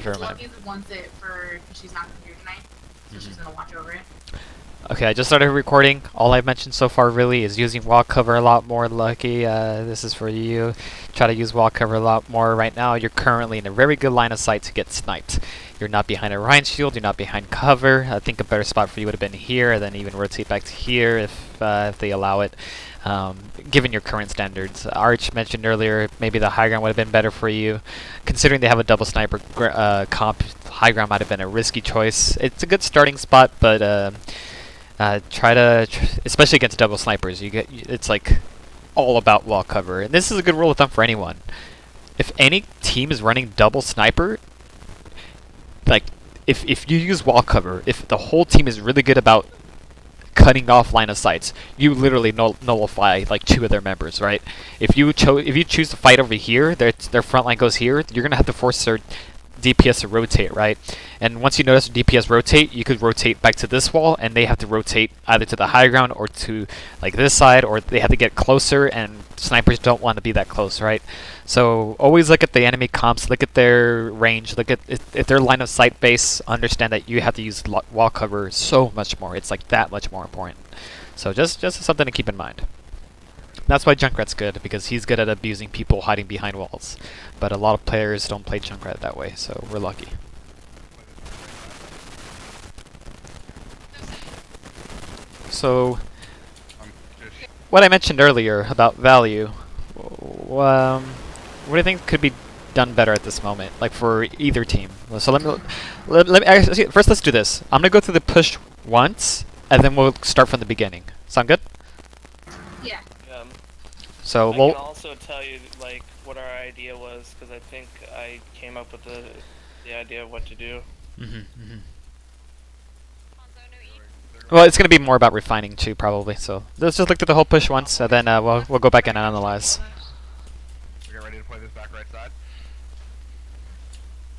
you for reminding me. Lucky wants it for because she's not here tonight, so she's gonna watch over it. Okay, I just started recording. All I've mentioned so far really is using wall cover a lot more, Lucky. This is for you. Try to use wall cover a lot more. Right now, you're currently in a very good line of sight to get sniped. You're not behind a Rhine shield, you're not behind cover. I think a better spot for you would have been here, and then even rotate back to here if they allow it. Given your current standards. Arch mentioned earlier, maybe the high ground would have been better for you. Considering they have a double sniper comp, high ground might have been a risky choice. It's a good starting spot, but especially against double snipers, it's like all about wall cover. And this is a good rule of thumb for anyone. If any team is running double sniper, like if you use wall cover, if the whole team is really good about cutting off line of sights, you literally nullify like 2 of their members, right? If you choose to fight over here, their front line goes here, you're gonna have to force their DPS to rotate, right? And once you notice DPS rotate, you could rotate back to this wall, and they have to rotate either to the high ground or to like this side, or they have to get closer, and snipers don't want to be that close, right? So always look at the enemy comps, look at their range, look at if their line of sight base, understand that you have to use wall cover so much more. It's like that much more important. So just something to keep in mind. That's why Junkrat's good, because he's good at abusing people hiding behind walls. But a lot of players don't play Junkrat that way, so we're lucky. So, what I mentioned earlier about value, what do you think could be done better at this moment, like for either team? So let me actually, first let's do this. I'm gonna go through the push once, and then we'll start from the beginning. Sound good? Yeah. So I we'll can also tell you like what our idea was, because I think I came up with the idea of what to do. Well, it's gonna be more about refining too, probably. So let's just look through the whole push once, and then we'll go back and analyze. We get ready to play this back right side.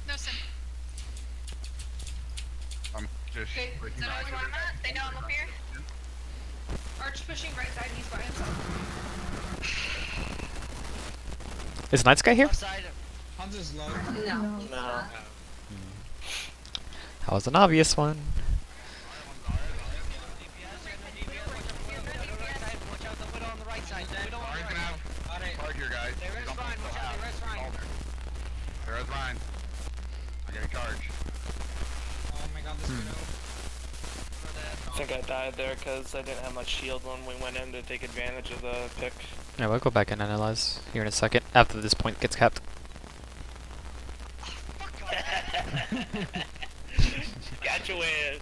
No, Sim. I'm just Okay, breaking so back. where I'm at, they know I'm up here. Arch pushing right side, he's by himself. Is Night Sky here? Hanzo's low. No. No. That was an obvious one. Park here, guys. There is Ryan. I got a charge. Oh my god, this widow. I think I died there because I didn't have much shield when we went in to take advantage of the pick. Yeah, we'll go back and analyze here in a second, after this point gets capped. Got your ass.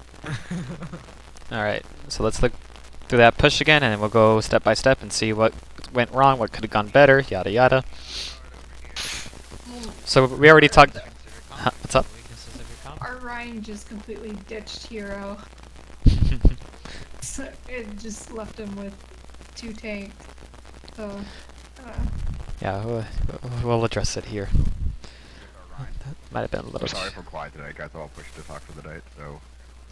Alright, so let's look through that push again, and then we'll go step by step and see what went wrong, what could have gone better, yada yada. So we already talked... Huh, what's up? Our Ryan just completely ditched Hero. So it just left him with 2 tanks. So, Yeah, we'll address it here. Might have been a little... Sorry if we're quiet today, guys. I'll push to talk for the night, so...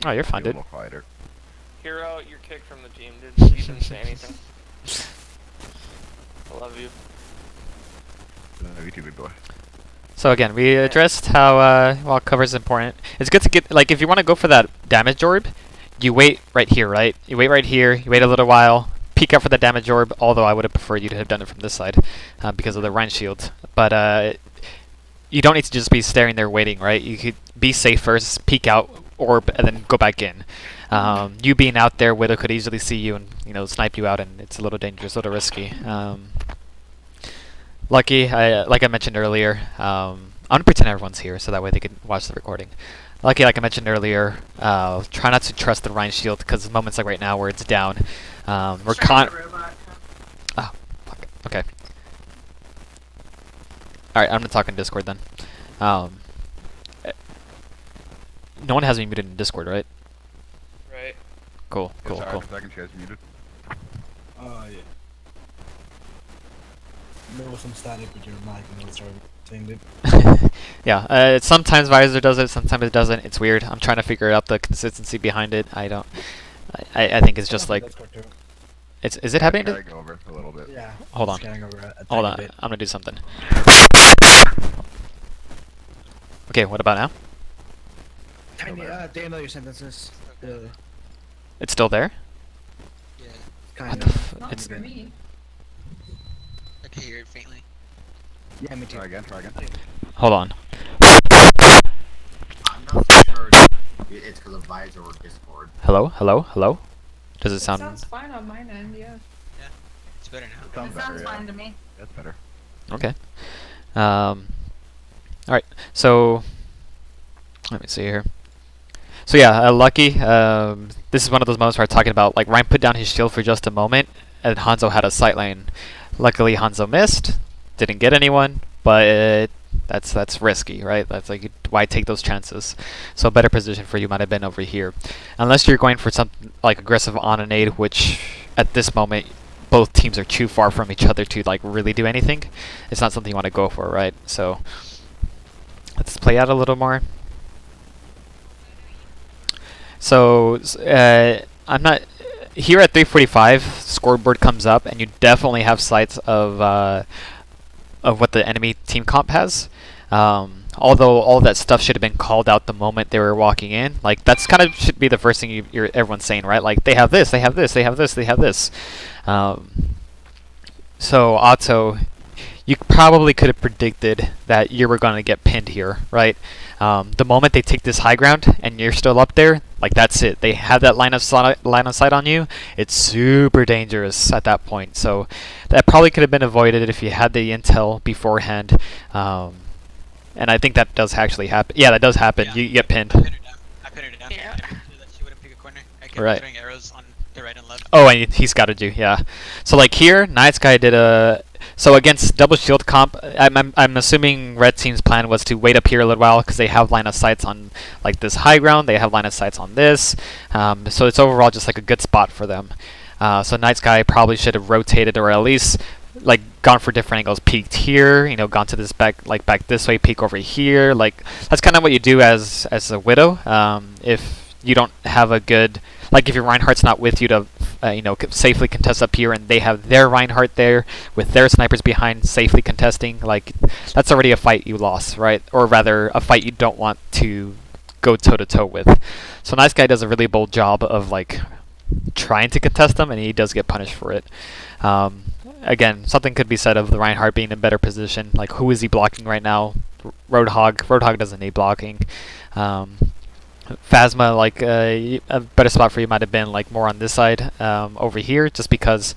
Oh, you're fine, be a dude. little quieter. Hero, you're kicked from the team, dude. You didn't say anything. I love you. You too, big boy. So again, we addressed how wall cover is important. It's good to get, like, if you want to go for that damage orb, you wait right here, right? You wait right here, you wait a little while, peek out for the damage orb, although I would have preferred you to have done it from this side because of the Rhine shield. But you don't need to just be staring there waiting, right? You could be safe first, peek out, orb, and then go back in. You being out there, Widow could easily see you and, you know, snipe you out, and it's a little dangerous, a little risky. Lucky, like I mentioned earlier, I'm gonna pretend everyone's here so that way they can watch the recording. Lucky, like I mentioned earlier, try not to trust the Rhine shield, because moments like right now where it's down, we're Oh, fuck. Okay. Alright, I'm gonna talk in Discord then. No one has me muted in Discord, right? Right. Cool, Yeah, cool, sorry, cool. for a second, she has muted. Yeah. There was some static with your mic and it started saying, dude. Yeah, sometimes Visor does it, sometimes it doesn't. It's weird. I'm trying to figure out the consistency behind it. I think it's just like... Is it happening? Carrying over a little bit. Yeah. Hold on. Over a Hold tiny on. bit. I'm gonna do something. Okay, what about now? Tiny, Daniel, your sentences. It's still there? Yeah, Kind the of. f- Not it's- for me. I can hear it faintly. Yeah, me too. Try again, try again. Hold on. I'm not so sure it's because of Visor or Discord. Hello? Hello? Hello? Does it It sound... sounds fine on mine end, yeah. It's better now. It sounds better, yeah. to me. That's better. Okay. Alright, so... Let me see here. So yeah, Lucky, this is one of those moments where I'm talking about, like, Ryan put down his shield for just a moment, and Hanzo had a sight lane. Luckily, Hanzo missed, didn't get anyone, but that's risky, right? That's like, why take those chances? So a better position for you might have been over here. Unless you're going for something like aggressive on an aid, which at this moment, both teams are too far from each other to like really do anything. It's not something you want to go for, right? So let's play out a little more. So I'm not here at 3:45. Scoreboard comes up, and you definitely have sights of what the enemy team comp has. Although all that stuff should have been called out the moment they were walking in. Like that's kind of should be the first thing everyone's saying, right? Like they have this, they have this, they have this, they have this. So Otto, you probably could have predicted that you were going to get pinned here, right? The moment they take this high ground and you're still up there, like that's it. They have that line of sight on you. It's super dangerous at that point. So that probably could have been avoided if you had the intel beforehand. And I think that does actually happen. Yeah, that does happen. Yeah. You get pinned. I pinned her down. Yeah. I knew that she wouldn't pick a corner. I kept Right. throwing arrows on the right and left. Oh, and he's got to do, yeah. So like here, Night Sky did a... So against double shield comp, I'm assuming Red Team's plan was to wait up here a little while because they have line of sights on like this high ground. They have line of sights on this. So it's overall just like a good spot for them. So Night Sky probably should have rotated or at least like gone for different angles, peeked here, you know, gone to this back this way, peek over here. Like that's kind of what you do as a Widow. If you don't have a good, like if your Reinhardt's not with you to safely contest up here, and they have their Reinhardt there with their snipers behind safely contesting, like that's already a fight you lost, right? Or rather, a fight you don't want to go toe to toe with. So Nice Guy does a really bold job of like trying to contest them, and he does get punished for it. Again, something could be said of the Reinhardt being in better position. Like, who is he blocking right now? Roadhog. Roadhog doesn't need blocking. Phasma, like a better spot for you might have been like more on this side over here, just because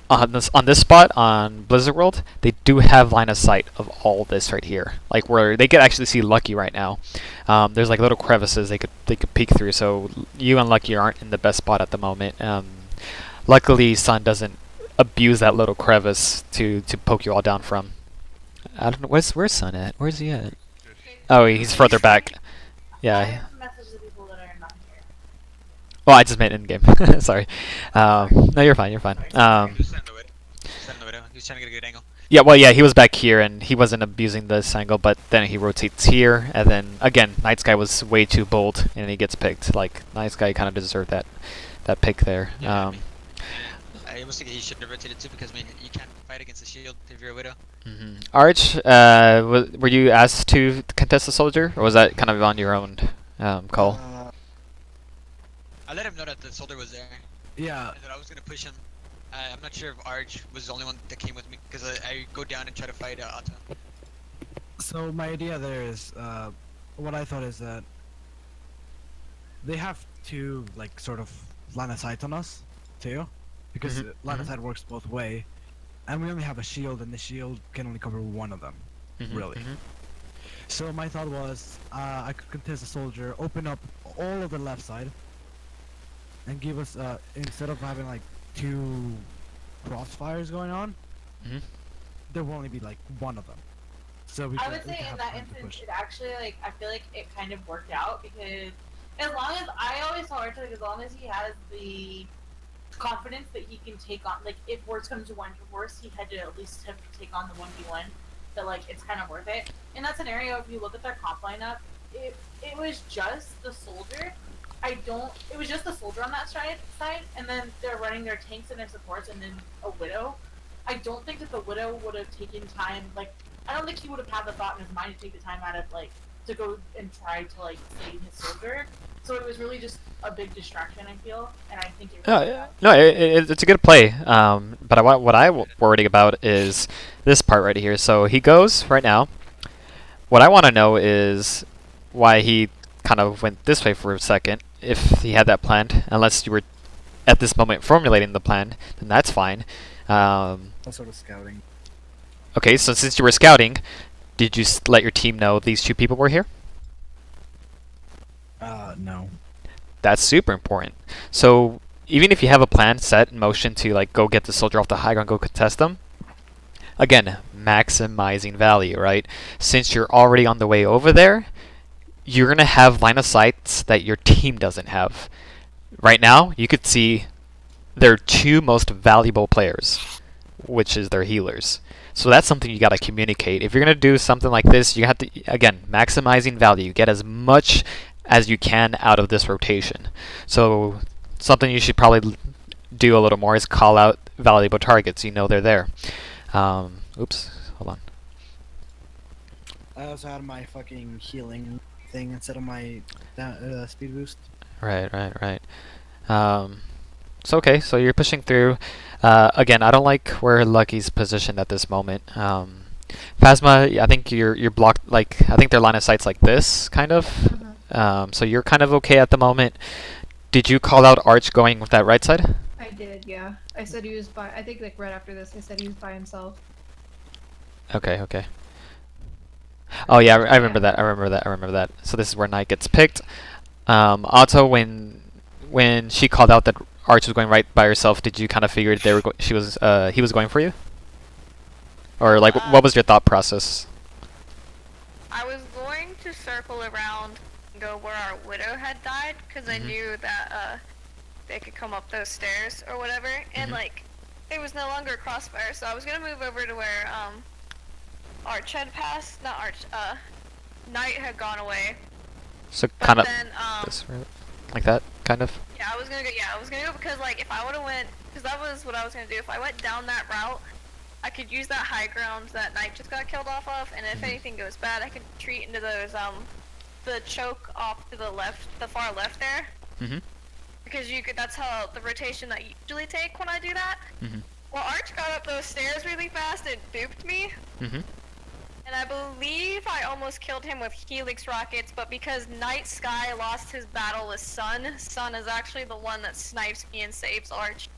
on this spot on Blizzard World they do have line of sight of all this right here, like where they could actually see Lucky right now. There's like little crevices they could peek through, so you and Lucky aren't in the best spot at the moment. Luckily, Sun doesn't abuse that little crevice to poke you all down from. I don't know where's Sun at? Where's he at? Oh, he's further back. Yeah. Message the people that are not here. Well, I just meant in game. Sorry. No, you're fine. You're fine. He was sending the widow. He was trying to get a good angle. Yeah. Well, yeah, he was back here and he wasn't abusing this angle, but then he rotates here, and then again, Night Sky was way too bold, and he gets picked. Like Night Sky kind of deserved that pick there. Yeah, I almost think he should have rotated too, because I mean you can't fight against a shield if you're a widow. Arch, were you asked to contest the soldier, or was that kind of on your own call? I let him know that the soldier was there Yeah, and that I was gonna push him. I'm not sure if Arch was the only one that came with me, because I go down and try to fight Otto. so my idea there is, what I thought is that they have to, like, sort of line of sight on us, too, because line of sight works both way, and we only have a shield, and the shield can only cover one of them, really. So my thought was, I could contest the soldier, open up all of the left side, and give us, instead of having, like, 2 crossfires going on, there will only be, like, one of them. So we I can, would we say can in have that time to instance, push. it actually, like, I feel like it kind of worked out, because as long as, I always tell Archer, like, as long as he has the confidence that he can take on, like, if worse comes to worse, he had to at least have to take on the 1v1, that, like, it's kind of worth it. In that scenario, if you look at their comp lineup, it was just the soldier. It was just the soldier on that side, and then they're running their tanks and their supports, and then a Widow. I don't think that the Widow would have taken time, like, I don't think he would have had the thought in his mind to take the time out of, like, to go and try to like save his soldier. So it was really just a big distraction, I feel, and I think it really No, it's a good play. But what I'm worried about is this part right here. So he goes right now. What I want to know is why he kind of went this way for a second. If he had that planned, unless you were at this moment formulating the plan, then that's fine. That's sort of scouting. Okay, so since you were scouting, did you let your team know these two people were here? No. That's super important. So even if you have a plan set in motion to like go get the soldier off the high ground, go contest them, again, maximizing value, right? Since you're already on the way over there, you're gonna have line of sights that your team doesn't have. Right now, you could see their two most valuable players, which is their healers. So that's something you gotta communicate. If you're gonna do something like this, you have to, again, maximizing value. Get as much as you can out of this rotation. So something you should probably do a little more is call out valuable targets. You know they're there. Oops, hold on. I also had my fucking healing thing instead of my speed boost. Right. So okay, so you're pushing through. Again, I don't like where Lucky's positioned at this moment. Phasma, I think you're blocked. Like I think their line of sight's like this, kind of. So you're kind of okay at the moment. Did you call out Arch going with that right side? I did, yeah. I said he was by. I think like right after this, I said he was by himself. Okay. Oh yeah, I remember that. I remember that. So this is where Knight gets picked. Also, when she called out that Arch was going right by herself, did you kind of figure he was going for you? Or like, what was your thought process? I was going to circle around and go where our widow had died, because I knew that they could come up those stairs or whatever, and like, it was no longer a crossfire, so I was gonna move over to where Arch had passed, not Arch, Knight had gone away. So But kind of then, this, like that, kind of. yeah, I was gonna go because like if I would've went, because that was what I was gonna do. If I went down that route, I could use that high ground that Knight just got killed off of, and if anything goes bad, I could retreat into those the choke off to the left, the far left there. Because that's how the rotation that you usually take when I do that. Well, Arch got up those stairs really fast and duped me. And I believe I almost killed him with Helix rockets, but because Night Sky lost his battle with Sun, Sun is actually the one that snipes me and saves Arch.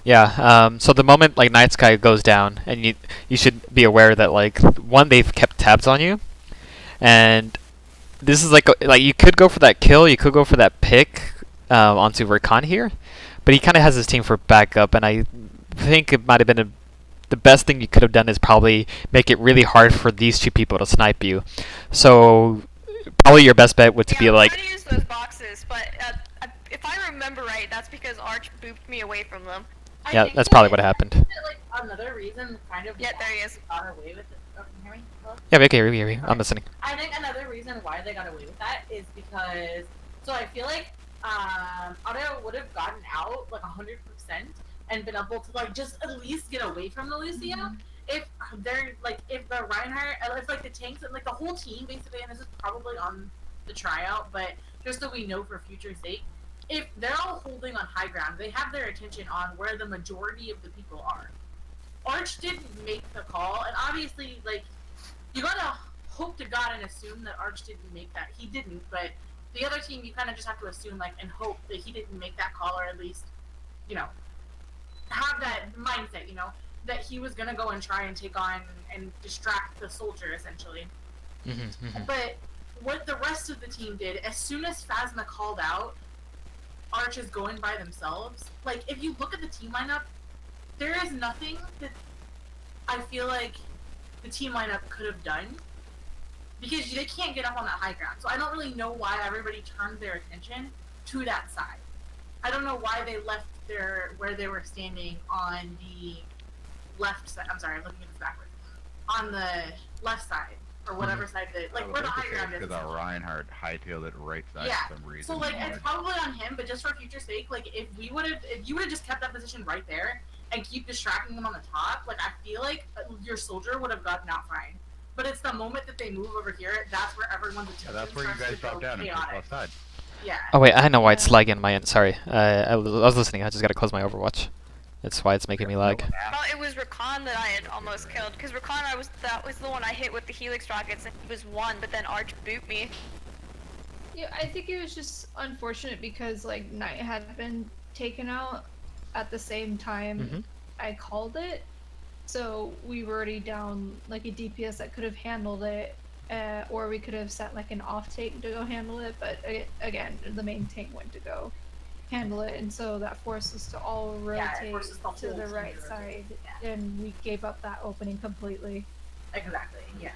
Yeah. So the moment like Night Sky goes down, and you should be aware that like one, they've kept tabs on you, and this is like you could go for that kill, you could go for that pick onto Verkan here, but he kind of has his team for backup, and I think it might have been the best thing you could have done is probably make it really hard for these two people to snipe you. So probably your best bet would to be like. I tried to use those boxes, but if I remember right, that's because Arch booped me away from them. Yeah, that's probably what happened. Like another reason, kind of. Yeah, there he is. Got away with it. Oh, can you hear me? Hello? Yeah, we can hear you. I'm listening. I think another reason why they got away with that is because. So I feel like Otto would have gotten out like 100% and been able to like just at least get away from the Lucio. If they're like if the Reinhardt, if like the tanks and like the whole team basically, and this is probably on the tryout, but just so we know for future sake, if they're all holding on high ground, they have their attention on where the majority of the people are. Arch didn't make the call, and obviously, like, you gotta hope to God and assume that Arch didn't make that. He didn't, but the other team, you kind of just have to assume, like, and hope that he didn't make that call, or at least, you know, have that mindset, you know, that he was gonna go and try and take on and distract the soldier, essentially. But what the rest of the team did, as soon as Phasma called out, Arch is going by themselves. Like, if you look at the team lineup, there is nothing that I feel like the team lineup could have done because they can't get up on that high ground. So I don't really know why everybody turned their attention to that side. I don't know why they left where they were standing on the left side. I'm sorry, I'm looking at this backwards. On the left side. Or whatever side that, like, where the high ground is. Because our Reinhardt hightailed it right side for some reason. So, like, it's probably on him, but just for future sake, like, if you would have just kept that position right there and keep distracting them on the top, like, I feel like your soldier would have gotten out fine. But it's the moment that they move over here, that's where everyone's attention Yeah, that's where you starts guys to go drop down and push chaotic. left side. Yeah. Oh wait, I know why it's lagging on my end. Sorry, I was listening. I just gotta close my Overwatch. That's why it's making me lag. Well, it was Rakan that I had almost killed, because Rakan that was the one I hit with the Helix rockets, and he was one, but then Arch boot me. Yeah, I think it was just unfortunate because like Knight had been taken out at the same time I called it, so we were already down like a DPS that could have handled it, or we could have set like an off tank to go handle it. But again, the main tank went to go handle it, and so that forced us to all rotate forces the to whole the team right to rotate, side, yeah. and we gave up that opening completely. Exactly. Yeah.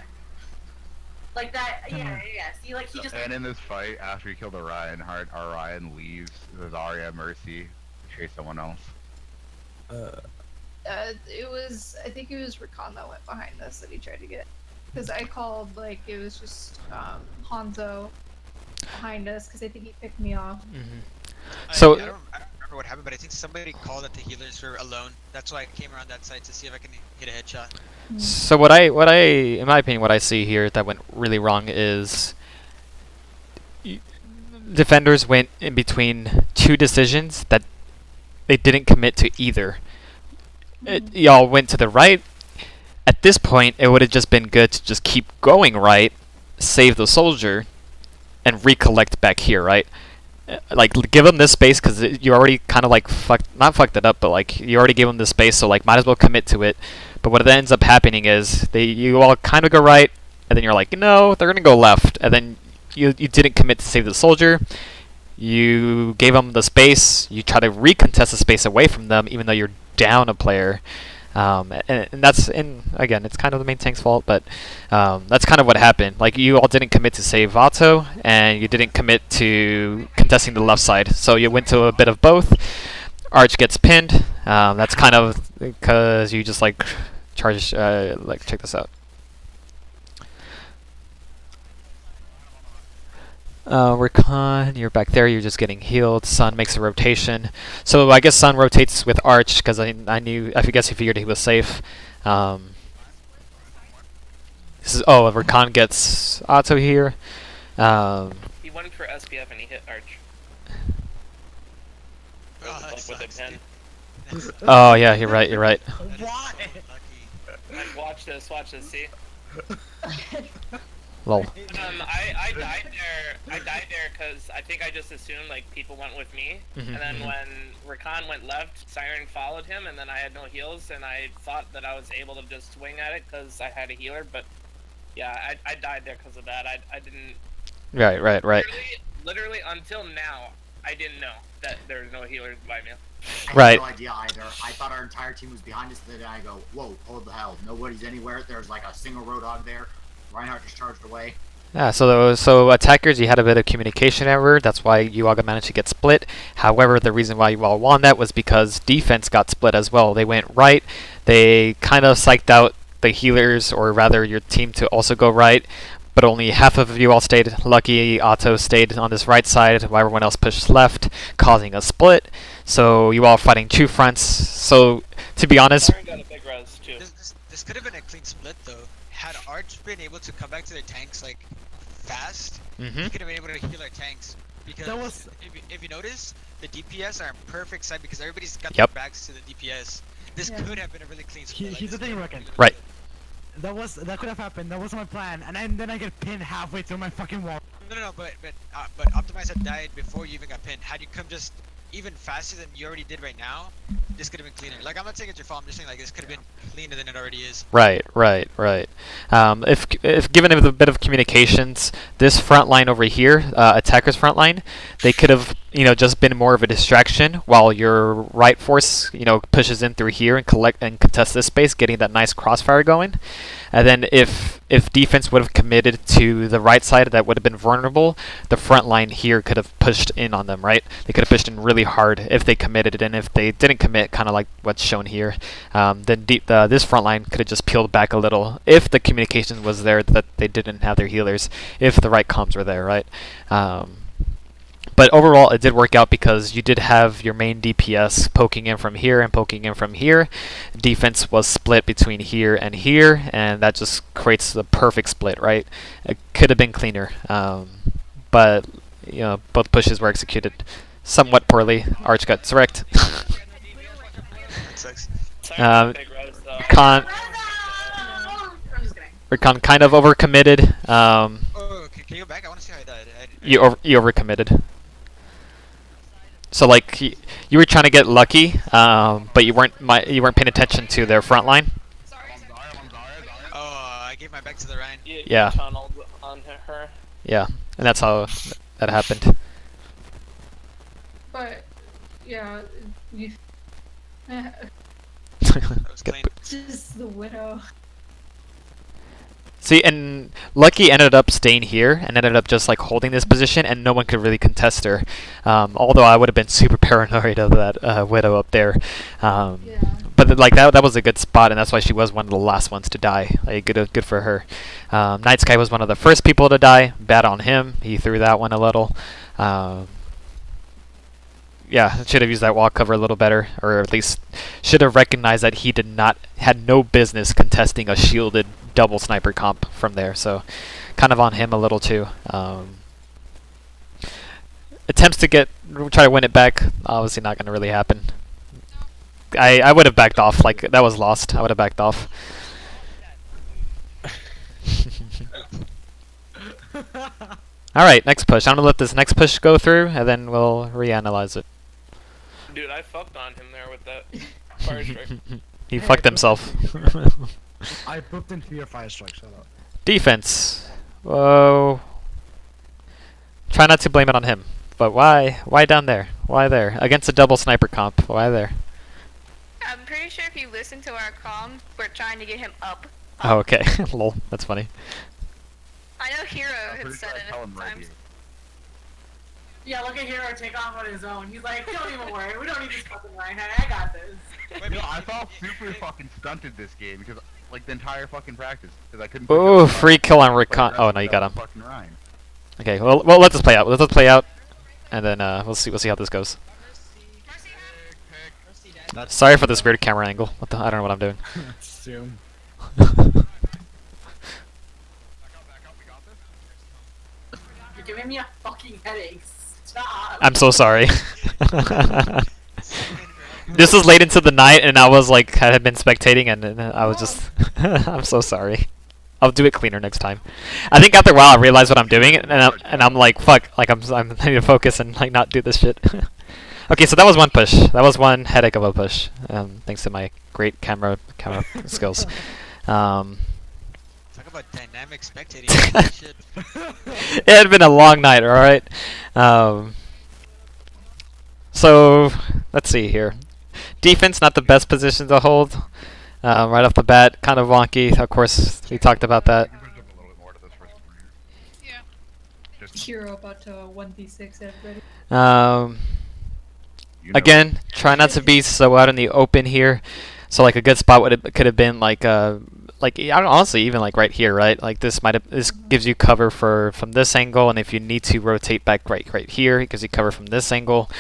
Like that. Yeah. Yeah. See, like he just. And in this fight, after you kill the Reinhardt, our Ryan leaves with Arya Mercy to chase someone else. It was, I think it was Rakan that went behind us that he tried to get, because I called like it was just Hanzo behind us because I think he picked me off. So I don't remember what happened, but I think somebody called that the healers were alone. That's why I came around that side to see if I can hit a headshot. So what I, in my opinion, what I see here that went really wrong is defenders went in between two decisions that they didn't commit to either. Y'all went to the right. At this point, it would have just been good to just keep going right, save the soldier, and recollect back here, right? Like, give them this space because you already kind of like not fucked it up, but like you already gave them this space, so like might as well commit to it. But what ends up happening is you all kind of go right, and then you're like, no, they're gonna go left, and then you didn't commit to save the soldier. You gave them the space. You try to recontest the space away from them, even though you're down a player. And that's, again, it's kind of the main tank's fault, but that's kind of what happened. Like, you all didn't commit to save Vato, and you didn't commit to contesting the left side. So you went to a bit of both. Arch gets pinned. That's kind of because you just, like, charge, check this out. Rakan, you're back there, you're just getting healed. Sun makes a rotation. So I guess Sun rotates with Arch because I guess he figured he was safe. This is, Rakan gets Otto here. He went for SPF and he hit Arch. With a pen. Oh yeah, you're right. Why? Like, watch this, see? Lol. I died there because I think I just assumed like people went with me, and then when Rakan went left, Siren followed him, and then I had no heals, and I thought that I was able to just swing at it because I had a healer, but yeah, I died there because of that. I didn't. Right. Literally until now, I didn't know that there was no healers by me. I had no idea either. I thought our entire team was behind us, and then I go, whoa, hold the hell, nobody's anywhere. There's like a single Roadhog there. Reinhardt just charged away. Yeah, so attackers, you had a bit of communication error. That's why you all managed to get split. However, the reason why you all won that was because defense got split as well. They went right. They kind of psyched out the healers, or rather your team, to also go right. But only half of you all stayed. Lucky Otto stayed on this right side while everyone else pushed left, causing a split. So you all fighting two fronts. So, to be honest... Got a big res too. This could have been a clean split, though. Had Arch been able to come back to their tanks like fast, he could have been able to heal our tanks. Because if you notice, the DPS are in perfect side because everybody's got their backs to the DPS. This could have been a really clean split. Here's the thing, Reckon. Right. That could have happened. That was my plan, and then I get pinned halfway through my fucking wall. No, but Optimize had died before you even got pinned. Had you come just even faster than you already did right now, this could have been cleaner. Like, I'm not saying it's your fault, I'm just saying like this could have been cleaner than it already is. Right. If given a bit of communications, this front line over here, attackers front line, they could have, just been more of a distraction while your right force, pushes in through here and contest this space, getting that nice crossfire going. And then if defense would have committed to the right side that would have been vulnerable, the front line here could have pushed in on them, right? They could have pushed in really hard if they committed, and if they didn't commit, kind of like what's shown here, then this front line could have just peeled back a little if the communication was there that they didn't have their healers, if the right comms were there, right? But overall, it did work out because you did have your main DPS poking in from here and poking in from here. Defense was split between here, and that just creates the perfect split, right? It could have been cleaner, but you know, both pushes were executed somewhat poorly. Arch got wrecked. Recon kind of overcommitted. Oh, can you go back? I want to see how I died. You overcommitted. So like you were trying to get lucky, but you weren't paying attention to their front line. Oh, I gave my back to the Ryan. Yeah. Tunneled on her. Yeah, and that's how that happened. But yeah, you. That was clean. Just the widow. See, and Lucky ended up staying here and ended up just like holding this position, and no one could really contest her. Although I would have been super paranoid of that Widow up there. Yeah. But like that was a good spot, and that's why she was one of the last ones to die. Like, good for her. Night Sky was one of the first people to die. Bad on him. He threw that one a little. Yeah, should have used that wall cover a little better, or at least should have recognized that he had no business contesting a shielded double sniper comp from there. So, kind of on him a little too. Attempts to try to win it back, obviously not going to really happen. I would have backed off. Like, that was lost. I would have backed off. Alright, next push. I'm going to let this next push go through, and then we'll reanalyze it. Dude, I fucked on him there with that fire strike. He fucked himself. I booked into your fire strike, shut up. Defense. Whoa. Try not to blame it on him. But why? Why down there? Why there? Against a double sniper comp. Why there? I'm pretty sure if you listen to our comms, we're trying to get him up. Oh, okay. Lol. That's funny. I know Hero I'm had pretty said sure I it tell a him few right times. here. Yeah, look at Hero take off on his own. He's like, don't even worry, we don't need this fucking Reinhardt. I got this. No, I felt super fucking stunted this game because like the entire fucking practice because I couldn't. Ooh, free kill on Recon. Oh no, you got him. Fucking Ryan. Okay, well let this play out. Let this play out, and then we'll see how this goes. Sorry for this weird camera angle. What the? I don't know what I'm doing. Zoom. You're giving me a fucking headache. Stop. I'm so sorry. This was late into the night, and I was like, had been spectating, and I was just, I'm so sorry. I'll do it cleaner next time. I think after a while I realized what I'm doing, and I'm like, fuck, like I need to focus and like not do this shit. Okay, so that was one push. That was one headache of a push. Thanks to my great camera skills. Talk about dynamic spectating. Shit. It had been a long night, alright? So, let's see here. Defense, not the best position to hold. Right off the bat, kind of wonky. Of course, we talked about that. Hero about to 1v6 everybody. Again, try not to be so out in the open here. So like a good spot could have been like I don't honestly even like right here, right? Like this gives you cover from this angle, and if you need to rotate back right here, it gives you cover from this angle.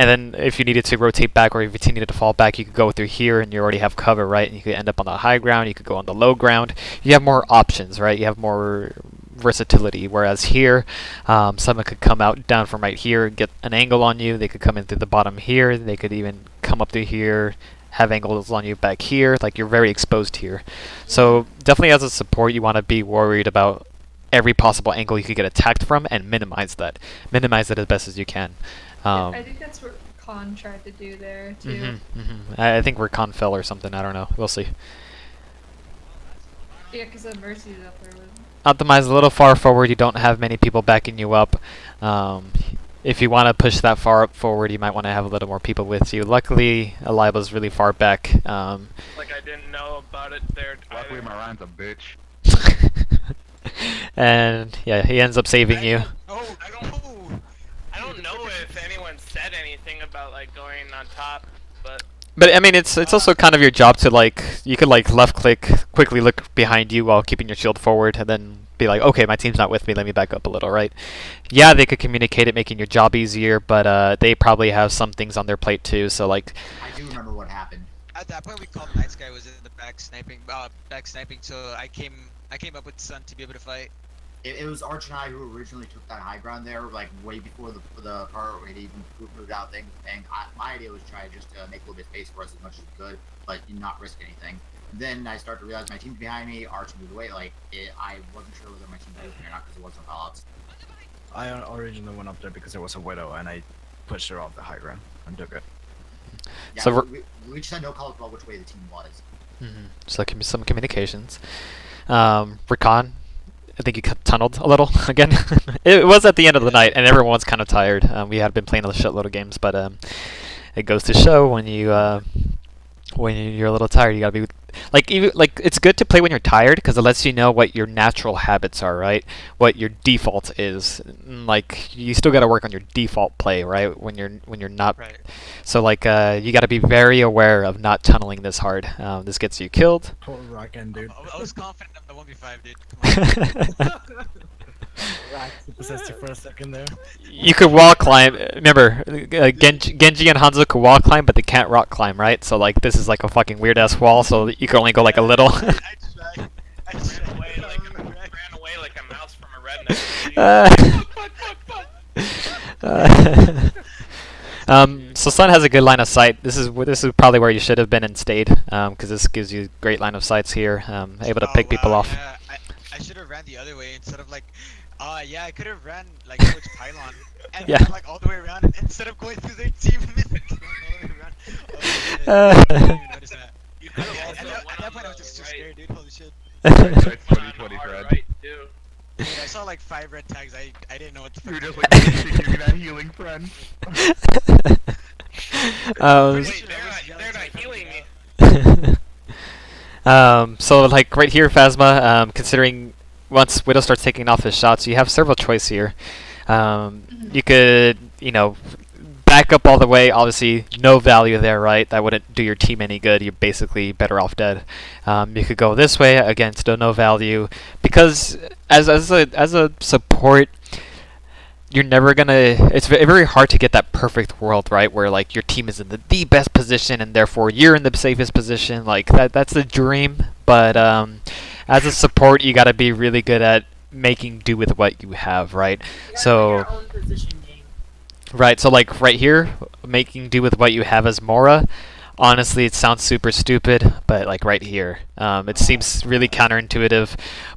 And then if you needed to rotate back, or if you needed to fall back, you could go through here and you already have cover, right? And you could end up on the high ground, you could go on the low ground. You have more options, right? You have more versatility, whereas here, someone could come out down from right here and get an angle on you. They could come in through the bottom here. They could even come up through here, have angles on you back here. Like, you're very exposed here. So definitely as a support, you want to be worried about every possible angle you could get attacked from and minimize that. Minimize it as best as you can. I think that's what Khan tried to do there too. I think we're Con fell or something. I don't know. We'll see. Yeah, because the Mercy's up there with. Optimize a little far forward. You don't have many people backing you up. If you want to push that far up forward, you might want to have a little more people with you. Luckily, Aliba's really far back. Like I didn't know about it there. Luckily, my Ryan's a bitch. And yeah, he ends up saving you. Oh, I don't know if anyone said anything about like going on top, but I mean, it's also kind of your job to like, you could like left click, quickly look behind you while keeping your shield forward, and then be like, okay, my team's not with me, let me back up a little, right? Yeah, they could communicate it, making your job easier, but they probably have some things on their plate too. So like, I do remember what happened. At that point, we called Night Sky was in the back sniping. So I came up with Sun to be able to fight. It was Arch and I who originally took that high ground there, like way before the part where he even moved out things. And my idea was try just to make a little bit of space for us as much as we could, but not risk anything. Then I started to realize my team's behind me. Arch moved away. I wasn't sure whether my team was with me or not because it wasn't call-outs. I originally went up there because there was a widow, and I pushed her off the high ground and took it. Yeah, So we just had no call about which way the team was. So some communications. Recon, I think you tunneled a little again. It was at the end of the night, and everyone's kind of tired. We had been playing a shitload of games, but it goes to show when you're a little tired, you gotta be like it's good to play when you're tired because it lets you know what your natural habits are, right? What your default is. Like you still gotta work on your default play, right? When you're not. Right. So like you gotta be very aware of not tunneling this hard. This gets you killed. Poor Rockin', dude. I was confident of the 1v5, dude. Come on. Possessed you for a second there. You could wall climb. Remember, Genji and Hanzo could wall climb, but they can't rock climb, right? So like this is like a fucking weird ass wall, so you can only go like a little. I ran away like a mouse from a redneck. So Sun has a good line of sight. This is probably where you should have been and stayed, because this gives you great line of sights here. Able to pick people off. Yeah. I should have ran the other way instead of like. Yeah, I could have ran like towards Pylon and Yeah. gone, like all the way around instead of going through their team and then going all the way around. I didn't even notice that. You could have At also that point, I was just too scared, dude. Holy shit. Hindsight's 2020, Fred. Right, too. Dude, I saw like 5 red tags. I didn't know what the fuck. You're just like give me that healing, friend. Wait, they're not healing me. So like right here, Phasma, considering once Widow starts taking off his shots, you have several choices here. You could, back up all the way. Obviously, no value there, right? That wouldn't do your team any good. You're basically better off dead. You could go this way, again, still no value, because as a support, you're never gonna. It's very hard to get that perfect world, right? Where like your team is in the best position, and therefore you're in the safest position. Like that's the dream, but as a support, you got to be really good at making do with what you have, right? So, right. So, like right here, making do with what you have as Mora. Honestly, it sounds super stupid, but like right here, it seems really counterintuitive.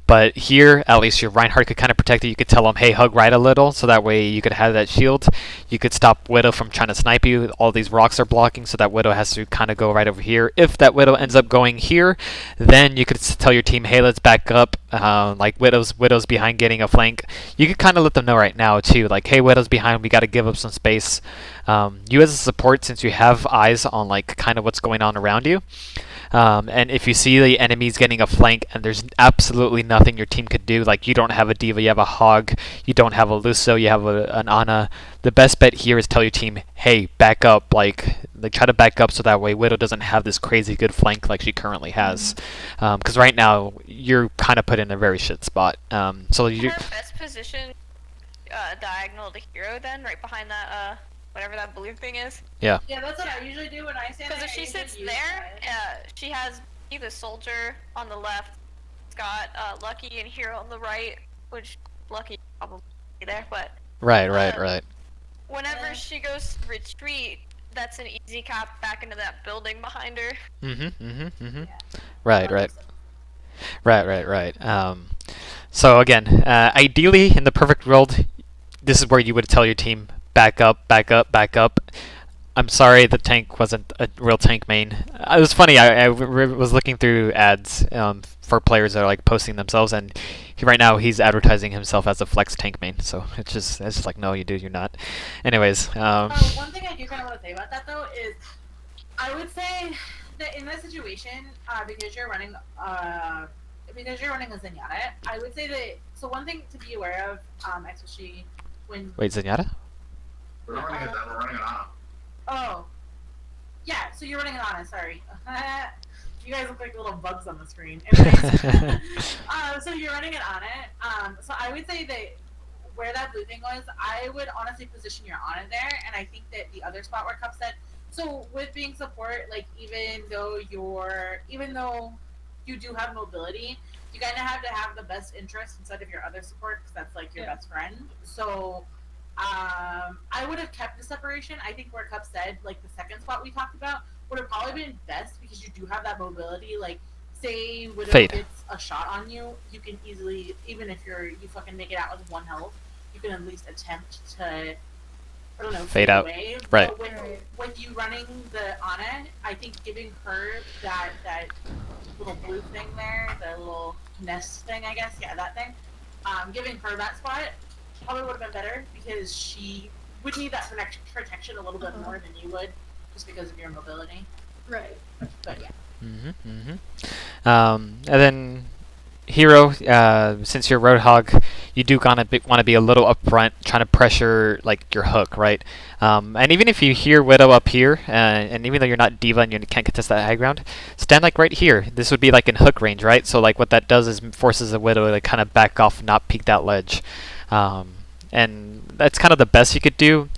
But here, at least your Reinhardt could kind of protect it. You could tell him, hey, hug right a little, so that way you could have that shield. You could stop Widow from trying to snipe you. All these rocks are blocking, so that Widow has to kind of go right over here. If that Widow ends up going here, then you could tell your team, hey, let's back up. Like Widow's behind getting a flank. You could kind of let them know right now, too. Like, hey, Widow's behind, we got to give up some space. You as a support, since you have eyes on like kind of what's going on around you, and if you see the enemies getting a flank and there's absolutely nothing your team could do, like you don't have a D.Va, you have a Hog, you don't have a Lucio, you have an Ana, the best bet here is tell your team, hey, back up, like try to back up so that way Widow doesn't have this crazy good flank like she currently has, because right now you're kind of put in a very shit spot. So you. Her best position, diagonal to hero, then right behind that whatever that blue thing is. Yeah. Yeah, that's what I usually do when I stand there. Because if she sits there, she has the soldier on the left. It's got Lucky and Hero on the right, which Lucky probably there, but. Right. Whenever she goes to retreat, that's an easy cap back into that building behind her. Yeah. Right. So again, ideally in the perfect world, this is where you would tell your team, back up. I'm sorry the tank wasn't a real tank main. It was funny, I was looking through ads for players that are like posting themselves, and right now he's advertising himself as a flex tank main, so it's just like, no, you're not. Anyways. One thing I do kind of want to say about that though is, I would say that in that situation, because you're running a Zenyatta, I would say that, so one thing to be aware of, especially when... Wait, Zenyatta? We're running an Ana. Oh. Yeah, so you're running an Ana, sorry. You guys look like little bugs on the screen. Anyways, so you're running it on it. So I would say that where that blue thing was, I would honestly position your Ana there, and I think that the other spot where Cup said, so with being support, like even though you do have mobility, you kind of have to have the best interest instead of your other support because that's like your best friend. So I would have kept the separation. I think where Cup said, like the second spot we talked about, would have probably been best because you do have that mobility. Like, say Widow Fade. gets a shot on you, you can easily, even if you fucking make it out with 1 health, you can at least attempt to, I don't know, Fade out. away. Right. But with you running the Ana, I think giving her that little blue thing there, the little nest thing, I guess, yeah, that thing, giving her that spot probably would have been better because she would need that protection a little bit more than you would, just because of your mobility. Right. But yeah. And then Hero, since you're Roadhog, you do want to be a little upfront, trying to pressure like your hook, right? And even if you hear Widow up here, and even though you're not Diva and you can't contest that high ground, stand like right here. This would be like in hook range, right? So like what that does is forces a Widow to kind of back off and not peek that ledge. And that's kind of the best you could do.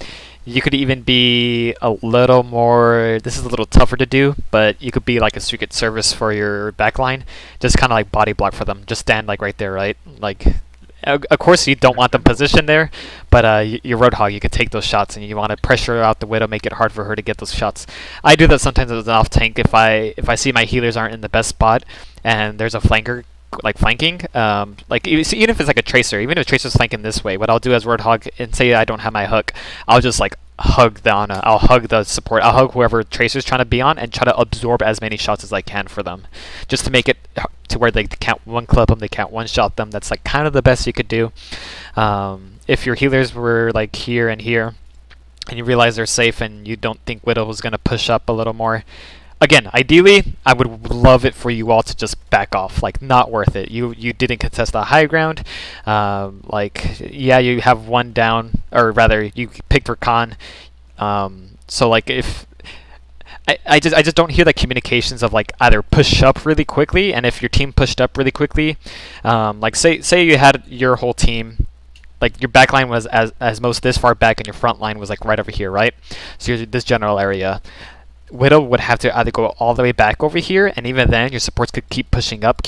You could even be a little more, this is a little tougher to do, but you could be like a Secret Service for your backline. Just kind of like body block for them. Just stand like right there, right? Like, of course you don't want them positioned there, but you're Roadhog, you could take those shots and you want to pressure out the Widow, make it hard for her to get those shots. I do that sometimes as an off tank if I see my healers aren't in the best spot and there's a flanker like flanking, like even if it's like a tracer, even if tracer's flanking this way, what I'll do as Roadhog, and say I don't have my hook, I'll just like hug the Ana, I'll hug the support, I'll hug whoever tracer's trying to be on and try to absorb as many shots as I can for them, just to make it to where they can't one clip them, they can't one shot them. That's like kind of the best you could do. If your healers were like here and here, and you realize they're safe and you don't think Widow was going to push up a little more, again, ideally, I would love it for you all to just back off. Like, not worth it. You didn't contest the high ground. Like, yeah, you have one down, or rather, you picked Rakan. So like, if I just don't hear the communications of like either push up really quickly, and if your team pushed up really quickly, like say you had your whole team. Like your back line was as most this far back, and your front line was like right over here, right? So you're this general area. Widow would have to either go all the way back over here, and even then your supports could keep pushing up,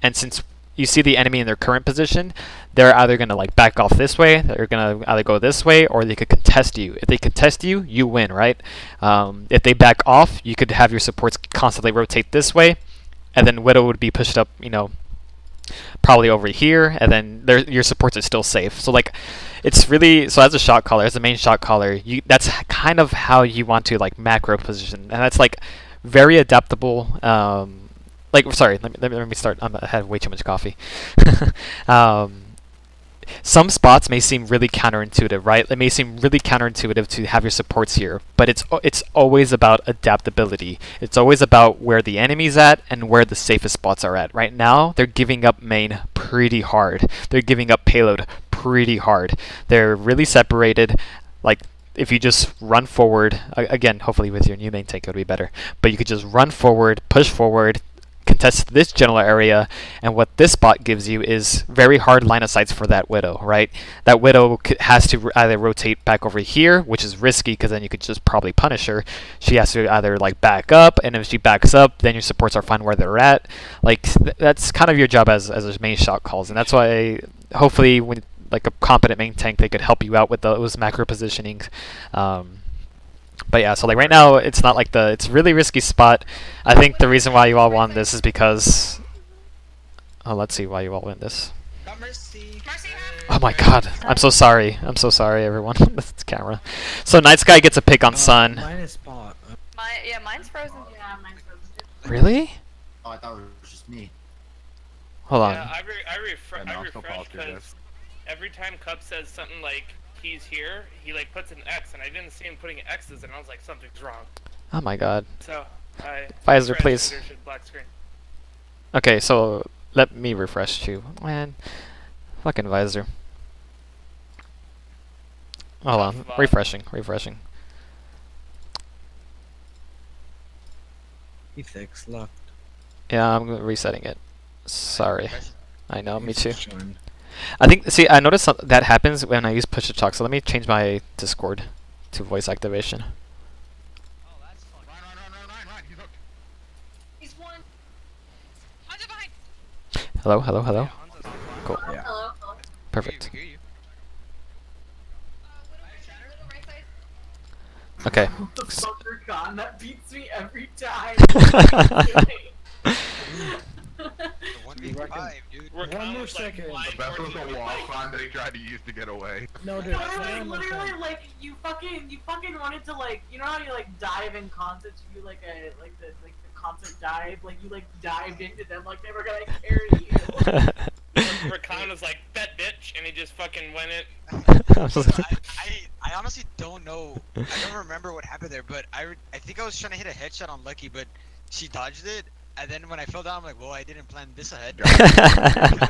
and since you see the enemy in their current position, they're either going to like back off this way, they're going to either go this way, or they could contest you. If they contest you, you win, right? If they back off, you could have your supports constantly rotate this way, and then Widow would be pushed up, you know, probably over here, and then your supports are still safe. So like, it's really, so as a shot caller, as a main shot caller, that's kind of how you want to like macro position, and that's like very adaptable. Like, sorry, let me start. I had way too much coffee. Some spots may seem really counterintuitive, right? It may seem really counterintuitive to have your supports here, but it's always about adaptability. It's always about where the enemy's at and where the safest spots are at. Right now, they're giving up main pretty hard. They're giving up payload pretty hard. They're really separated. Like, if you just run forward, again, hopefully with your new main tank it would be better, but you could just run forward, push forward, contest this general area, and what this spot gives you is very hard line of sights for that Widow, right? That Widow has to either rotate back over here, which is risky because then you could just probably punish her. She has to either like back up, and if she backs up, then your supports are fine where they're at. Like, that's kind of your job as a main shot calls, and that's why hopefully when like a competent main tank, they could help you out with those macro positionings. But yeah, so like right now, it's not like it's really risky spot. I think the reason why you all won this is because, oh, let's see why you all win this. Mercy. Oh my god, I'm so sorry. I'm so sorry, everyone. This camera. So Night Sky gets a pick on Sun. Mine is spot. Mine's frozen. Yeah, mine's frozen too. Really? Oh, I thought it was just me. Hold on. Yeah, I refresh still follow through because this. every time Cup says something like he's here, he like puts an X, and I didn't see him putting X's, and I was like, something's wrong. Oh my god. So I Visor, refreshed, please. and there's a black screen. Okay, so let me refresh too. Man, fucking Visor. Hold on, refreshing. E6 left. Yeah, I'm resetting it. Sorry. Press- I know, me too. E6 joined. I think, see, I noticed that happens when I use push to talk, so let me change my Discord to voice activation. Oh, that's fun. Ryan, he's hooked. He's one. Hanzo behind. Hello, hello, hello. Yeah, Hanzo's on fire. Cool. Yeah. Hello. Hello. Perfect. We hear you. Little right side. Okay. The fucker gone. That beats me every time. The 1v5, dude. Rakan One more was, like, second. flying The best was towards the you, wall like- climb that he tried to use to get away. No, dude. Literally, like you fucking wanted to like, you know how you like dive in concerts, you do like the concert dive, like you like dived into them like they were gonna carry you. Rakan was like, that bitch, and he just fucking went it. I honestly don't know. I don't remember what happened there, but I think I was trying to hit a headshot on Lucky, but she dodged it. And then when I fell down, I'm like, well, I didn't plan this ahead.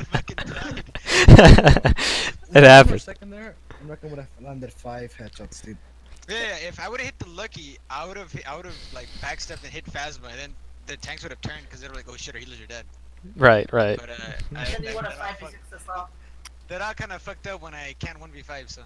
Fucking died. It For a happens. second there, I reckon would have landed 5 headshots, dude. Yeah, if I would have hit the Lucky, I would have like backstepped and hit Phasma, and then the tanks would have turned because they were like, oh shit, our healers are dead. Right, right. But Then you would have that 5v6 this off. all kind of fucked up when I can't 1v5, so.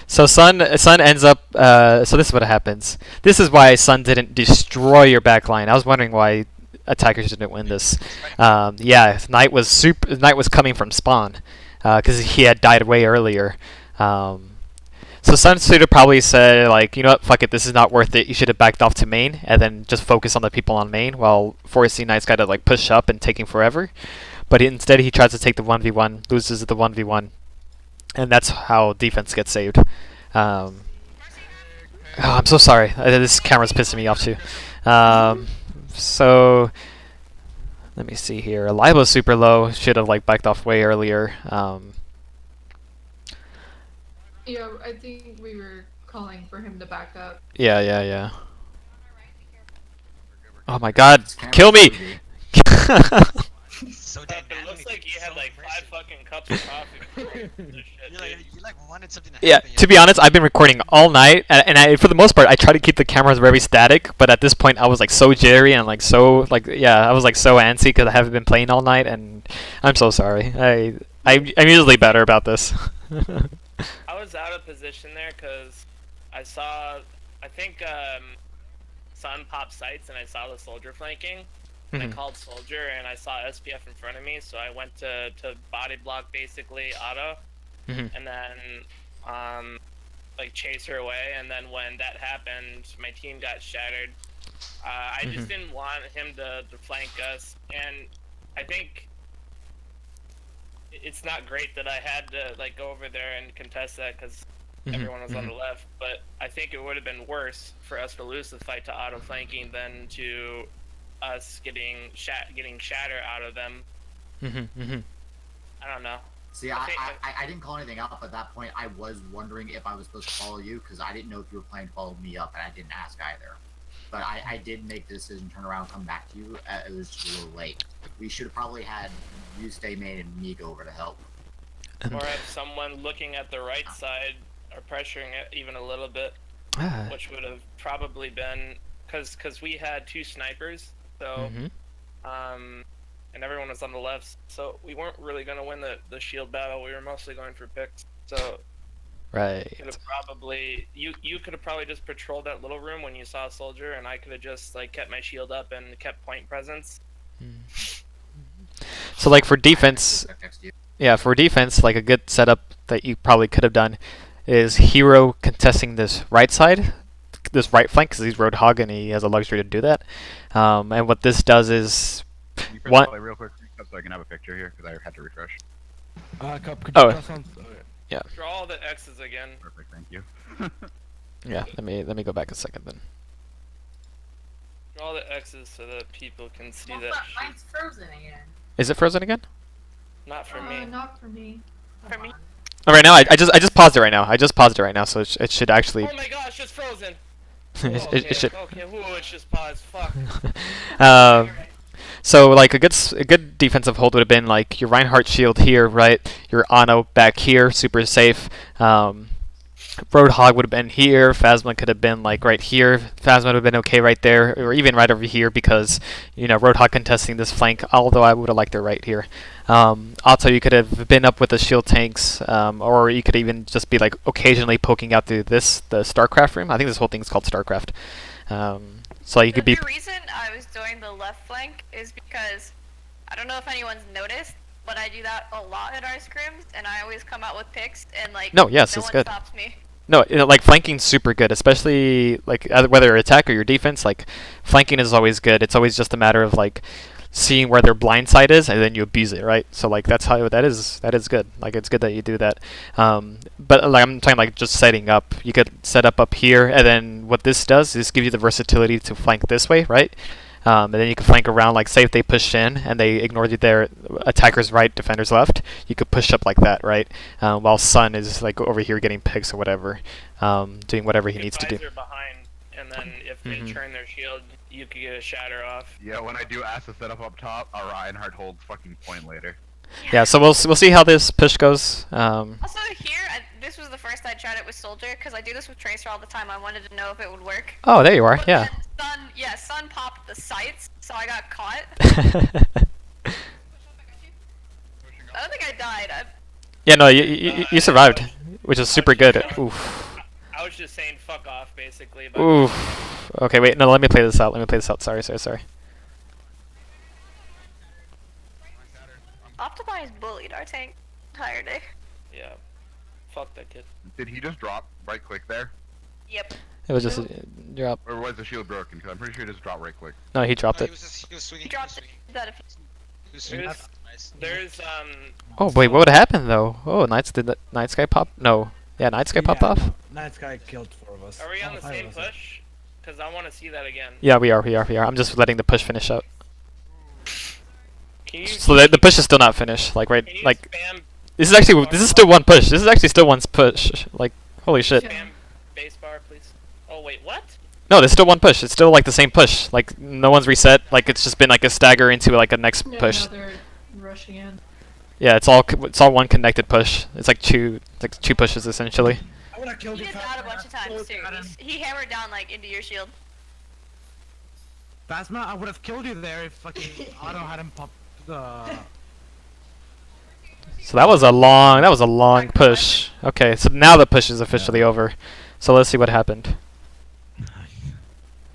So Sun ends up. So this is what happens. This is why Sun didn't destroy your backline. I was wondering why attackers didn't win this. Yeah, Knight was coming from spawn, because he had died way earlier. So Sun should have probably said like, you know what, fuck it, this is not worth it. You should have backed off to main and then just focus on the people on main while forcing Knight's got to like push up and taking forever. But instead he tries to take the 1v1, loses the 1v1. And that's how defense gets saved. Oh, I'm so sorry. This camera's pissing me off too. So let me see here. Lila's super low. Should have like backed off way earlier. Yeah, I think we were calling for him to back up. Yeah. Oh my God! Kill me! So It dynamic. looks like you had so like immersive. 5 fucking cups of coffee before this shit, You dude. like wanted something to Yeah, happen. to be honest, I've been recording all night, and I, for the most part, I try to keep the cameras very static. But at this point, I was like so jittery and like so like I was like so antsy because I haven't been playing all night, and I'm so sorry. I'm usually better about this. I was out of position there because I saw, I think, Sun popped sights and I saw the soldier flanking. And I Mhm. called soldier and I saw SPF in front of me, so I went to body block basically auto, Mhm. and then like chase her away. And then when that happened, my team got shattered. I Mhm. just didn't want him to flank us, and I think it's not great that I had to like go over there and contest that because Mhm, everyone was on mhm. the left. But I think it would have been worse for us to lose the fight to auto flanking than to us getting shatter out of them. I don't know. See, I think- I didn't call anything up at that point. I was wondering if I was supposed to follow you because I didn't know if you were planning to follow me up, and I didn't ask either. But I did make the decision, turn around, come back to you. It was just a little late. We should have probably had you stay main and me go over to help. Or have someone looking at the right side or pressuring it even a little bit, Ah. which would have probably been because we had 2 snipers, so Mhm. and everyone was on the left, so we weren't really going to win the shield battle. We were mostly going for picks, so Right. could have probably you could have probably just patrolled that little room when you saw a soldier, and I could have just like kept my shield up and kept point presence. So like for defense, Next to you. yeah, for defense, like a good setup that you probably could have done is Hero contesting this right side, this right flank, because he's Roadhog and he has a luxury to do that. And what this does is, Can you press What? play real quick so I can have a picture here because I had to refresh. Cup, could Oh. you press on? Draw all the X's again. Perfect, thank you. yeah. Let me go back a second then. Draw all the X's so that people can see Well, that. but shit. mine's frozen again. Is it frozen again? Not for me. Not for me. For me. Oh, right now, I just paused it right now. I just paused it right now, so it should actually. Oh my gosh, it's frozen. it should. Okay, whoa, it's just paused. Fuck. So like a good defensive hold would have been like your Reinhardt shield here, right? Your Ano back here, super safe. Roadhog would have been here. Phasma could have been like right here. Phasma would have been okay right there, or even right over here because Roadhog contesting this flank. Although I would have liked it right here. Also, you could have been up with the shield tanks, or you could even just be like occasionally poking out through the Starcraft room. I think this whole thing is called Starcraft. So you could be. The reason I was doing the left flank is because I don't know if anyone's noticed, but I do that a lot in our scrims, and I always come out with picks, and like No, yes, no it's one good. stops me. No, like flanking's super good, especially like whether you're attack or your defense. Like flanking is always good. It's always just a matter of like seeing where their blind side is, and then you abuse it, right? So like that's how that is good. Like it's good that you do that. But like I'm talking like just setting up. You could set up here, and then what this does is give you the versatility to flank this way, right? And then you can flank around, like say if they push in and they ignored you there, attackers right, defenders left, you could push up like that, right? While Sun is like over here getting picks or whatever, doing whatever he needs to do. Behind, and then if they turn their shield, you could get a shatter off. Yeah, when I do ask to set up top, Reinhardt holds fucking point later. Yeah, so we'll see how this push goes. Also here, this was the first I tried it with Soldier, because I do this with Tracer all the time. I wanted to know if it would work. Oh, there you are. But Yeah. then Sun popped the sights, so I got caught. I don't think I died. Yeah, no, you survived, which is super good. Oof. I was just saying fuck off, basically. But Oof. Okay, wait, no, let me play this out. Sorry. Optimize bullied our tank entire day. yeah, fuck that kid. Did he just drop right click there? Yep. It was just a drop. Or was the shield broken? Because I'm pretty sure he just dropped right click. No, he dropped No, it. he was swinging. He dropped it. That if He was swinging. There's Oh wait, what would happen though? Oh, did the Night Sky pop? No. Yeah, Night Sky popped off. Night Sky killed 4 of us. Are we on the Five same of us. push? Because I want to see that again. Yeah, we are. I'm just letting the push finish out. Can you, So the push is still not finished. Like right, can you like spam this is still one push. This is actually still one push. Like holy shit. spam base bar, please? Oh wait, what? No, there's still one push. It's still like the same push. Like no one's reset. Like it's just been like a stagger into like a next push. No, they're rushing in. Yeah, it's all one connected push. It's like two pushes essentially. I would have killed he you. did that a bunch of times too. He hammered down like into your shield. Phasma, I would have killed you there if fucking Otto hadn't popped the. So that was a long push. Okay, so now the push is officially over. So let's see what happened.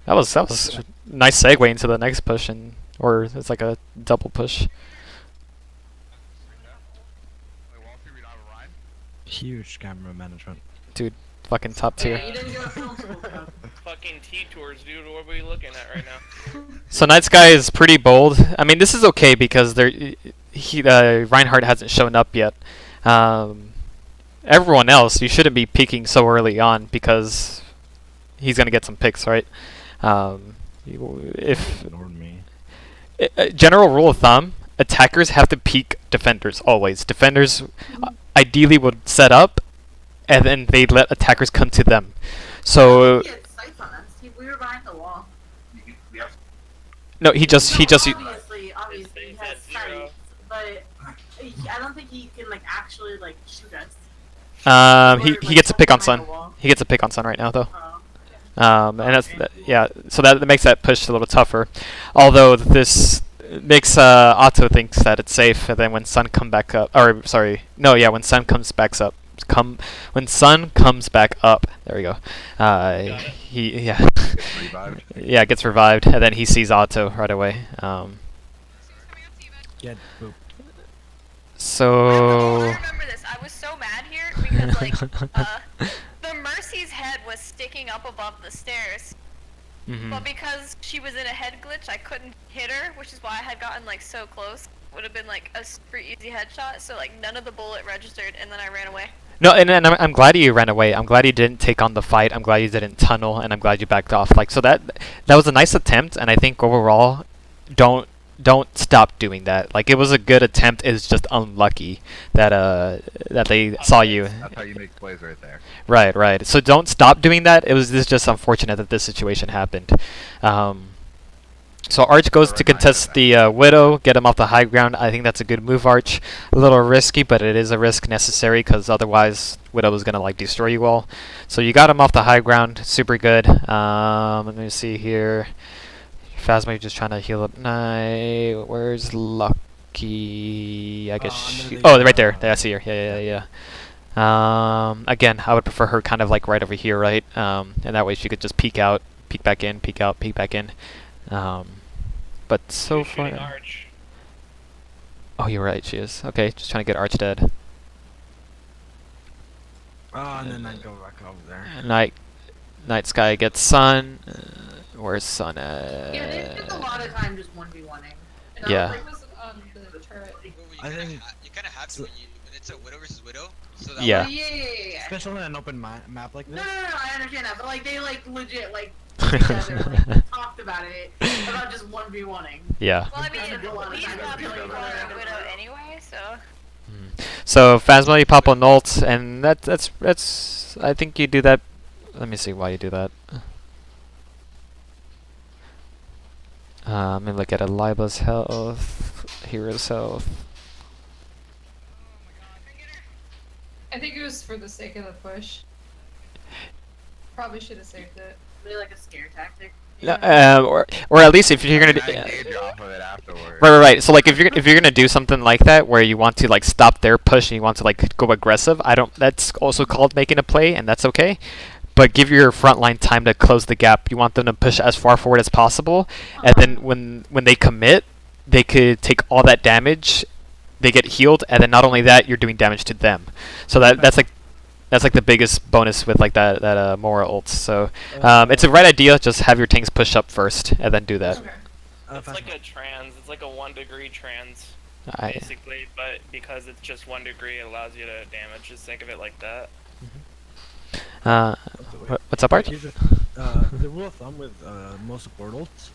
That was a nice segue into the next push, or it's like a double push. Huge camera management. Fucking top tier. Yeah, you didn't go to film school. Fucking T-tours, dude. What are we looking at right now? So Night Sky is pretty bold. I mean, this is okay because Reinhardt hasn't shown up yet. Everyone else, you shouldn't be peeking so early on because he's gonna get some picks, right? If Ignored me. General rule of thumb, attackers have to peek defenders always. Defenders ideally would set up, and then they let attackers come to them. So He had sights on us. We were behind the wall. no, he just Obviously, Things he has at zero. sights, but I don't think he can like actually like shoot us. he gets a pick on Sun. He gets a pick on Sun right now though. And that's yeah. So that makes that push a little tougher. Although this makes Otto thinks that it's safe, and then when Sun come back up, or sorry, no, yeah, when Sun comes back up, when Sun comes back up, there we go. He Revived. yeah gets revived, and then he sees Otto right away. Yeah, boop. So. I remember this. I was so mad here because like the Mercy's head was sticking up above the stairs. Mhm. But because she was in a head glitch, I couldn't hit her, which is why I had gotten like so close. Would have been like a super easy headshot, so like none of the bullet registered, and then I ran away. No, and I'm glad you ran away. I'm glad you didn't take on the fight. I'm glad you didn't tunnel, and I'm glad you backed off. Like so that was a nice attempt, and I think overall, don't stop doing that. Like it was a good attempt. It's just unlucky that they saw you. That's how you make plays right there. Right. So don't stop doing that. This just unfortunate that this situation happened. So Arch goes to contest the Widow, get him off the high ground. I think that's a good move, Arch. A little risky, but it is a risk necessary because otherwise Widow is gonna like destroy you all. So you got him off the high ground, super good. Let me see here. Phasma just trying to heal up Knight. Where's Lucky? I guess. Oh, right there. I see her. Yeah. Again, I would prefer her kind of like right over here, right? And that way she could just peek out, peek back in, peek out, peek back in. But so far. Arch. Oh, you're right. She is. Okay, just trying to get Arch dead. Oh, and then I go back over there. Night Sky gets Sun. Where's Sun at? Yeah, they took a lot of time just 1v1ing. Yeah. It was on the turret. I think you kind of have to when it's a Widow versus Widow. So that Yeah. Yeah. especially on an open map like No, this. I understand that, but like they like legit like together like, talked about it about just 1v1ing. Yeah. Well, I mean, Doesn't go on he's time. not Doesn't playing go for on a Widow time. anyway, so. So Phasma, you pop on ult, and that's. I think you do that. Let me see why you do that. Let me look at Aliba's health, Hero's health. I think it was for the sake of the push. Probably should have saved it. Really like a scare tactic. Or at least if you're gonna do. Engage off of it afterwards. Right. So like if you're gonna do something like that where you want to like stop their push and you want to like go aggressive, that's also called making a play, and that's okay. But give your front line time to close the gap. You want them to push as far forward as possible, and then when they commit, they could take all that damage, they get healed, and then not only that, you're doing damage to them. So that's like the biggest bonus with like that Mora ult. So it's a right idea. Just have your tanks push up first, and then do that. Okay. It's like a trans. It's like a 1 degree trans, basically. But because it's just 1 degree, it allows you to damage. Just think of it like that. What's up, Arch? The rule of thumb with most support ults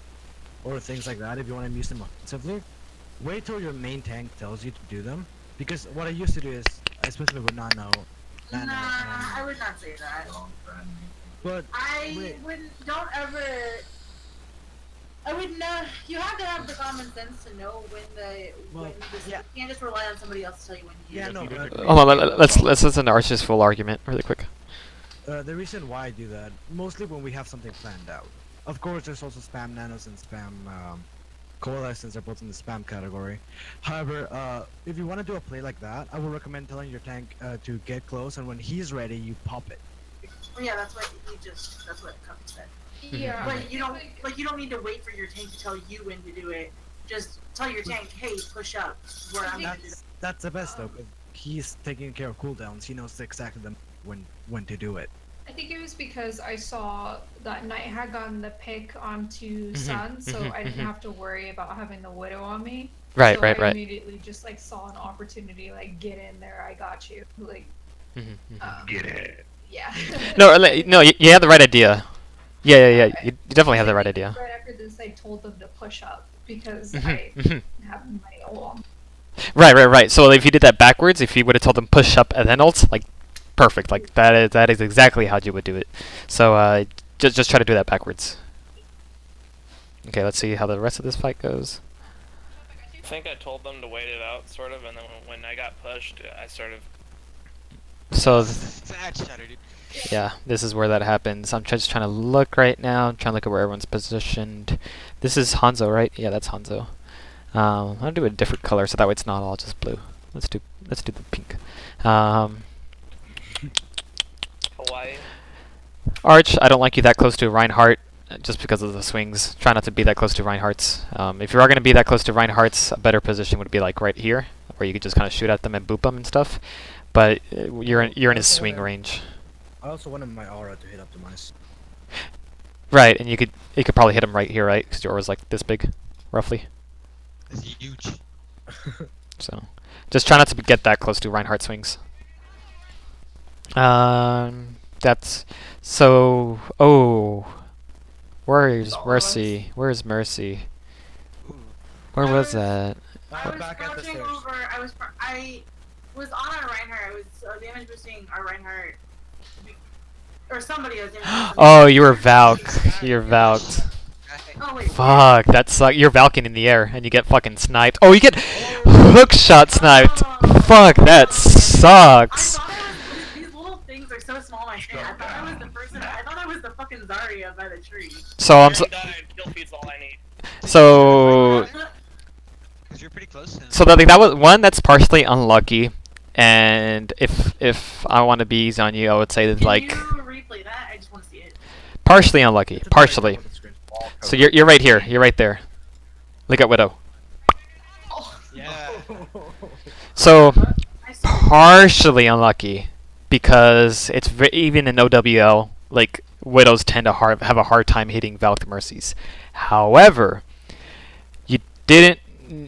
or things like that, if you want to use them offensively, wait till your main tank tells you to do them. Because what I used to do is, especially with Nano. Nah, I would not say that. But I wouldn't. Don't ever. I would not. You have to have the common sense to know when yeah. You can't just rely on somebody else to tell you when to use it. Hold on, let's listen to Arch's full argument really quick. The reason why I do that, mostly when we have something planned out. Of course, there's also spam nanos and spam coalescents are both in the spam category. However, if you want to do a play like that, I would recommend telling your tank to get close, and when he's ready, you pop it. Yeah, that's what that's what Cup said. Yeah. But you don't need to wait for your tank to tell you when to do it. Just tell your tank, hey, push up. Where I'm gonna do that. That's the best though, 'cause he's taking care of cooldowns. He knows exactly when to do it. I think it was because I saw that Knight had gotten the pick onto Sun, so I didn't have to worry about having the Widow on me. Right. I immediately just like saw an opportunity, like get in there, I got you. Like, Get it. yeah. No, you have the right idea. Yeah. You definitely have the right idea. Right after this, I told them to push up because I have my ult. Right. So if you did that backwards, if you would have told them push up and then ult, like perfect. Like that is exactly how you would do it. So just try to do that backwards. Okay, let's see how the rest of this fight goes. I think I told them to wait it out, sort of, and then when I got pushed, I sort of. So Sad shatter, dude. yeah, this is where that happens. I'm just trying to look right now. I'm trying to look at where everyone's positioned. This is Hanzo, right? Yeah, that's Hanzo. I'm gonna do a different color so that way it's not all just blue. Let's do the pink. Hawaii. Arch, I don't like you that close to Reinhardt just because of the swings. Try not to be that close to Reinhardt's. If you are going to be that close to Reinhardt's, a better position would be like right here, where you could just kind of shoot at them and boop them and stuff. But you're in his swing range. I also wanted my aura to hit optimize. Right, and you could probably hit him right here, right? Because your aura's like this big, roughly. It's huge. So, just try not to get that close to Reinhardt swings. That's so. Oh, where's Mercy? Where's Mercy? Where was that? I was Back at the crouching stairs. over. I was on our Reinhardt. I was damage boosting our Reinhardt, or somebody was damage boosting. Oh, you were Valk. You're Valked. Oh wait. Fuck, that sucks. You're Valking in the air and you get fucking sniped. Oh, you get hook shot sniped. Fuck, that sucks. These little things are so small in my head. I thought I was the person. I thought I was the fucking Zarya by the tree. So I'm so. Kill feed's all I need. So. Because you're pretty close to him. So that was one that's partially unlucky, and if I want to be easy on you, I would say that like Can you replay that? I just want to see it. partially unlucky, partially. So you're right here, you're right there. Look at Widow. Yeah. So partially unlucky because it's even in OWL, like Widows tend to have a hard time hitting Valk Mercies. However, you didn't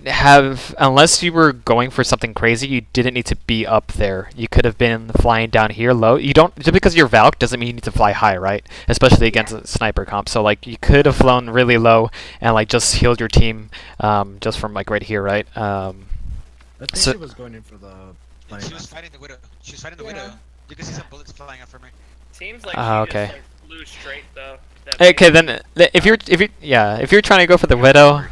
have, unless you were going for something crazy, you didn't need to be up there. You could have been flying down here low. You don't, just because you're Valk doesn't mean you need to fly high, right? Especially against a sniper comp. So like you could have flown really low and like just healed your team just from like right here, right? I think so- she was going in for the. She was fighting the Widow. She was fighting the Widow. You can see some bullets flying out from her. Seems like okay. she just like flew straight though. Okay, then if you're trying to go for the Widow,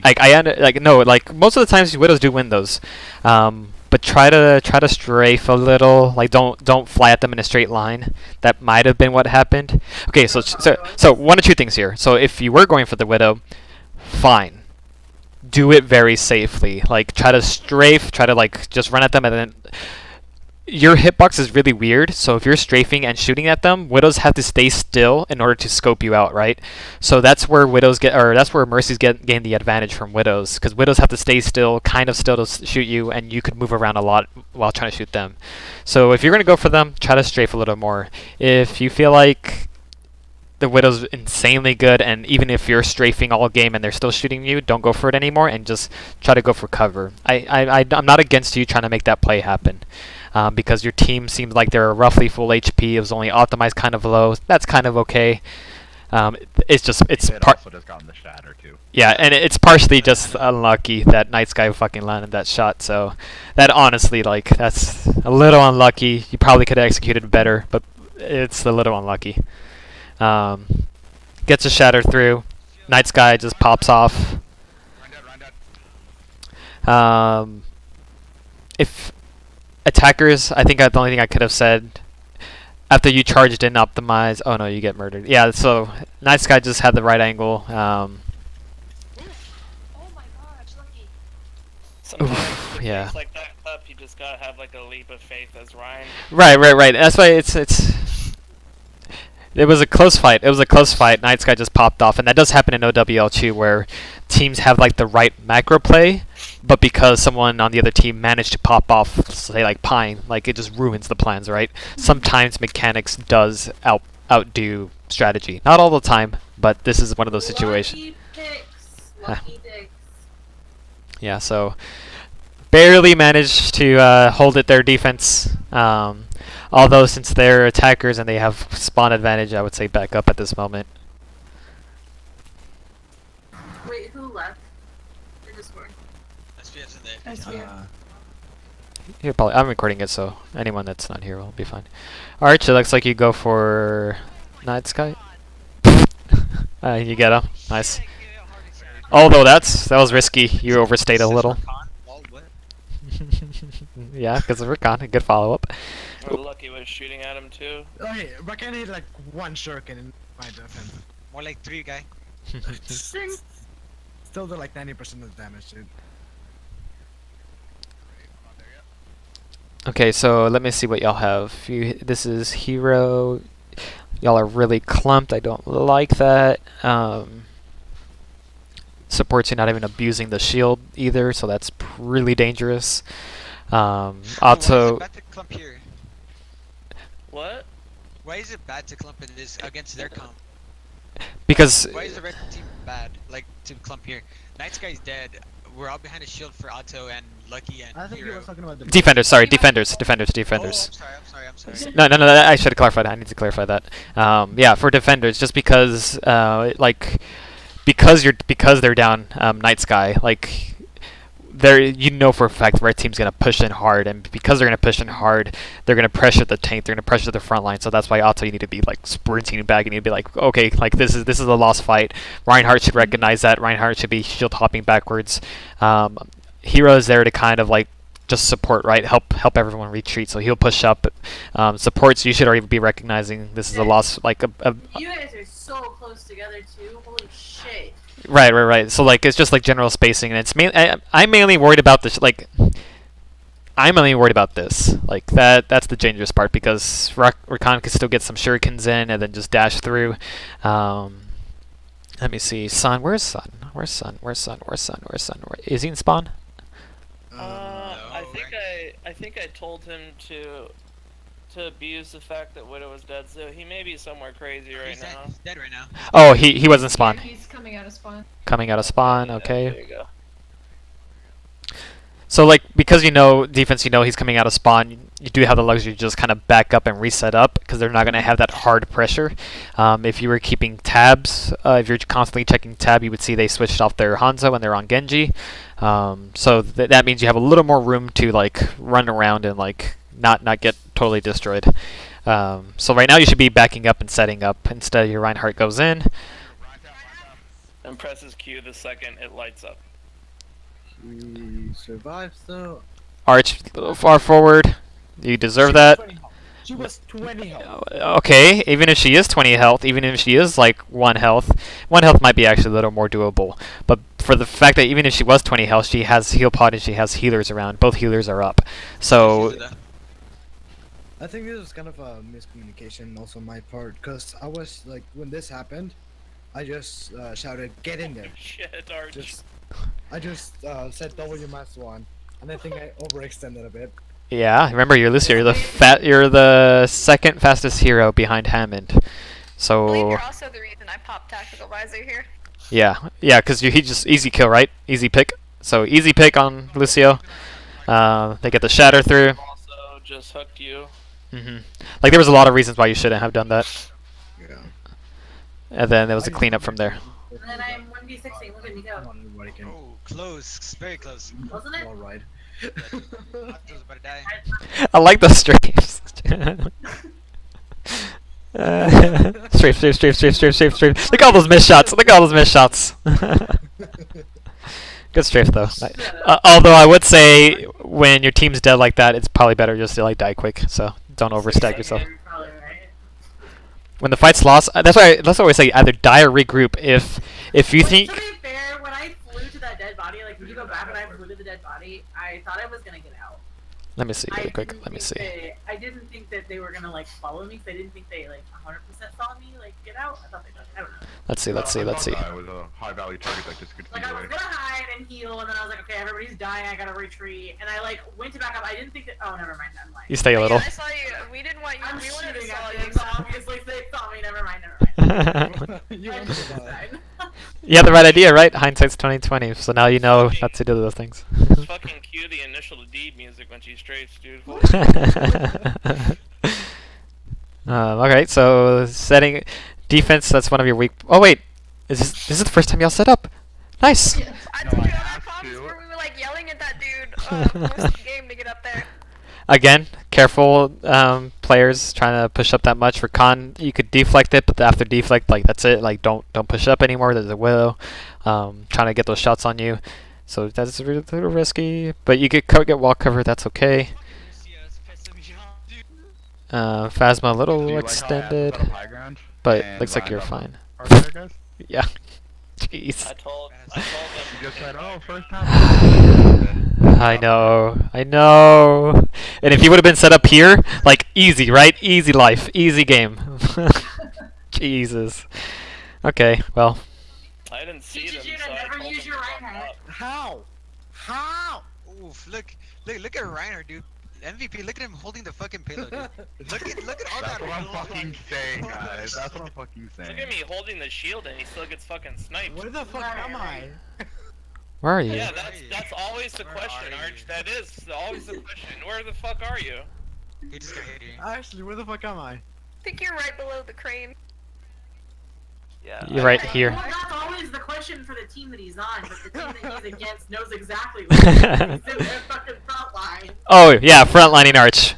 like like most of the times Widows do win those, but try to strafe a little. Like don't fly at them in a straight line. That might have been what happened. Okay, so one or two things here. So if you were going for the Widow, fine. Do it very safely. Like try to strafe, try to like just run at them, and then your hitbox is really weird. So if you're strafing and shooting at them, Widows have to stay still in order to scope you out, right? So that's where that's where Mercies gain the advantage from Widows, because Widows have to stay still, kind of still to shoot you, and you could move around a lot while trying to shoot them. So if you're gonna go for them, try to strafe a little more. If you feel like the Widow's insanely good, and even if you're strafing all game and they're still shooting you, don't go for it anymore and just try to go for cover. I'm not against you trying to make that play happen, because your team seems like they're roughly full HP. It was only optimized kind of low. That's kind of okay. It's also just gotten the shatter too. Yeah, and it's partially just unlucky that Night Sky fucking landed that shot. So that honestly, like, that's a little unlucky. You probably could have executed better, but it's a little unlucky. Gets a shatter through. Night Sky just pops off. If attackers, I think the only thing I could have said after you charged in optimize. Oh no, you get murdered. Yeah, so Night Sky just had the right angle. Oh my gosh, lucky. Sometimes yeah. things like that up, you just gotta have like a leap of faith as Ryan. Right. That's why it was a close fight. It was a close fight. Night Sky just popped off, and that does happen in OWL too, where teams have like the right macro play, but because someone on the other team managed to pop off, say like Pine, like it just ruins the plans, right? Sometimes mechanics does outdo strategy. Not all the time, but this is one of those situations. Lucky picks. Yeah, so barely managed to hold it their defense. Although since they're attackers and they have spawn advantage, I would say back up at this moment. Wait, who left? In Discord. SPF's in there. Here, probably, I'm recording it, so anyone that's not here will be fine. Arch, it looks like you go for Night Sky. You get him. Nice. Although that was risky. You overstayed a little. Yeah, because of Recon. A good follow-up. We're lucky was shooting at him too. Okay, but can hit like one shuriken in my defense. More like 3, guy. Still do like 90% of the damage, dude. Okay, so let me see what y'all have. This is hero. Y'all are really clumped. I don't like that. Supports you not even abusing the shield either, so that's really dangerous. Why is Also, it bad to clump here? What? Why is it bad to clump in this against their comp? because Why is the red team bad, like, to clump here? Night Sky's dead. We're all behind a shield for Otto and Lucky and I think he Hero. was talking about the defenders, sorry, defenders. Oh, I'm sorry. No, I should clarify that. I need to clarify that. Yeah, for defenders, just because, because they're down, Night Sky, like, you know for a fact the red team's gonna push in hard, and because they're gonna push in hard, they're gonna pressure the tank, they're gonna pressure the front line. So that's why Otto, you need to be like sprinting back, and you need to be like, okay, like this is a lost fight. Reinhardt should recognize that. Reinhardt should be shield hopping backwards. Hero is there to kind of like just support, right? Help everyone retreat. So he'll push up. Supports, you should already be recognizing this is a loss. Like You guys are so close together too. Holy shit. Right. So like it's just like general spacing, and it's I'm mainly worried about this. Like I'm only worried about this. Like that's the dangerous part because Rakan can still get some shurikens in and then just dash through. Let me see. Sun, where's Sun? Where's Sun? Is he in spawn? I think I told him to abuse the fact that Widow was dead, so he may be somewhere crazy right now. He's dead right now. Oh, he was in spawn. He's coming out of spawn. Coming out of spawn. Okay. Yeah, there you go. So like because you know defense, you know he's coming out of spawn. You do have the luxury to just kind of back up and reset up because they're not going to have that hard pressure. If you were keeping tabs, if you're constantly checking tab, you would see they switched off their Hanzo and they're on Genji. So that means you have a little more room to like run around and like not get totally destroyed. So right now you should be backing up and setting up. Instead, your Reinhardt goes in. And presses Q the second it lights up. We survived, so. Arch a little far forward. You deserve that. She was 20 health. Okay, even if she is 20 health, even if she is like 1 health might be actually a little more doable. But for the fact that even if she was 20 health, she has heal pod and she has healers around. Both healers are up. So I think this was kind of a miscommunication also on my part, because I was like, when this happened, I just shouted, "Get in there!" Shit, Arch. I just said W-1, and I think I overextended a bit. yeah, remember you're Lucio. You're the second fastest hero behind Hammond. I believe So you're also the reason I popped Tactical Visor here. yeah, because he just easy kill, right? Easy pick. So easy pick on Lucio. They get the shatter through. Also just hooked you. Like there was a lot of reasons why you shouldn't have done that. Yeah. And then there was a cleanup from there. And then I'm 1v16. Look at me go. Come on, everybody can. Oh, close. Very close. Wasn't it? All right. I was about to die. I like the strafes. Strafe. Look at all those missed shots. Good strafe though. Although I would say when your team's dead like that, it's probably better just to like die quick. So don't overstack yourself. You're probably right. When the fight's lost, that's why I always say either die or regroup. If you think. To be fair, when I flew to that dead body, like when you go back and I flew to the dead body, I thought I was gonna get out. Let me see really quick. Let me see. I didn't think that they were gonna like follow me, because I didn't think they like 100% saw me like get out. I thought they did. I don't know. Let's see. With a high value target that just gets Like I was gonna hide and heal, and then I was like, okay, everybody's dying. I gotta retreat, and I like went to back up. I didn't think that. Oh, never mind. I'm lying. You stay a little. Yeah, I saw you. We didn't want you. I'm We wanted to shooting saw at you. them, so obviously they saw me. Never mind. You I went just to die. died. You had the right idea, right? Hindsight's 2020. So now you know not to do those things. Just fucking cue the initial D music when she strafes, dude. Okay, so setting defense. That's one of your weak. Oh wait, this is the first time y'all set up. Nice. I told I you other have problems to. where we were like yelling at that dude most of the game to get up there. Again, careful players trying to push up that much. For Khan, you could deflect it, but after deflect, like that's it. Like don't push up anymore. There's a widow trying to get those shots on you, so that's a little risky. But you get wall cover. That's okay. Phasma a little extended, but looks like you're fine. Yeah. Jeez. I told them. You just said, oh, first time. I know. And if you would have been set up here, like easy, right? Easy life, easy game. Jesus. Okay, well. I didn't see them. Teaches you So to I never told use them your to right fuck hand. up. How? Oof, look at Reiner, dude. MVP, look at him holding the fucking payload, dude. Look at all That's that what I'm real fucking life. saying, guys. That's what I'm fucking saying. Look at me holding the shield and he still gets fucking sniped. Where the fuck am I? Where are you? Yeah, that's always the Where question, are Arch. you? That is always the question. Where the fuck are you? He just got hit here. Actually, where the fuck am I? I think you're right below the crane. Yeah. You're right here. Well, that's always That is the question for the team that he's on, but the team that he's against knows exactly what he's in their fucking front line. Oh yeah, frontlining Arch.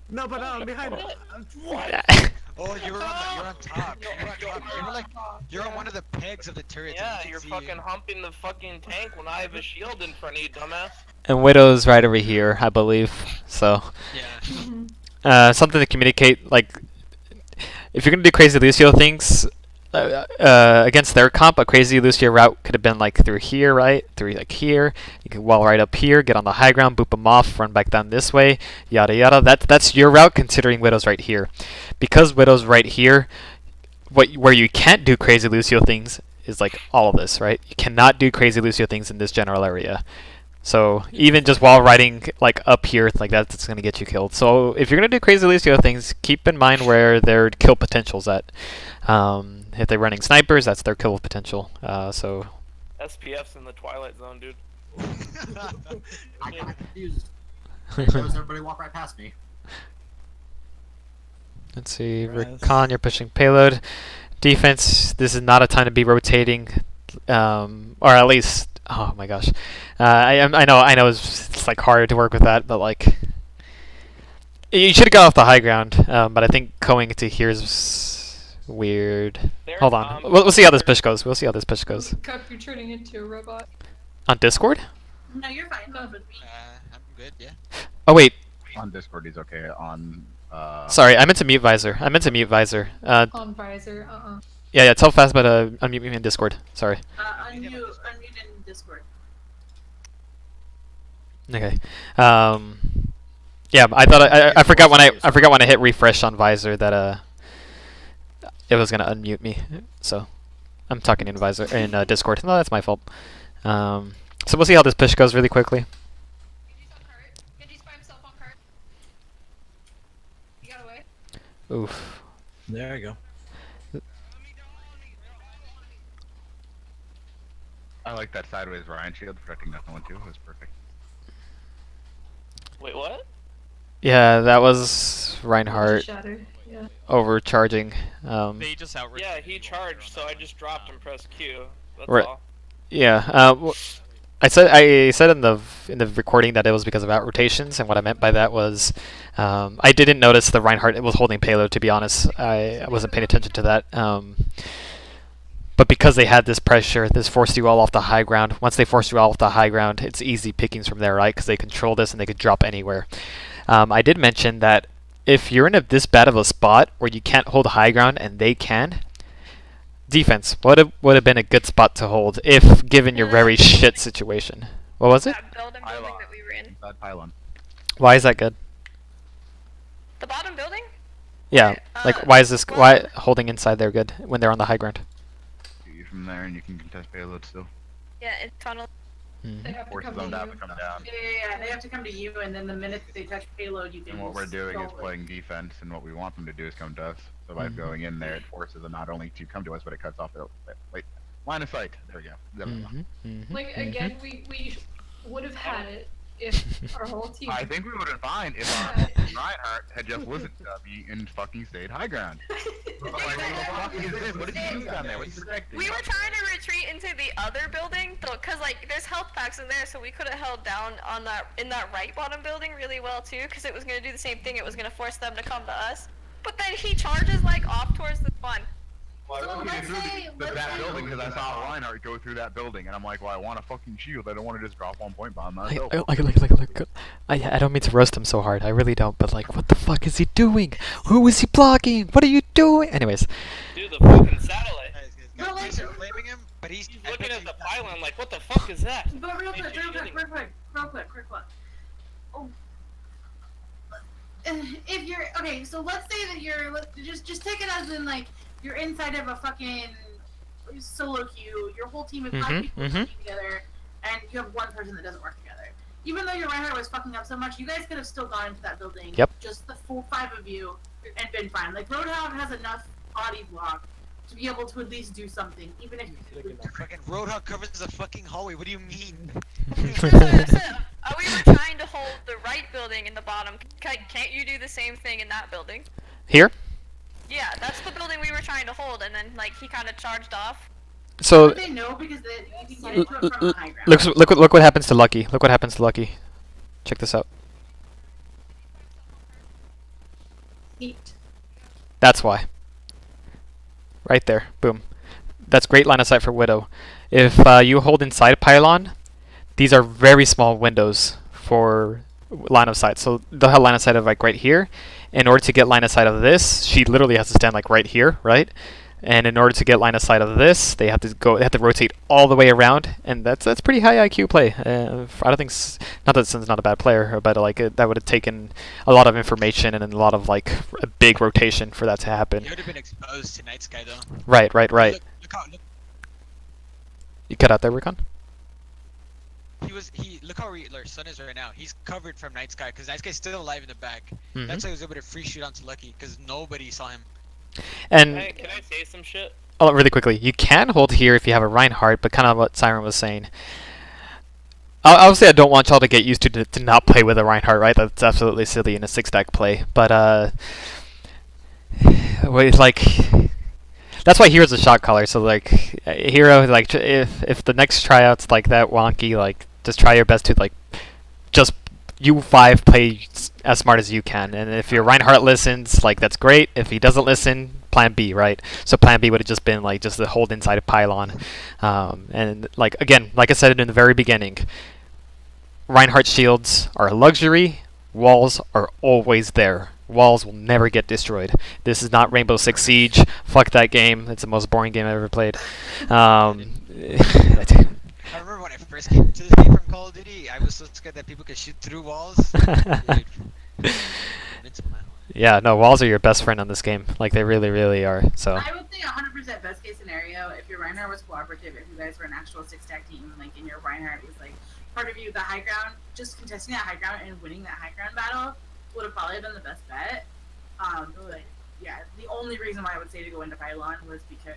No, but behind. Oh, you're on top. You're on one of the pegs of the turret. Yeah, you're fucking humping the fucking tank when I have a shield in front of you, dumbass. And Widow's right over here, I believe. So, something to communicate. Like, if you're gonna do crazy Lucio things against their comp, a crazy Lucio route could have been like through here, right? Through like here. You can wall right up here, get on the high ground, boop them off, run back down this way, yada yada. That's your route, considering Widow's right here. Because Widow's right here, where you can't do crazy Lucio things is like all of this, right? You cannot do crazy Lucio things in this general area. So even just while riding like up here, like that's gonna get you killed. So if you're gonna do crazy Lucio things, keep in mind where their kill potential's at. If they're running snipers, that's their kill potential. So SPF's in the Twilight Zone, dude. I got confused. Everybody walk right past me. Let's see, Recon, you're pushing payload. Defense, this is not a time to be rotating, or at least, oh my gosh, I know it's like hard to work with that, but like, you should have got off the high ground. But I think going to here is weird. Hold on, we'll see how this push goes. We'll see how this push goes. Cup, you're turning into a robot. On Discord? No, you're fine. No, but me. I'm good, yeah. Oh wait. On Discord, he's okay. On. Sorry, I meant to mute Visor. On Visor, Yeah, tell Fastba to unmute me in Discord. Sorry. Unmute in Discord. Okay. Yeah, I thought I forgot when I hit refresh on Visor that it was gonna unmute me. So I'm talking in Visor in Discord. No, that's my fault. So we'll see how this push goes really quickly. Oof. There you go. I like that sideways Ryan shield protecting that one too. It was perfect. Wait, what? Yeah, that was Reinhardt yeah. overcharging. They just yeah, he charged, so I just dropped and pressed Q. That's all. Yeah. I said in the recording that it was because of out rotations, and what I meant by that was I didn't notice the Reinhardt was holding payload. To be honest, I wasn't paying attention to that. But because they had this pressure, this forced you all off the high ground. Once they forced you all off the high ground, it's easy pickings from there, right? Because they control this and they could drop anywhere. I did mention that if you're in this bad of a spot where you can't hold high ground and they can, defense would have been a good spot to hold if given your very shit situation. What was it? That building that we were in. That pylon. Why is that good? The bottom building? Yeah, like why is why holding inside there good when they're on the high ground? You from there and you can contest payload still. Yeah, it's tunnel. They have to Forces come them to to you. have to come down. Yeah, they have to come to you, and then the minute they touch payload, you can. And what we're doing is stall it. playing defense, and what we want them to do is come to us. So by going in there, it forces them not only to come to us, but it cuts off their line of sight. There we go. There we go. Like again, we would have had it if our whole team. I think we would have been fine if Reinhardt had just listened to me and fucking stayed high ground. Like, what the fuck is this? What did you do down there? What are you protecting? We were trying to retreat into the other building, cause like there's health packs in there, so we could have held down on in that right bottom building really well too, cause it was gonna do the same thing. It was gonna force them to come to us. But then he charges like off towards the spawn. Well, So I went let's through say- that let's say- building because I saw Reinhardt go through that building, and I'm like, well, I want a fucking shield. I don't want to just drop 1 point bomb myself. I don't mean to roast him so hard. I really don't. But like, what the fuck is he doing? Who is he blocking? What are you doing? Anyways. Dude, the fucking satellite. No, like- Guys are blaming him, but he's He's looking at the pylon like, what the fuck is that? But real He's quick, just real quick, shooting. real quick. Oh. If you're okay, so let's say that just take it as in like you're inside of a fucking solo queue. Your whole team is 5 people working together, and you have one person that doesn't work together. Even though your Reinhardt was fucking up so much, you guys could have still gone into that building. Yep. Just the 5 of you, and been fine. Like Roadhog has enough body block to be able to at least do something, even if you fucking Roadhog covers the fucking hallway. What do you mean? We were trying to hold the right building in the bottom. Can't you do the same thing in that building? Here? Yeah, that's the building we were trying to hold, and then like he kind of charged off. So They know because you can get to it from the high ground. look what happens to Lucky. Look what happens to Lucky. Check this out. Neat. That's why. Right there. Boom. That's great line of sight for Widow. If you hold inside pylon, these are very small windows for line of sight. So they'll have line of sight of like right here. In order to get line of sight of this, she literally has to stand like right here, right? And in order to get line of sight of this, they have to rotate all the way around, and that's pretty high IQ play. I don't think, not that Sin's not a bad player, but like that would have taken a lot of information and a lot of like a big rotation for that to happen. He would have been exposed to Night Sky though. Right. Look how, You cut out there, Recon? look how our son is right now. He's covered from Night Sky because Night Sky's still alive in the back. That's why he was able to free shoot onto Lucky because nobody saw him. And can I say some shit? oh, really quickly, you can hold here if you have a Reinhardt, but kind of what Siren was saying. Obviously, I don't want y'all to get used to not play with a Reinhardt, right? That's absolutely silly in a 6-stack play. But like, that's why Hero's a shot caller. So like, Hero, like, if the next tryout's like that wonky, like, just try your best to like, just you 5 play as smart as you can, and if your Reinhardt listens, like that's great. If he doesn't listen, plan B, right? So plan B would have just been like just the hold inside a pylon, and like again, like I said in the very beginning, Reinhardt shields are a luxury. Walls are always there. Walls will never get destroyed. This is not Rainbow Six Siege. Fuck that game. It's the most boring game I've ever played. I remember when I first came to this game from Call of Duty, I was so scared that people could shoot through walls. Yeah, no, walls are your best friend on this game. Like, they really, really are. So I would think 100% best case scenario, if your Reinhardt was cooperative, if you guys were an actual 6-stack team, like, and your Reinhardt was, like, part of you, the high ground, just contesting that high ground and winning that high ground battle would have probably been the best bet. But, yeah, the only reason why I would say to go into pylon was because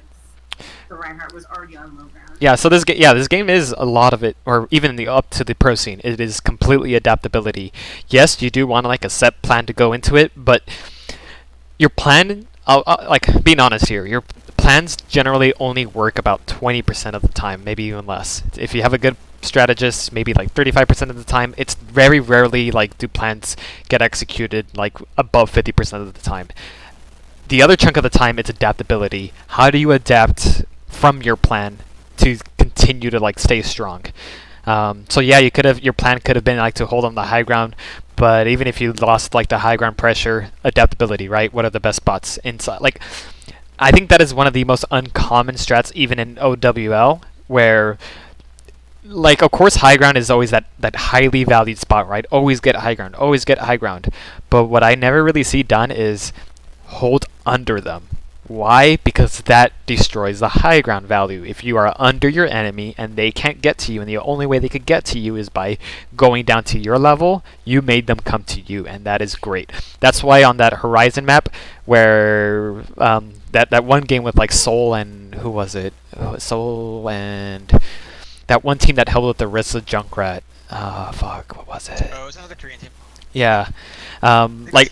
the Reinhardt was already on low ground. yeah, so this game is a lot of it, or even up to the pro scene, it is completely adaptability. Yes, you do want like a set plan to go into it, but your plan, like being honest here, your plans generally only work about 20% of the time, maybe even less. If you have a good strategist, maybe like 35% of the time. It's very rarely like do plans get executed like above 50% of the time. The other chunk of the time, it's adaptability. How do you adapt from your plan to continue to like stay strong? So yeah, your plan could have been like to hold on the high ground, but even if you lost like the high ground pressure, adaptability, right? What are the best spots inside? Like, I think that is one of the most uncommon strats even in OWL, where like of course high ground is always that highly valued spot, right? Always get high ground, always get high ground. But what I never really see done is hold under them. Why? Because that destroys the high ground value. If you are under your enemy and they can't get to you, and the only way they could get to you is by going down to your level, you made them come to you, and that is great. That's why on that Horizon map, where that one game with like Soul and who was it? Soul and that one team that held with the Rissa Junkrat. Fuck, what was it? Oh, it was another Korean team. Yeah, like.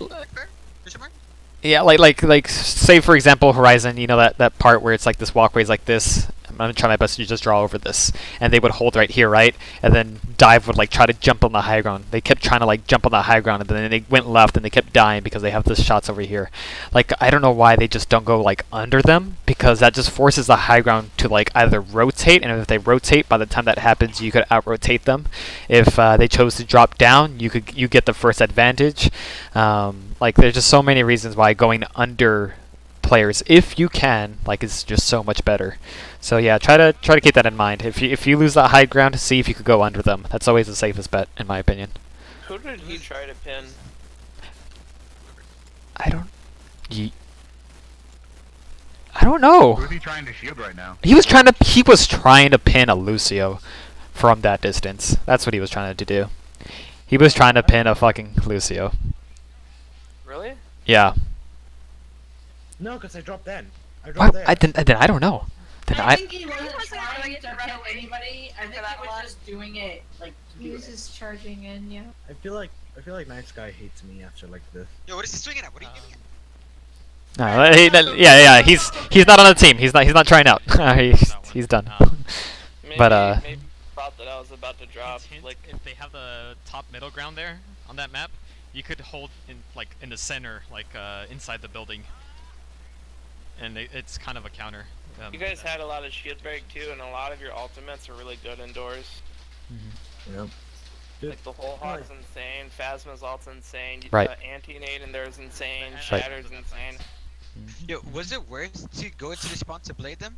Yeah, like say for example Horizon, you know that part where it's like this walkway is like this. I'm gonna try my best to just draw over this, and they would hold right here, right? And then Dive would like try to jump on the high ground. They kept trying to like jump on the high ground, and then they went left, and they kept dying because they have the shots over here. Like I don't know why they just don't go like under them, because that just forces the high ground to like either rotate, and if they rotate, by the time that happens, you could out-rotate them. If they chose to drop down, you get the first advantage. Like there's just so many reasons why going under players, if you can, like is just so much better. So yeah, try to keep that in mind. If you lose that high ground, see if you could go under them. That's always the safest bet, in my opinion. Who did he try to pin? I don't know. Who's he trying to shield right now? He was trying to pin a Lucio from that distance. That's what he was trying to do. He was trying to pin a fucking Lucio. Really? Yeah. No, because I dropped then. I Why, dropped there. I don't know. I think he wasn't trying to kill anybody. I think he was just doing it like to He do was it. just charging in, yeah. I feel like Night Sky hates me after like this. Yo, what is he swinging at? What are you giving No, yeah, he's not on the team. He's not trying out. He's done. Maybe, But maybe thought that I was about to drop. like if they have the top middle ground there on that map, you could hold in the center, inside the building, and it's kind of a counter. You guys had a lot of shield break too, and a lot of your ultimates are really good indoors. Yep. Like the whole Hawk's insane, Phasma's ult's insane, Right. Anti-Nade in there is insane, Shatter's insane. Yo, was it worth to go into the spawn to blade them?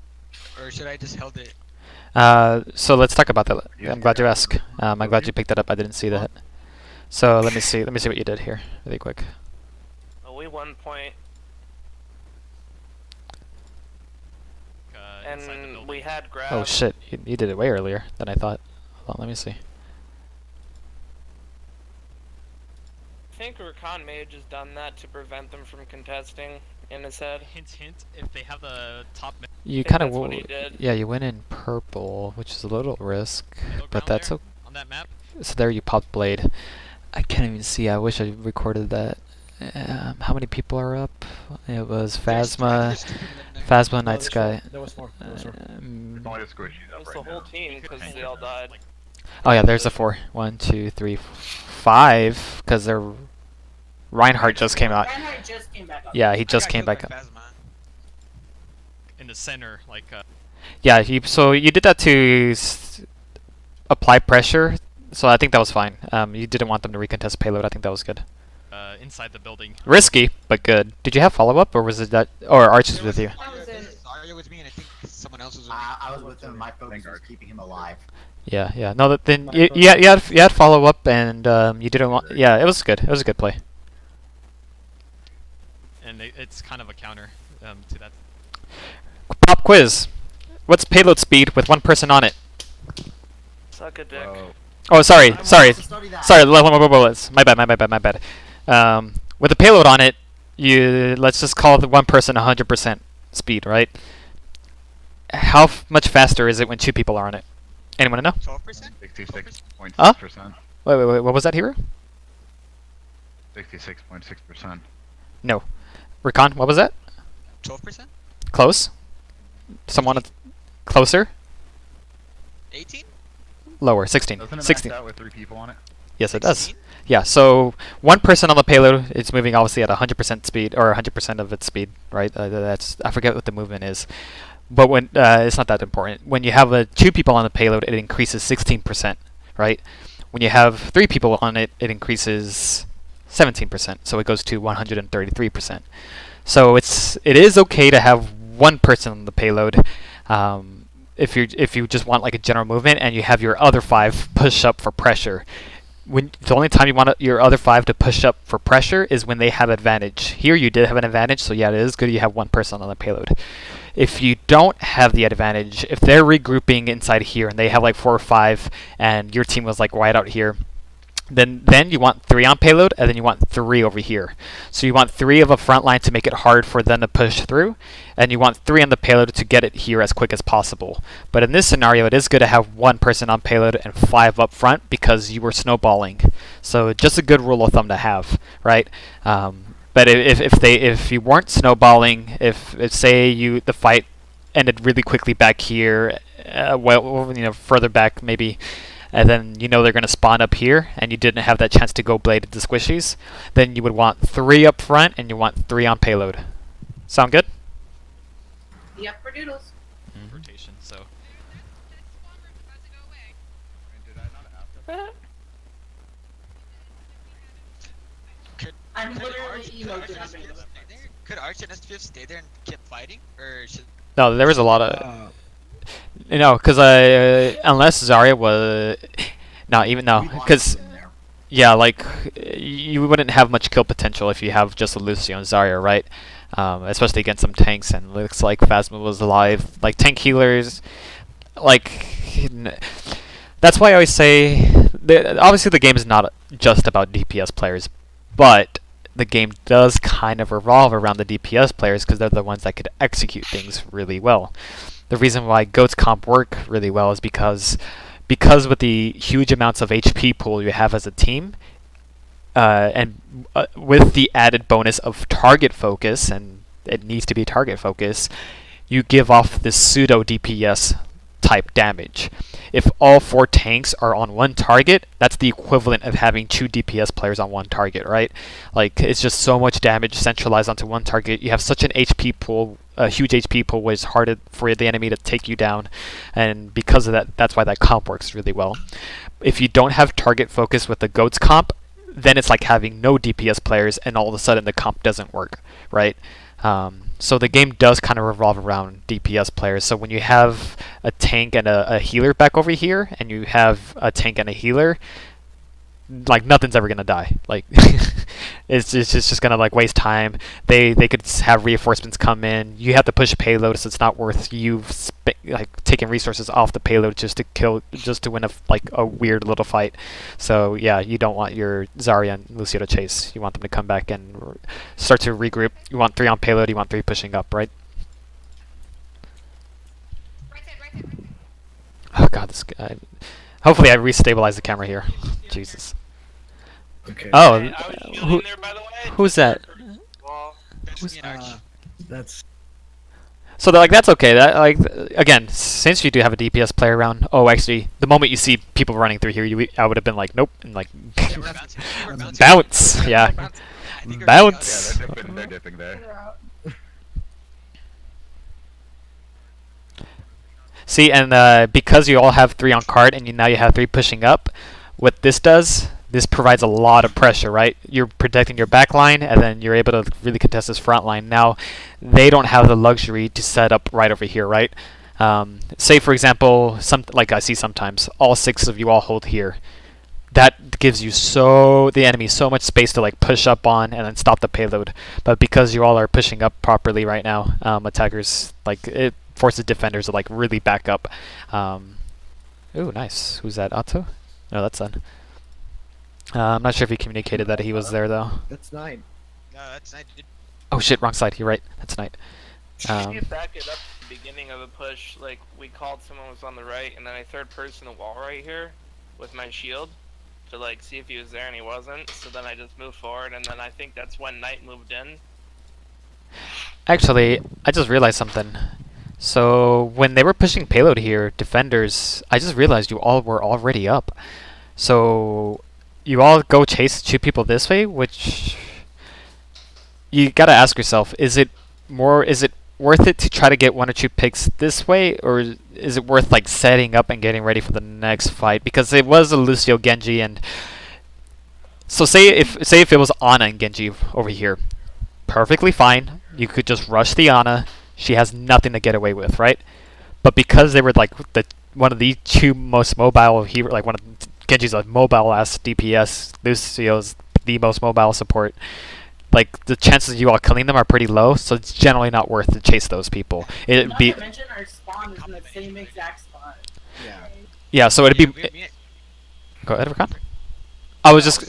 Or should I just held it? So let's talk about that. I'm glad you asked. I'm glad you picked that up. I didn't see that. So let me see what you did here, really quick. Oh, we won point. And we had grab. Oh shit, you did it way earlier than I thought. Hold on, let me see. I think Rakan may have just done that to prevent them from contesting in his head. Hint, if they have the top. You think kind that's of what he did. yeah, you went in purple, which is a little risk, but that's okay. on that map. So there you popped blade. I can't even see. I wish I recorded that. How many people are up? It was Phasma, Night Sky. There was 4. It's only the squishies It up was right the whole now. team because they all died. Oh yeah, there's the 4. 1, 2, 3, 5. Because they're Reinhardt just came out. Reinhardt just came back up. Yeah, he just came back up. In the center, Yeah, so you did that to apply pressure. So I think that was fine. You didn't want them to recontest payload. I think that was good. inside the building. Risky, but good. Did you have follow-up, or was it that, or Arch was with you? I was in. Zarya with me, and I think someone else was with me. I was with him. My focus was keeping him alive. Yeah. No, then you had follow-up, and you didn't want. Yeah, it was good. It was a good play. And it's kind of a counter to that. Pop quiz. What's payload speed with one person on it? Suck a dick. Whoa. Oh, sorry. I wanted to study that. Bullets. My bad. With the payload on it, let's just call the one person 100% speed, right? How much faster is it when 2 people are on it? Anyone know? 12%? 66.6%. Wait. What was that, Hero? 66.6%. No. Recon, what was that? 12%? Close. Someone closer? 18? Lower. 16. Doesn't it 16. max out with 3 people on it? Yes, it does. 16? Yeah, so one person on the payload, it's moving obviously at 100% speed, or 100% of its speed, right? I forget what the movement is. But when it's not that important. When you have 2 people on the payload, it increases 16%, right? When you have 3 people on it, it increases 17%. So it goes to 133%. So it is okay to have one person on the payload. If you just want like a general movement and you have your other 5 push up for pressure. The only time you want your other 5 to push up for pressure is when they have advantage. Here you did have an advantage, so yeah, it is good you have one person on the payload. If you don't have the advantage, if they're regrouping inside here and they have like 4 or 5 and your team was like right out here, then you want 3 on payload and then you want 3 over here. So you want 3 of a front line to make it hard for them to push through, and you want 3 on the payload to get it here as quick as possible. But in this scenario, it is good to have 1 person on payload and 5 up front because you were snowballing. So just a good rule of thumb to have, right? But if you weren't snowballing, if say the fight ended really quickly back here, further back maybe, and then they're going to spawn up here, and you didn't have that chance to go blade the squishies, then you would want 3 up front, and you want 3 on payload. Sound good? Yep, for doodles. Rotation, so. I'm Could literally Arch emoting. and SPF stay there? Could Arch and SPF stay there and keep fighting? Or should... No, there was a lot of... because unless Zarya was... because... Yeah, you wouldn't have much kill potential if you have just a Lucio and Zarya, right? Especially against some tanks, and it looks like Phasma was alive. Like, tank healers... That's why I always say... obviously the game is not just about DPS players, but the game does kind of revolve around the DPS players because they're the ones that could execute things really well. The reason why GOAT's comp work really well is because with the huge amounts of HP pool you have as a team, and with the added bonus of target focus and it needs to be target focus, you give off this pseudo DPS type damage. If all 4 tanks are on one target, that's the equivalent of having 2 DPS players on one target, right? Like, it's just so much damage centralized onto one target. You have such an HP pool, a huge HP pool, which is hard for the enemy to take you down, and because of that, that's why that comp works really well. If you don't have target focus with the GOATS comp, then it's like having no DPS players, and all of a sudden the comp doesn't work, right? So the game does kind of revolve around DPS players. So when you have a tank and a healer back over here, and you have a tank and a healer, like nothing's ever gonna die. Like it's just gonna like waste time. They could have reinforcements come in. You have to push a payload, so it's not worth you like taking resources off the payload just to win a weird little fight. So yeah, you don't want your Zarya and Lucio to chase. You want them to come back and start to regroup. You want 3 on payload. You want 3 pushing up, right? Oh god, this guy. Hopefully I restabilize the camera here. Jesus. Okay. Oh, Hey, I was shielding there, by the way. who's that? Well, That's me and Arch. That's So that's okay. That again, since you do have a DPS player around. Oh, actually, the moment you see people running through here, I would have been like, nope, and like Yeah, we're bouncing. We're bouncing. bounce. Yeah, I think we're bounce. Yeah, they're dipping there. See, and because you all have 3 on card, and now you have 3 pushing up, what this does, this provides a lot of pressure, right? You're protecting your back line, and then you're able to really contest this front line. Now, they don't have the luxury to set up right over here, right? Say, for example, like I see sometimes, all 6 of you all hold here. That gives you the enemy so much space to like push up on and then stop the payload. But because you all are pushing up properly right now, attackers, like, it forces defenders to like really back up. Ooh, nice. Who's that? Otto? No, that's Sun. I'm not sure if he communicated that he was there though. That's 9. No, that's not. Dude. Oh shit, wrong side. You're right. That's Knight. Can you back it up at the beginning of the push? Like, we called someone was on the right, and then I third person the wall right here with my shield to like see if he was there, and he wasn't. So then I just moved forward, and then I think that's when Knight moved in. Actually, I just realized something. So when they were pushing payload here, defenders, I just realized you all were already up. So you all go chase 2 people this way, which you gotta ask yourself, is it worth it to try to get 1 or 2 picks this way, or is it worth like setting up and getting ready for the next fight? Because it was a Lucio Genji, and so say if it was Ana and Genji over here, perfectly fine. You could just rush the Ana. She has nothing to get away with, right? But because they were like one of the 2 most mobile hero, like one of Genji's a mobile ass DPS, Lucio's the most mobile support. Like, the chances of you all killing them are pretty low, so it's generally not worth to chase those people. It'd Not be to mention our spawn is in the same exact spot. yeah. So it'd be go ahead, Rakan. I was just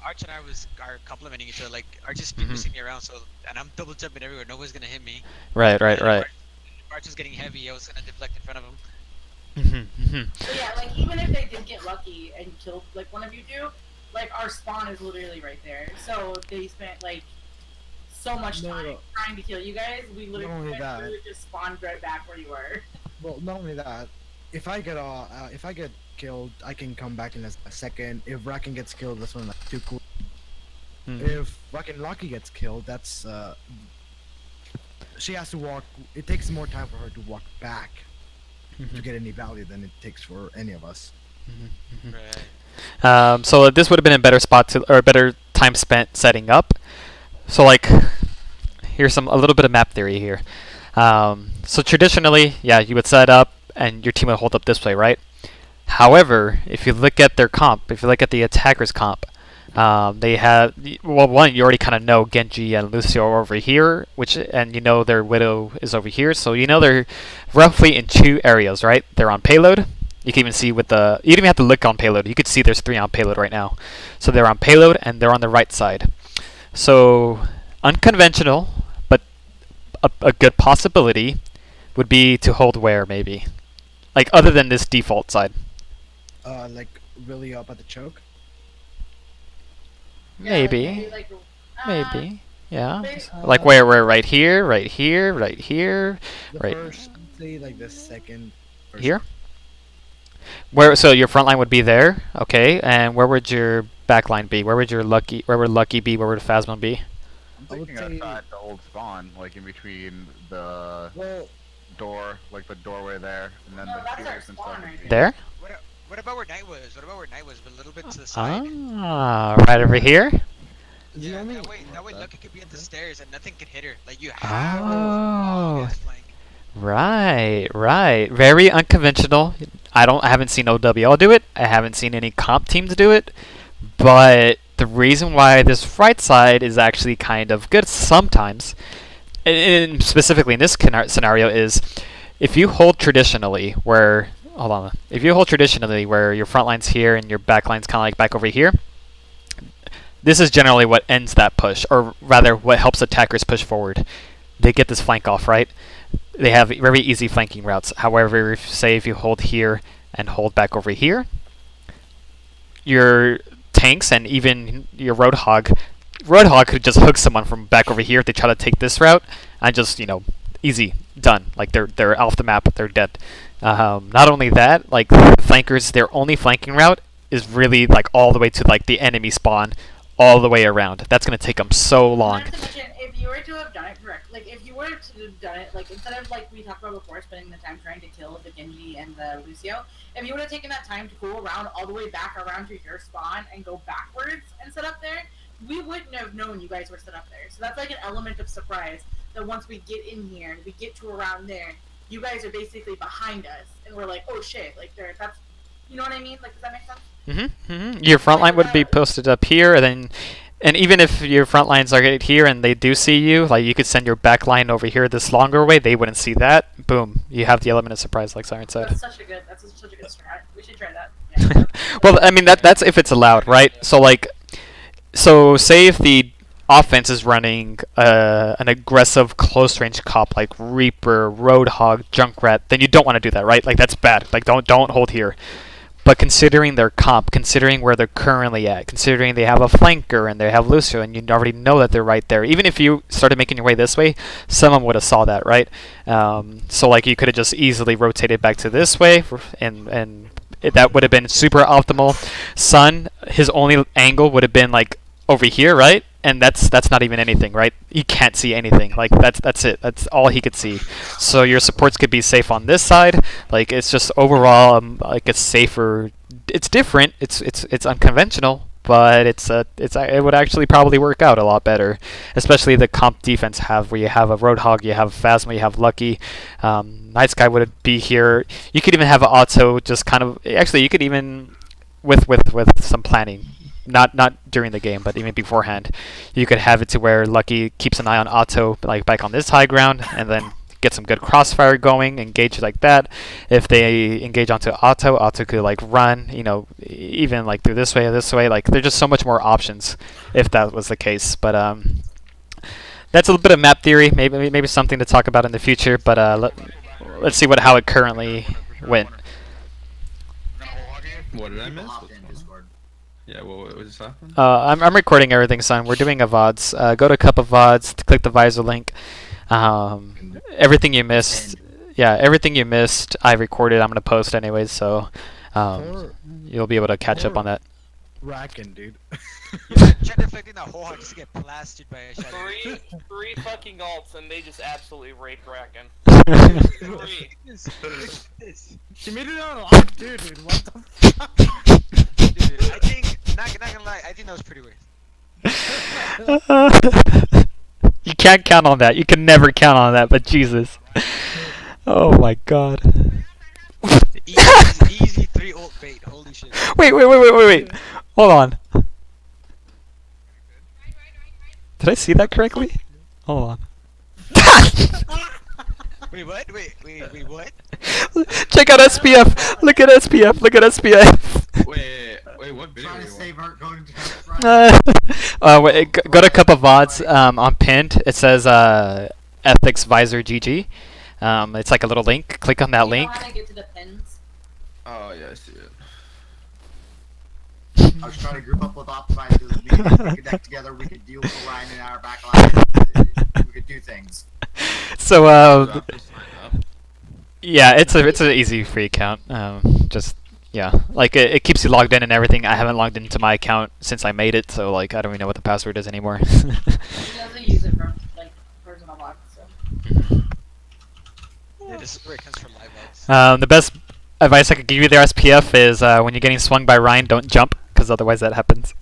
Arch and I are complimenting each other. Like, Arch is Mhm. pushing me around, so and I'm double jumping everywhere. Nobody's gonna hit me. right. Arch is getting heavy. I was gonna deflect in front of him. So yeah, like even if they did get lucky and killed like one of you two, like our spawn is literally right there. So they spent like so much time trying to kill you guys. We literally just spawned right back where you were. Well, not only that, if I get killed, I can come back in a second. If Rakan gets killed, that's when like 2 cool. If Rakan Lucky gets killed, that's she has to walk. It takes more time for her to walk back to get any value than it takes for any of us. Right. So this would have been a better spot or a better time spent setting up. So like, here's a little bit of map theory here. So traditionally, yeah, you would set up and your team would hold up this way, right? However, if you look at their comp, if you look at the attacker's comp, they have, well, one, you already kind of know Genji and Lucio are over here, and you know their Widow is over here, so you know they're roughly in 2 areas, right? They're on payload. You can even see you don't even have to look on payload. You could see there's 3 on payload right now. So they're on payload and they're on the right side. So unconventional, but a good possibility would be to hold where maybe, like other than this default side. Like really up at the choke. Maybe. Yeah, like, Maybe. Yeah. They- Like where we're right here, right here, right here, The right first, say like the second. Or here. Where so your front line would be there, okay? And where would your back line be? Where would Lucky be? Where would Phasma be? I'm I would thinking say- outside the old spawn, like in between the Well, door, like the doorway there, and then No, the that's our computers and spawn stuff. right There? What about where Knight was? What about where Knight was, but a little bit to the side? Ah, right over here. the Yeah, only. that way Lucky could be at the stairs and nothing could hit her. Like you have a Oh. long-ass flank. Right. Very unconventional. I haven't seen OWL do it. I haven't seen any comp teams do it. But the reason why this right side is actually kind of good sometimes, and specifically in this scenario, is if you hold traditionally where your front line's here and your back line's kind of like back over here. This is generally what ends that push, or rather, what helps attackers push forward. They get this flank off, right? They have very easy flanking routes. However, if you hold here and hold back over here, your tanks and even your Roadhog could just hook someone from back over here if they try to take this route, and just, easy, done. Like they're off the map, they're dead. Not only that, like flankers, their only flanking route is really like all the way to like the enemy spawn, all the way around. That's gonna take them so long. Not to mention, if you were to have done it correct, like if you were to have done it, like instead of like we talked about before, spending the time trying to kill the Genji and the Lucio, if you would have taken that time to go around all the way back around to your spawn and go backwards and set up there, we wouldn't have known you guys were set up there. So that's like an element of surprise that once we get in here and we get to around there, you guys are basically behind us, and we're like, oh shit, like that's, you know what I mean? Like, does that make sense? Your front line would be posted up here, and even if your front lines are here and they do see you, like you could send your back line over here this longer way, they wouldn't see that. Boom, you have the element of surprise, like Siren said. That's such a good strat. We should try that. Yeah. Well, I mean that's if it's allowed, right? So say if the offense is running an aggressive close range cop like Reaper, Roadhog, Junkrat, then you don't want to do that, right? Like that's bad. Like don't hold here. But considering their comp, considering where they're currently at, considering they have a flanker and they have Lucio, and you already know that they're right there. Even if you started making your way this way, someone would have saw that, right? So like you could have just easily rotated back to this way, and that would have been super optimal. Sun, his only angle would have been like over here, right? And that's not even anything, right? He can't see anything. Like that's it. That's all he could see. So your supports could be safe on this side. Like it's just overall like it's safer. It's different. It's unconventional, but it would actually probably work out a lot better. Especially the comp defense where you have a Roadhog, you have Phasma, you have Lucky. Night Sky would be here. You could even have an auto. Just kind of actually you could even with some planning. Not during the game, but even beforehand, you could have it to where Lucky keeps an eye on Otto, like back on this high ground, and then get some good crossfire going, engage like that. If they engage onto Otto could like run, even like through this way or this way. Like there's just so much more options if that was the case. But that's a little bit of map theory, maybe something to talk about in the future. But let's see how it currently went. What did I miss? Hopped in Discord. Yeah, what just happened? I'm recording everything, son. We're doing a VODs. Go to Cup of VODs, click the visor link. Everything you missed, I recorded. I'm gonna post anyways, so you'll be able to catch up on that. Racking, dude. Check deflecting that whole hog just to get blasted by a shot. Three fucking ults and they just absolutely raped Bracken. Three. She made it on lock, dude. What the fuck? Dude, I think, not gonna lie, I think that was pretty weird. You can't count on that. You can never count on that, but Jesus. Oh my god. Easy 3 ult bait, holy shit. Wait. Hold on. Did I see that correctly? Hold on. Wait, what? Wait, what? Check out SPF. Look at SPF. Wait, what video? Trying to save her going to front. Wait, go to Cup of VODs on pinned. It says Ethics Visor GG. It's like a little link. Click on that link. You know how to get to the pins? Oh yeah, I see it. I was trying to group up with Optimize because we could connect together. We could deal with Orion in our back line. We could do things. So After sign up. yeah, it's an easy free account. Just yeah, like it keeps you logged in and everything. I haven't logged into my account since I made it, so like I don't even know what the password is anymore. He doesn't use it for like personal lock, so. Yeah, this is where it comes from live outs. The best advice I could give you there, SPF, is when you're getting swung by Ryan, don't jump, because otherwise that happens.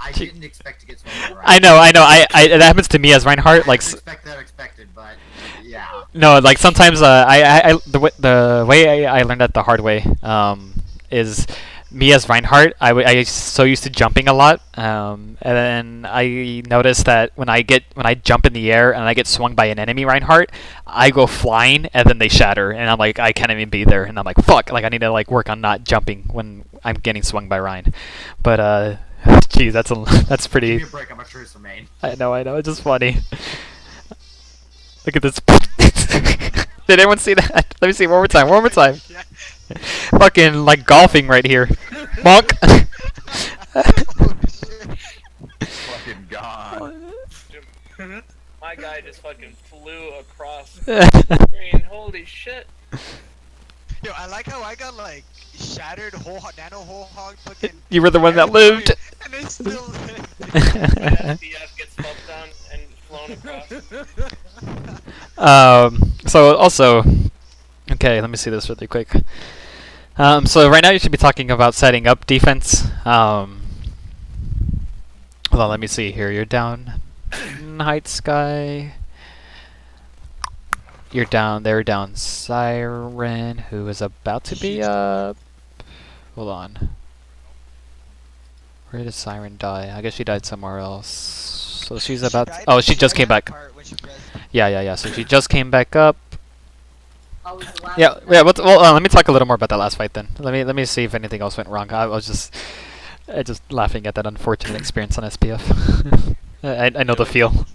I didn't expect to get swung by Orion. I know. It happens to me as Reinhardt. I Like, didn't expect that expected, but yeah. no, like sometimes the way I learned that the hard way is me as Reinhardt. I so used to jumping a lot, and then I noticed that when I jump in the air and I get swung by an enemy Reinhardt, I go flying and then they shatter, and I'm like I can't even be there, and I'm like fuck, like I need to like work on not jumping when I'm getting swung by Ryan, but geez, that's pretty. Give me a break. I'm a tracer main. I know, it's just funny. Look at this. Did anyone see that? Let me see one more time. Yeah. Fucking like golfing right here. Monk. Fucking gone. My guy just fucking flew across the screen. Holy shit. Yo, I like how I got like shattered nano whole hog fucking. You were the one that lived. And I still lived. SDF gets bumped down and flown across. So also, okay, let me see this really quick. So right now you should be talking about setting up defense. Hold on, let me see here. You're down Night Sky. You're down there, down Siren, who is about to be up. Hold on. Where did Siren die? I guess she died somewhere else. So she's about. Oh, she just came back. Yeah. So she just came back up. Oh, was the last Yeah. one? Well, let me talk a little more about that last fight then. Let me see if anything else went wrong. I was just laughing at that unfortunate experience on SPF. I know the feel.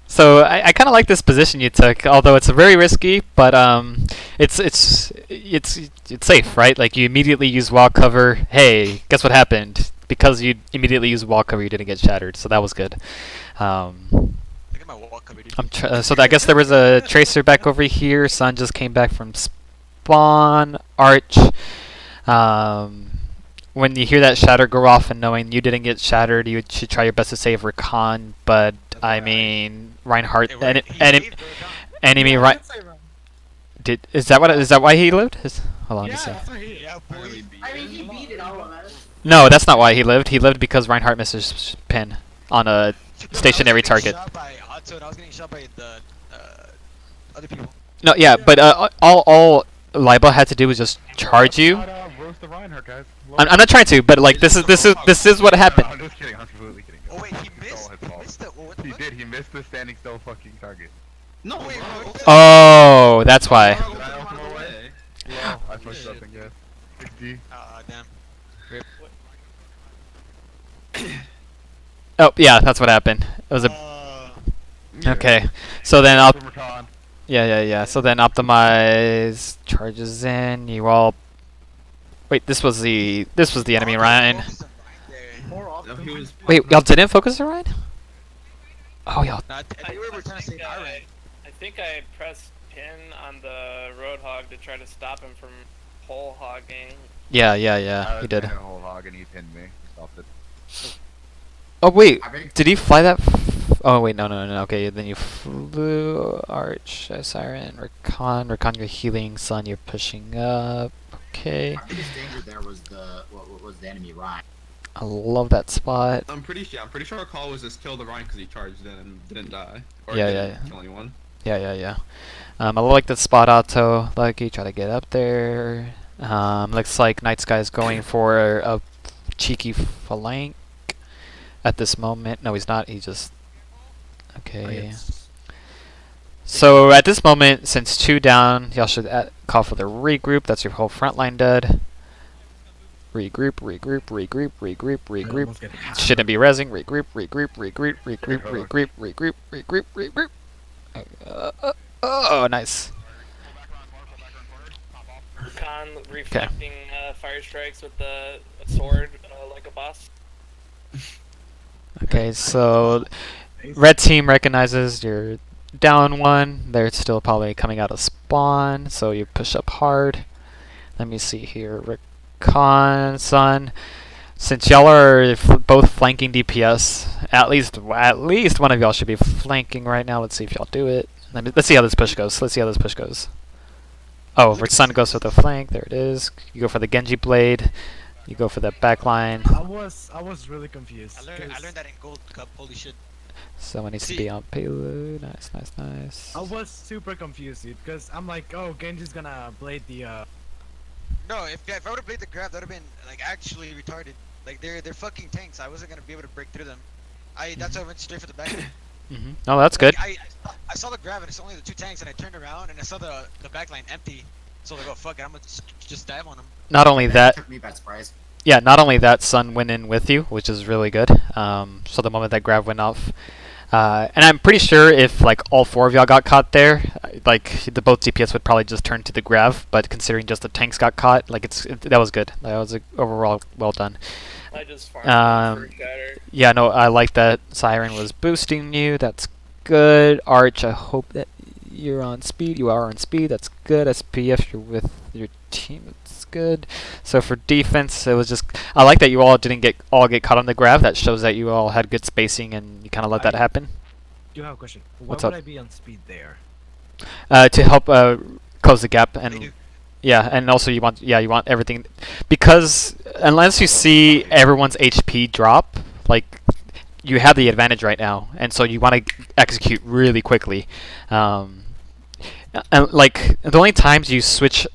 So I kind of like this position you took, although it's very risky. But it's safe, right? Like you immediately use wall cover. Hey, guess what happened? Because you immediately used wall cover, you didn't get shattered. So that was good. Look at my wall cover, dude. So I guess there was a tracer back over here. Sun just came back from spawn. Arch. When you hear that shatter go off and knowing you didn't get shattered, you should try your best to save Recon. But I mean, Reinhardt, enemy right. Is that why he lived? Hold on, let me see. Yeah, boy. I mean, he beat it all of us. No, that's not why he lived. He lived because Reinhardt missed his pin on a stationary target. I was getting shot by the other people. No, yeah, but all Liba had to do was just charge you. Roast the Reinhardt, guys. I'm not trying to, but like this is what happened. No, I'm just kidding. I'm completely kidding. Oh wait, he It's all missed. his He fault. missed it. What the He fuck? did. He missed the standing still fucking target. No, Wait, what? Oh, that's why. Did I ultimate away? Well, I fucked up, I guess. 60. Damn. Oh, yeah, that's what happened. It was a Yeah. okay. So then I'll Recon. yeah. So then optimize charges in. You all wait. This was the enemy Ryan. No, he was. Wait, y'all didn't focus on Ryan? Oh, y'all. I think we were trying to save Iron. I think I pressed pin on the Roadhog to try to stop him from whole hogging. Yeah. I He was did. playing a whole hog and he pinned me. He stopped it. Oh wait, I think did he fly that? Oh wait, no. Okay, then you flew Arch, Siren, Recon. You're healing. Sun, you're pushing up. Okay. our biggest danger there was what was the enemy Ryan. I love that spot. I'm pretty sure our call was just kill the Ryan because he charged in and didn't die. Or Yeah, didn't yeah. kill anyone. Yeah. I like that spot auto. Lucky, try to get up there. Looks like Night Sky's going for a cheeky flank at this moment. No, he's not. He just okay. So at this moment, since 2 down, y'all should call for the regroup. That's your whole front line dead. Regroup. Shouldn't be rezzing. Regroup. Oh, nice. Khan reflecting fire strikes with the sword like a boss. Okay, so red team recognizes you're down one. They're still probably coming out of spawn, so you push up hard. Let me see here, Recon Sun. Since y'all are both flanking DPS, at least one of y'all should be flanking right now. Let's see if y'all do it. Let's see how this push goes. Oh, Sun goes for the flank. There it is. You go for the Genji blade. You go for the backline. I was really confused. I learned that in Gold Cup. Holy shit. Someone needs to be on payload. Nice. I was super confused, dude, because I'm like, oh, Genji's gonna blade the. No, if I would have played the grab, that would have been like actually retarded. Like they're fucking tanks. I wasn't gonna be able to break through them. That's why I went straight for the back. Oh, that's good. I saw the grab and it's only the two tanks, and I turned around and I saw the backline empty. So I go, fuck it, I'm gonna just dive on them. Not only that. Took me by surprise. Yeah, not only that, Sun went in with you, which is really good. So the moment that grab went off. And I'm pretty sure if like all four of y'all got caught there, like both DPS would probably just turn to the grav. But considering just the tanks got caught, like that was good. That was overall well done. I just farmed yeah, no, I like that Siren was boosting you. That's good. Arch, I hope that you're on speed. You are on speed. That's good. SPF, you're with your team. That's good. So for defense, it was just I like that you all didn't get caught on the grab. That shows that you all had good spacing and you kind of let that happen. Do you have a question? What's Why up? would I be on speed there? To help close the gap and yeah, and also you want everything because unless you see everyone's HP drop, like you have the advantage right now, and so you want to execute really quickly. And like the only times you switch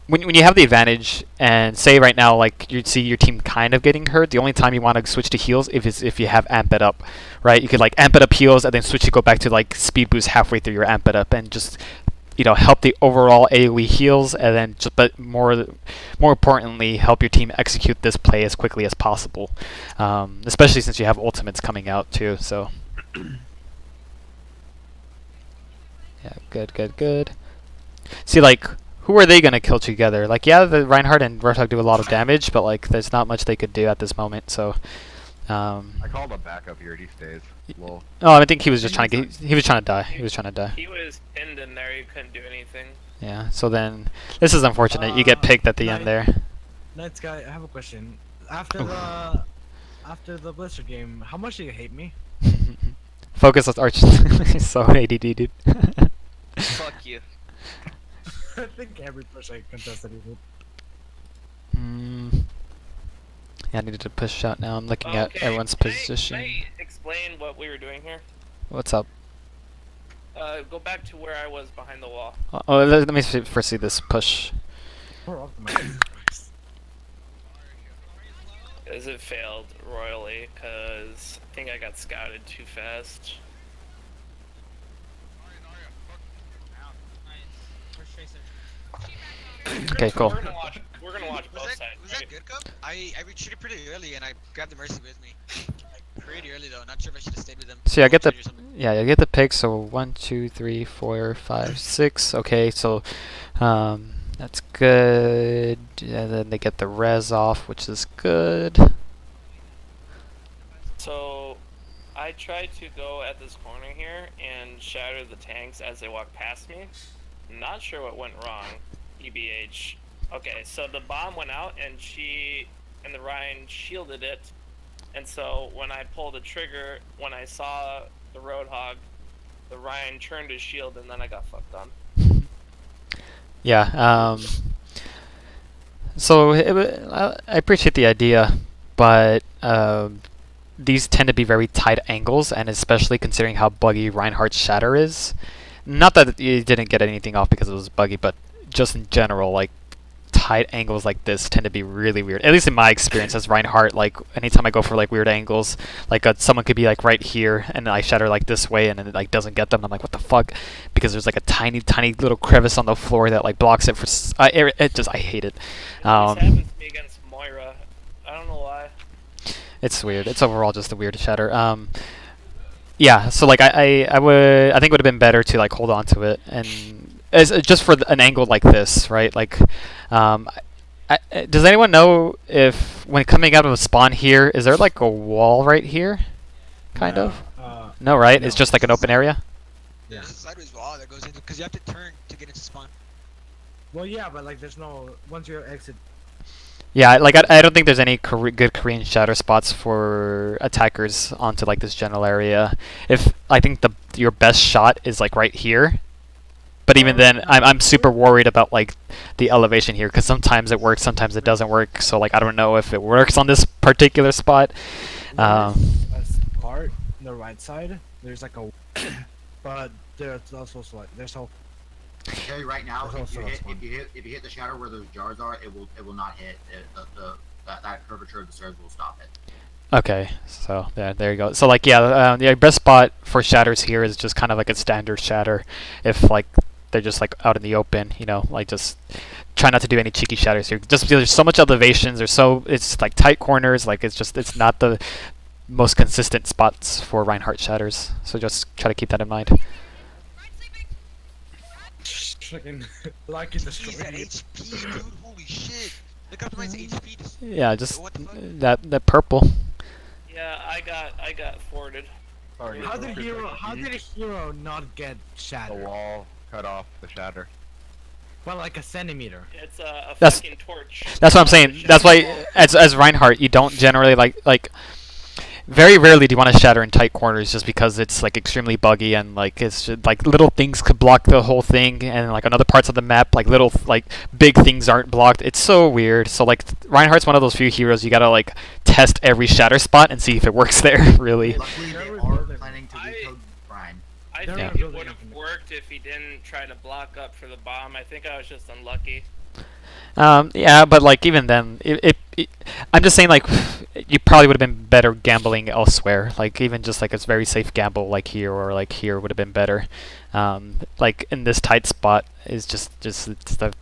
when you have the advantage, and say right now like you see your team kind of getting hurt, the only time you want to switch to heals if you have amp it up, right? You could like amp it up heals and then switch to go back to like speed boost halfway through your amp it up and just help the overall AoE heals, and then but more importantly help your team execute this play as quickly as possible, especially since you have ultimates coming out too. So yeah, good. See, like, who are they gonna kill together? Like, yeah, the Reinhardt and Roadhog do a lot of damage, but like there's not much they could do at this moment. So I called a backup here. He stays. Lol. Oh, I think he was just trying to he was trying to die. He was trying to die. He was pinned in there. He couldn't do anything. Yeah. So then this is unfortunate. You get picked at the end there. Night Sky, I have a question. After the Blizzard game, how much do you hate me? Focus on Arch. He's so ADD, dude. Fuck you. I think every push I contested he did. Yeah, I needed to push out now. I'm looking at everyone's position. Can I explain what we were doing here? What's up? Go back to where I was behind the wall. Oh, let me first see this push. Because it failed royally, because I think I got scouted too fast. Okay, cool. We're gonna watch both sides. Was that good, Cup? I retreated pretty early and I grabbed the Mercy with me. Like, pretty early though. Not sure if I should have stayed with them. So yeah, I get the pick. So 1, 2, 3, 4, 5, 6. Okay, so that's good. And then they get the res off, which is good. So I tried to go at this corner here and shatter the tanks as they walk past me. Not sure what went wrong. EBH. Okay, so the bomb went out and the Ryan shielded it. And so when I pulled the trigger, when I saw the Roadhog, the Ryan turned his shield and then I got fucked on. Yeah, so I appreciate the idea, but these tend to be very tight angles, and especially considering how buggy Reinhardt's shatter is. Not that you didn't get anything off because it was buggy, but just in general, like, tight angles like this tend to be really weird. At least in my experience as Reinhardt, like, anytime I go for, like, weird angles, like, someone could be, like, right here, and I shatter, like, this way, and it, like, doesn't get them, and I'm like, what the fuck? Because there's, like, a tiny, tiny little crevice on the floor that, like, blocks it for... I hate it. This happens to me against Moira. I don't know why. It's weird. It's overall just a weird shatter. Yeah, so, like, I think it would have been better to, like, hold on to it, and as just for an angle like this, right? Like, does anyone know if when coming out of a spawn here, is there like a wall right here? Kind of. No, right? It's just like an open area. Yeah. There's a sideways wall that goes into because you have to turn to get into spawn. Well, yeah, but like there's no once you exit. Yeah, like I don't think there's any good Korean shatter spots for attackers onto like this general area. If I think your best shot is like right here, but even then, I'm super worried about like the elevation here because sometimes it works, sometimes it doesn't work. So like I don't know if it works on this particular spot. A part on the right side, there's like a, but there's also like there's a. I tell you right now, if you hit the shadow where those jars are, it will not hit. That curvature of the stairs will stop it. Okay, so there you go. So like the best spot for shatters here is just kind of like a standard shatter. If like they're just like out in the open, you know, like just try not to do any cheeky shatters here. Just because there's so much elevations, it's like tight corners. Like it's not the most consistent spots for Reinhardt shatters. So just try to keep that in mind. Freaking lucky He's at HP, dude. Holy shit! Look up to my HP. Yeah, just that purple. Yeah, I got forwarded. How did hero not get shattered? The wall cut off the shatter. Well, like a centimeter. It's a That's- fucking torch. That's what I'm saying. That's why as Reinhardt, you don't generally like. Very rarely do you want to shatter in tight corners just because it's like extremely buggy and like it's just, like little things could block the whole thing and like on other parts of the map like little like big things aren't blocked. It's so weird. So like Reinhardt's one of those few heroes you gotta like test every shatter spot and see if it works there really. Luckily, they are planning to decode Brian. I think it would have worked if he didn't try to block up for the bomb. I think I was just unlucky. Yeah, but like even then, I'm just saying like you probably would have been better gambling elsewhere. Like even just like a very safe gamble like here or like here would have been better. Like in this tight spot is just it's the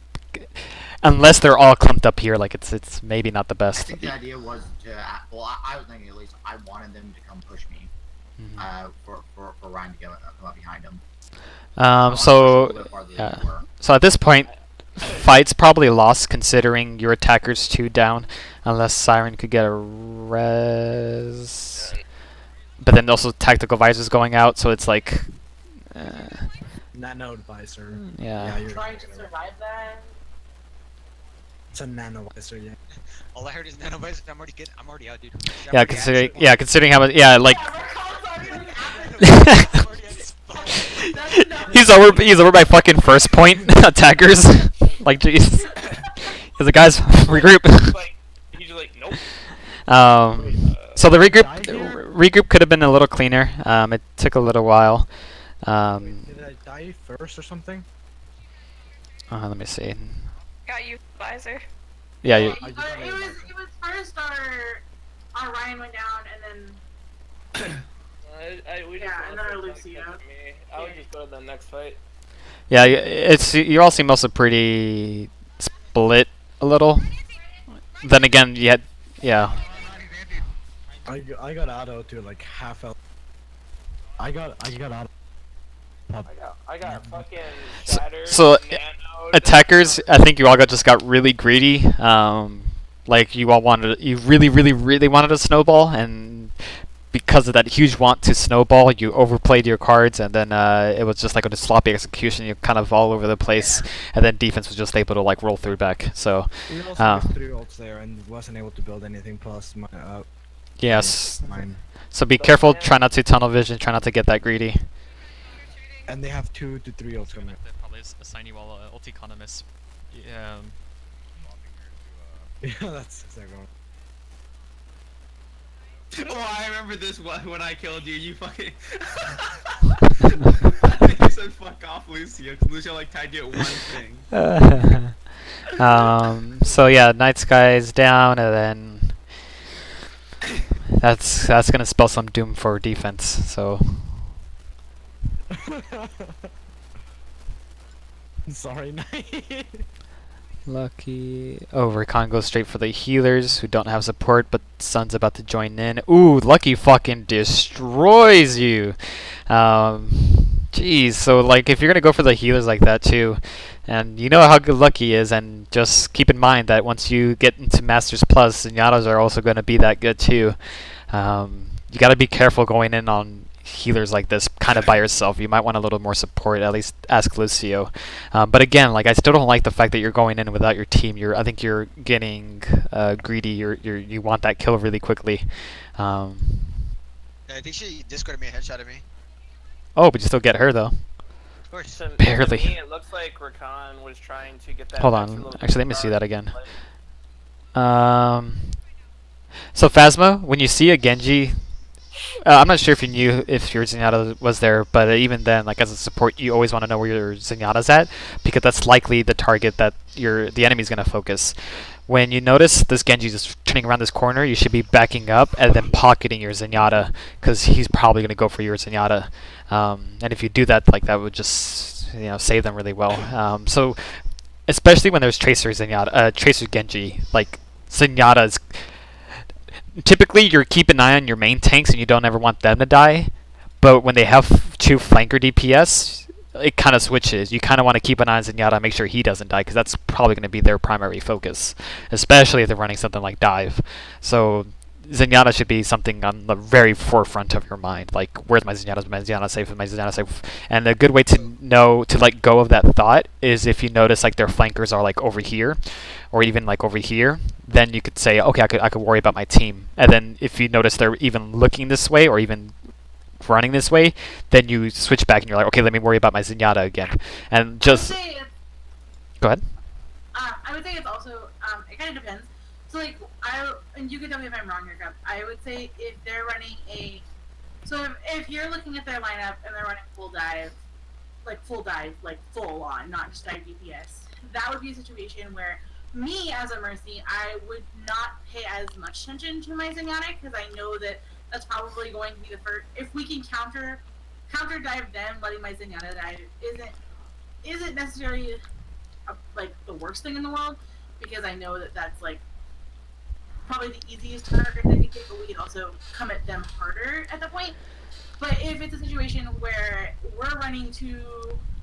unless they're all clumped up here, like it's maybe not the I best. think the idea was to. Well, I was thinking at least I wanted them to come push me. For Ryan to come up behind him. So at this point, fight's probably lost considering your attacker's 2 down, unless Siren could get a res. But then also tactical visor's going out, so it's like. Nano visor. Yeah. You're Trying to survive that. It's a nano visor, yeah. All I heard is nano visor. I'm already out, dude. Yeah, considering how much. Yeah, like. He's over by fucking first point attackers. Like jeez. Because the guys regroup. He's like nope. So the regroup could have been a little cleaner. It took a little while. Did I die first or something? Let me see. Got you, visor. Yeah. It was first our Ryan went down and then. We just Yeah, and then our Lucio. I would just go to the next fight. Yeah, you all seem also pretty split a little. Then again, yeah. I got auto to like half health. I got auto. I got fucking shattered. So nanoed. attackers, I think you all just got really greedy. Like you really wanted a snowball, and because of that huge want to snowball, you overplayed your cards, and then it was just like a sloppy execution. You're kind of all over the place, and then defense was just able to like roll through back. So We also missed 3 ults there and wasn't able to build anything plus my yes. mine. So be careful. Try not to tunnel vision. Try not to get that greedy. And they have 2 to 3 ults coming. They probably assign you all ulti economists. Yeah. Yeah, that's exactly right. Oh, I remember this one when I killed you. You fucking. I think you said fuck off, Lucio, because Lucio like tagged you at one thing. So yeah, Night Sky is down, and then that's gonna spell some doom for defense. So Sorry, Knight. Lucky. Oh, Recon goes straight for the healers who don't have support, but Sun's about to join in. Ooh, Lucky fucking destroys you. Jeez, so like if you're gonna go for the healers like that too, and you know how good luck he is, and just keep in mind that once you get into Masters Plus, Zenyatta's are also gonna be that good too. You gotta be careful going in on healers like this kind of by yourself. You might want a little more support, at least ask Lucio. But again, like I still don't like the fact that you're going in without your team. I think you're getting greedy. You want that kill really quickly. Yeah, I think she discorded me a headshot at me. Oh, but you still get her though. Of course. Barely. To me, it looks like Rakan was trying to get that. Hold on. Actually, let me see that again. So Phasma, when you see a Genji, I'm not sure if you knew if your Zenyatta was there, but even then, like as a support, you always want to know where your Zenyatta's at, because that's likely the target that the enemy's gonna focus. When you notice this Genji is turning around this corner, you should be backing up and then pocketing your Zenyatta, because he's probably gonna go for your Zenyatta. And if you do that, like that would just save them really well. So especially when there's Tracer Genji, like Zenyatta's. Typically, you're keeping an eye on your main tanks and you don't ever want them to die. But when they have two flanker DPS, it kind of switches. You kind of want to keep an eye on Zenyatta and make sure he doesn't die, because that's probably going to be their primary focus, especially if they're running something like Dive. So Zenyatta should be something on the very forefront of your mind. Like, where's my Zenyatta? Is my Zenyatta safe? Is my Zenyatta safe? And a good way to know to let go of that thought is if you notice like their flankers are like over here, or even like over here. Then you could say, okay, I could worry about my team. And then if you notice they're even looking this way or even running this way, then you switch back and you're like, okay, let me worry about my Zenyatta again. And just go ahead. I would say it's also it kind of depends. So like and you can tell me if I'm wrong here, Gab. I would say if they're running if you're looking at their lineup and they're running full dive, like full on, not just dive DPS, that would be a situation where me as a Mercy, I would not pay as much attention to my Zenyatta, because I know that that's probably going to be the first. If we can counter dive them, letting my Zenyatta dive isn't necessarily like the worst thing in the world, because I know that that's like probably the easiest target they can get, but we can also come at them harder at that point. But if it's a situation where we're running two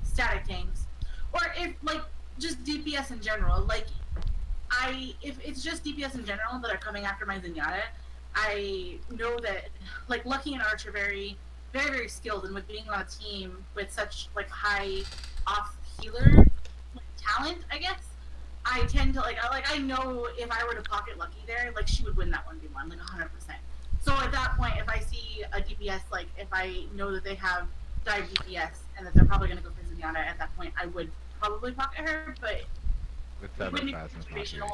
static tanks, or if like just DPS in general, like if it's just DPS in general that are coming after my Zenyatta, I know that like Lucky and Arch are very, very, very skilled, and with being on a team with such like high off healer talent, I guess, I tend to I know if I were to pocket Lucky there, like she would win that 1v1 like 100%. So at that point, if I see a DPS, like if I know that they have dive DPS and that they're probably going to go for Zenyatta, at that point I would probably pocket her, but wouldn't it be situational?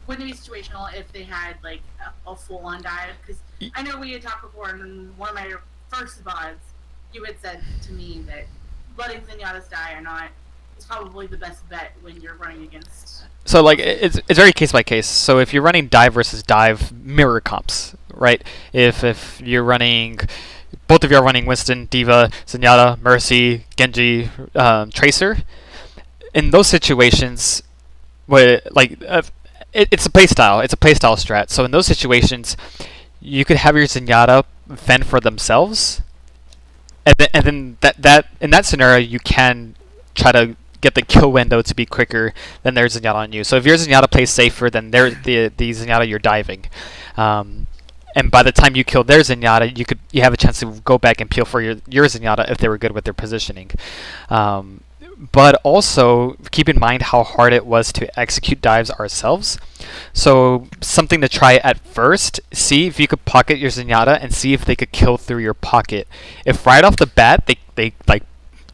Wouldn't it be situational if they had like a full-on dive? Because I know we had talked before, and in one of my first VODs, you had said to me that letting Zenyatta's die or not is probably the best bet when you're running against. So like it's very case by case. So if you're running dive versus dive mirror comps, right? If you're running, both of you are running Winston, D.Va, Zenyatta, Mercy, Genji, Tracer. In those situations, it's a playstyle. It's a playstyle strat. So in those situations, you could have your Zenyatta fend for themselves, and then that in that scenario you can try to get the kill window to be quicker than their Zenyatta on you. So if your Zenyatta plays safer, then they're the Zenyatta you're diving. And by the time you kill their Zenyatta, you have a chance to go back and peel for your Zenyatta if they were good with their positioning. But also keep in mind how hard it was to execute dives ourselves. So something to try at first, see if you could pocket your Zenyatta and see if they could kill through your pocket. If right off the bat they like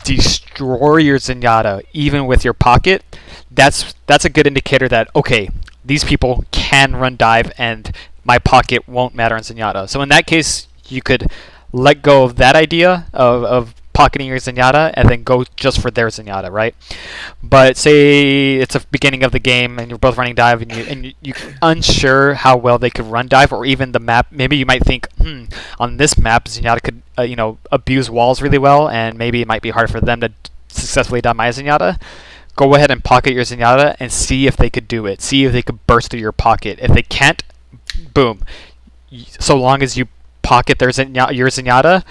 destroy your Zenyatta even with your pocket, that's a good indicator that okay, these people can run dive and my pocket won't matter on Zenyatta. So in that case, you could let go of that idea of pocketing your Zenyatta and then go just for their Zenyatta, right? But say it's a beginning of the game and you're both running dive and you're unsure how well they could run dive, or even the map. Maybe you might think, on this map Zenyatta could abuse walls really well, and maybe it might be hard for them to successfully dive my Zenyatta. Go ahead and pocket your Zenyatta and see if they could do it. See if they could burst through your pocket. If they can't, boom. So long as you pocket your Zenyatta,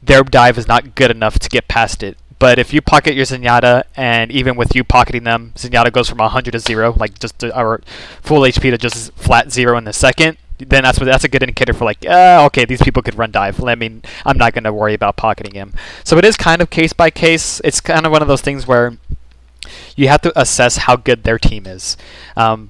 their dive is not good enough to get past it. But if you pocket your Zenyatta, and even with you pocketing them, Zenyatta goes from 100 to 0, like just our full HP to just flat 0 in the second, then that's a good indicator for like, okay, these people could run dive. I mean, I'm not going to worry about pocketing him. So it is kind of case by case. It's kind of one of those things where you have to assess how good their team is.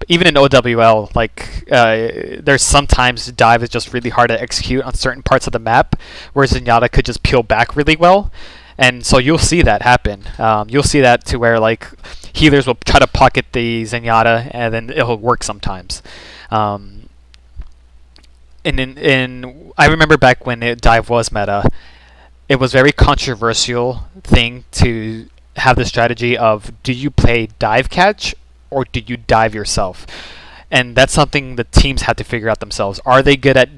Even in OWL, like there's sometimes dive is just really hard to execute on certain parts of the map, where Zenyatta could just peel back really well. And so you'll see that happen. You'll see that to where like healers will try to pocket the Zenyatta, and then it'll work sometimes. And I remember back when dive was meta, it was very controversial thing to have the strategy of, do you play dive catch or do you dive yourself? And that's something the teams had to figure out themselves. Are they good at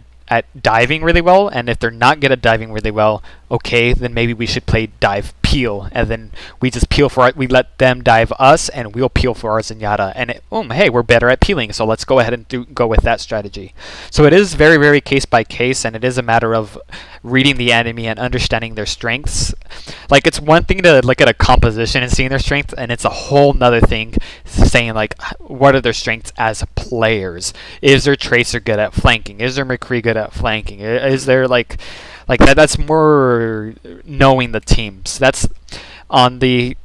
diving really well? And if they're not good at diving really well, okay, then maybe we should play dive peel, and then we just peel for it. We let them dive us, and we'll peel for our Zenyatta. And hey, we're better at peeling, so let's go ahead and go with that strategy. So it is very, very case by case, and it is a matter of reading the enemy and understanding their strengths. Like, it's one thing to look at a composition and seeing their strengths, and it's a whole nother thing saying like, what are their strengths as players? Is their Tracer good at flanking? Is their McCree good at flanking? Is there like that? That's more knowing the teams. That's on the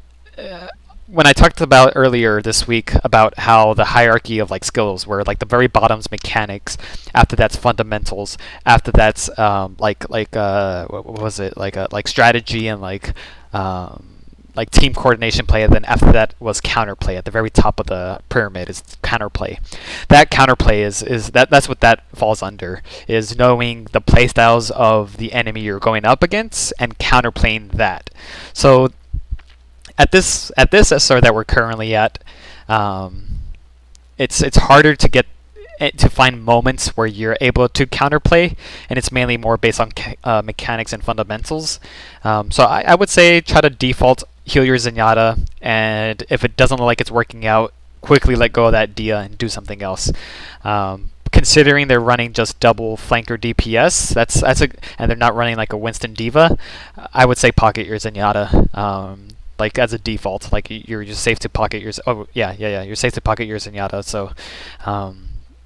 when I talked about earlier this week about how the hierarchy of like skills, where like the very bottom's mechanics, after that's fundamentals, after that's what was it, like strategy and like team coordination play, and then after that was counterplay. At the very top of the pyramid is counterplay. That counterplay is that's what that falls under, is knowing the playstyles of the enemy you're going up against and counterplaying that. So at this SR that we're currently at, it's harder to get to find moments where you're able to counterplay, and it's mainly more based on mechanics and fundamentals. So I would say try to default heal your Zenyatta, and if it doesn't look like it's working out, quickly let go of that Dia and do something else. Considering they're running just double flanker DPS, and they're not running like a Winston Diva, I would say pocket your Zenyatta. Like as a default, like you're just safe to pocket your. Oh yeah, you're safe to pocket your Zenyatta. So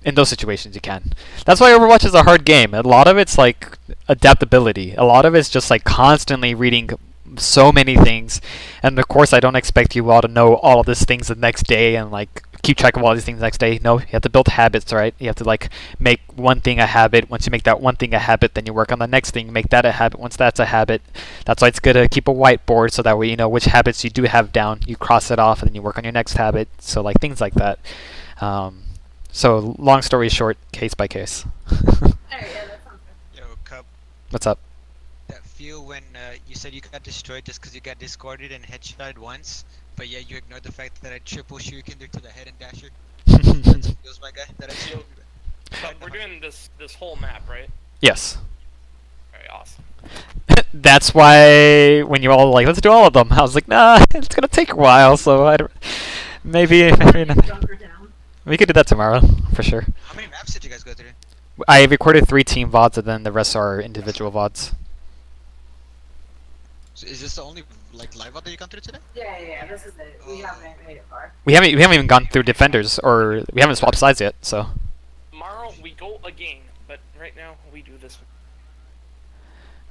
in those situations you can. That's why Overwatch is a hard game. A lot of it's like adaptability. A lot of it's just like constantly reading so many things, and of course I don't expect you all to know all of these things the next day and like keep track of all these things the next day. No, you have to build habits, right? You have to like make one thing a habit. Once you make that one thing a habit, then you work on the next thing, make that a habit. Once that's a habit, that's why it's good to keep a whiteboard, so that way you know which habits you do have down, you cross it off, and then you work on your next habit. So like things like that. So long story short, case by case. Yo, Cup. What's up? That feel when you said you got destroyed just because you got discarded and headshotted once, but yeah, you ignored the fact that I triple shuriken to the head and dasher. That's what feels, my guy. That I feel. But we're doing this whole map, right? Yes. Very awesome. That's why when you all like, let's do all of them, I was like, nah, it's gonna take a while, so maybe we could do that tomorrow for sure. How many maps did you guys go through? I recorded 3 team VODs, and then the rest are individual VODs. So is this the only like live VOD that you gone through today? Yeah, this is it. We haven't made it far. We haven't even gone through defenders, or we haven't swapped sides yet. So Tomorrow we go again, but right now we do this.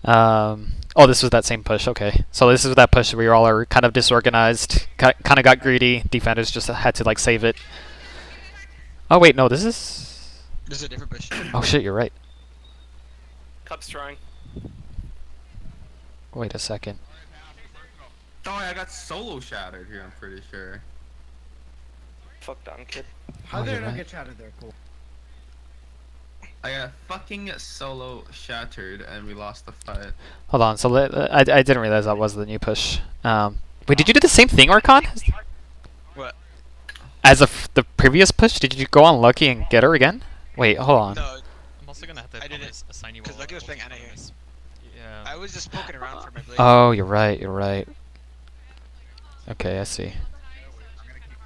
oh, this was that same push. Okay, so this is that push where you all are kind of disorganized, kind of got greedy. Defenders just had to like save it. Oh wait, no, this is a different push. Oh shit, you're right. Cup's trying. Wait a second. Oh, I got solo shattered here, I'm pretty sure. Fuck down, kid. How did I not get shattered there? Cool. I got fucking solo shattered and we lost the fight. Hold on, so I didn't realize that was the new push. Wait, did you do the same thing, Archon? What? As of the previous push, did you go on Lucky and get her again? Wait, hold on. No, I'm also gonna have to assign you all. because Lucky was playing Ana here. Yeah. I was just poking around for my blade. Oh, you're right. You're right. Okay, I see.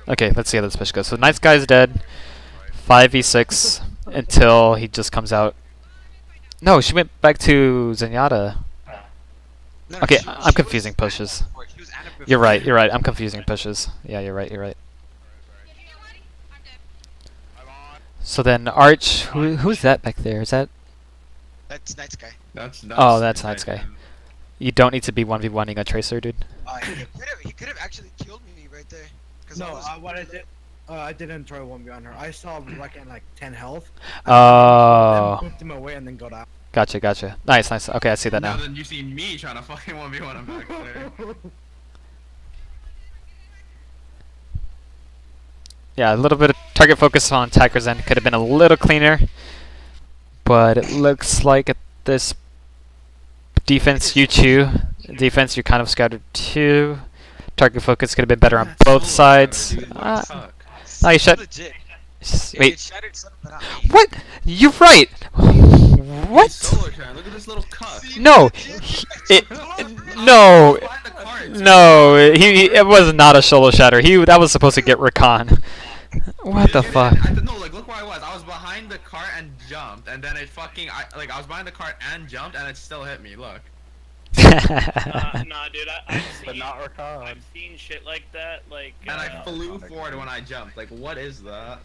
Okay, let's see how this push goes. So Nice Guy's dead. 5v6 until he just comes out. No, she went back to Zenyatta. No, Okay, she I'm was confusing Ana pushes. before, she was Ana You're before. right. You're right. I'm confusing pushes. Yeah, you're right. You're right. So then Arch, who's that back there? Is that? That's Night Sky. That's Oh, that's Night right Sky. there. You don't need to be 1v1ing a tracer, dude. He could have actually killed me right there. 'Cause No, I was, what I did, I didn't try 1v on her. I saw Reckon like 10 health. Oh. Then whipped him away and then got out. Gotcha, gotcha. Nice, nice. Okay, I see that No, now. then you see me trying to fucking 1v1 him back there. Yeah, a little bit of target focus on attacker's end could have been a little cleaner, but it looks like at this defense you chew. Defense you're kind of scattered too. Target focus could have been better on both sides. No, you shut. legit. Wait, It shattered something, but not me. what? You're right. What? Solo shine. Look at this little cuck. No, no, Behind the cards. no. It was not a solo shatter. That was supposed to get Rakan. What the fuck? No, like look where I was. I was behind the cart and jumped, and then it fucking I was behind the cart and jumped, and it still hit me. Look. Nah, dude, I've seen, But not Rakan. I've seen shit like that, like. And I flew forward when I jumped. Like, what is that?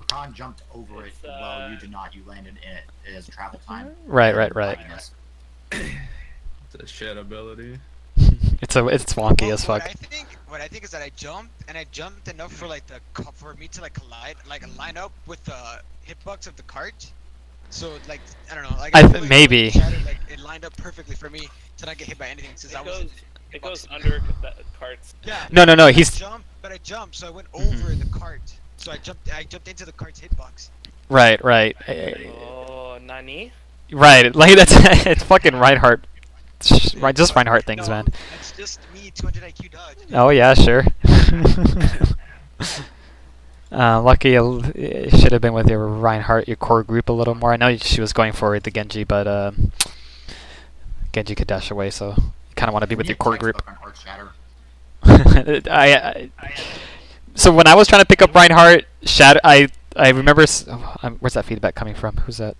Khan jumped over it. Well, you did not. You landed in it as travel time. Right. Lagginess. It's a shit ability. It's wonky as fuck. What I think is that I jumped enough for like for me to like collide, like line up with the hitbox of the cart. So like I don't know, like feel like maybe. Like, it lined up perfectly for me to not get hit by anything since I was. It goes under the carts. Yeah. No. He's I jumped, so I went over the cart. So I jumped into the cart's hitbox. right. Oh, nani? Right. Like that's it's fucking Reinhardt. Right, just Reinhardt things, man. That's just me, 200 IQ dodge. Oh yeah, sure. Lucky it should have been with your Reinhardt, your core group a little more. I know she was going for the Genji, but Genji could dash away, so you kind of want to be with your core group. So when I was trying to pick up Reinhardt, I remember. Where's that feedback coming from? Who's that?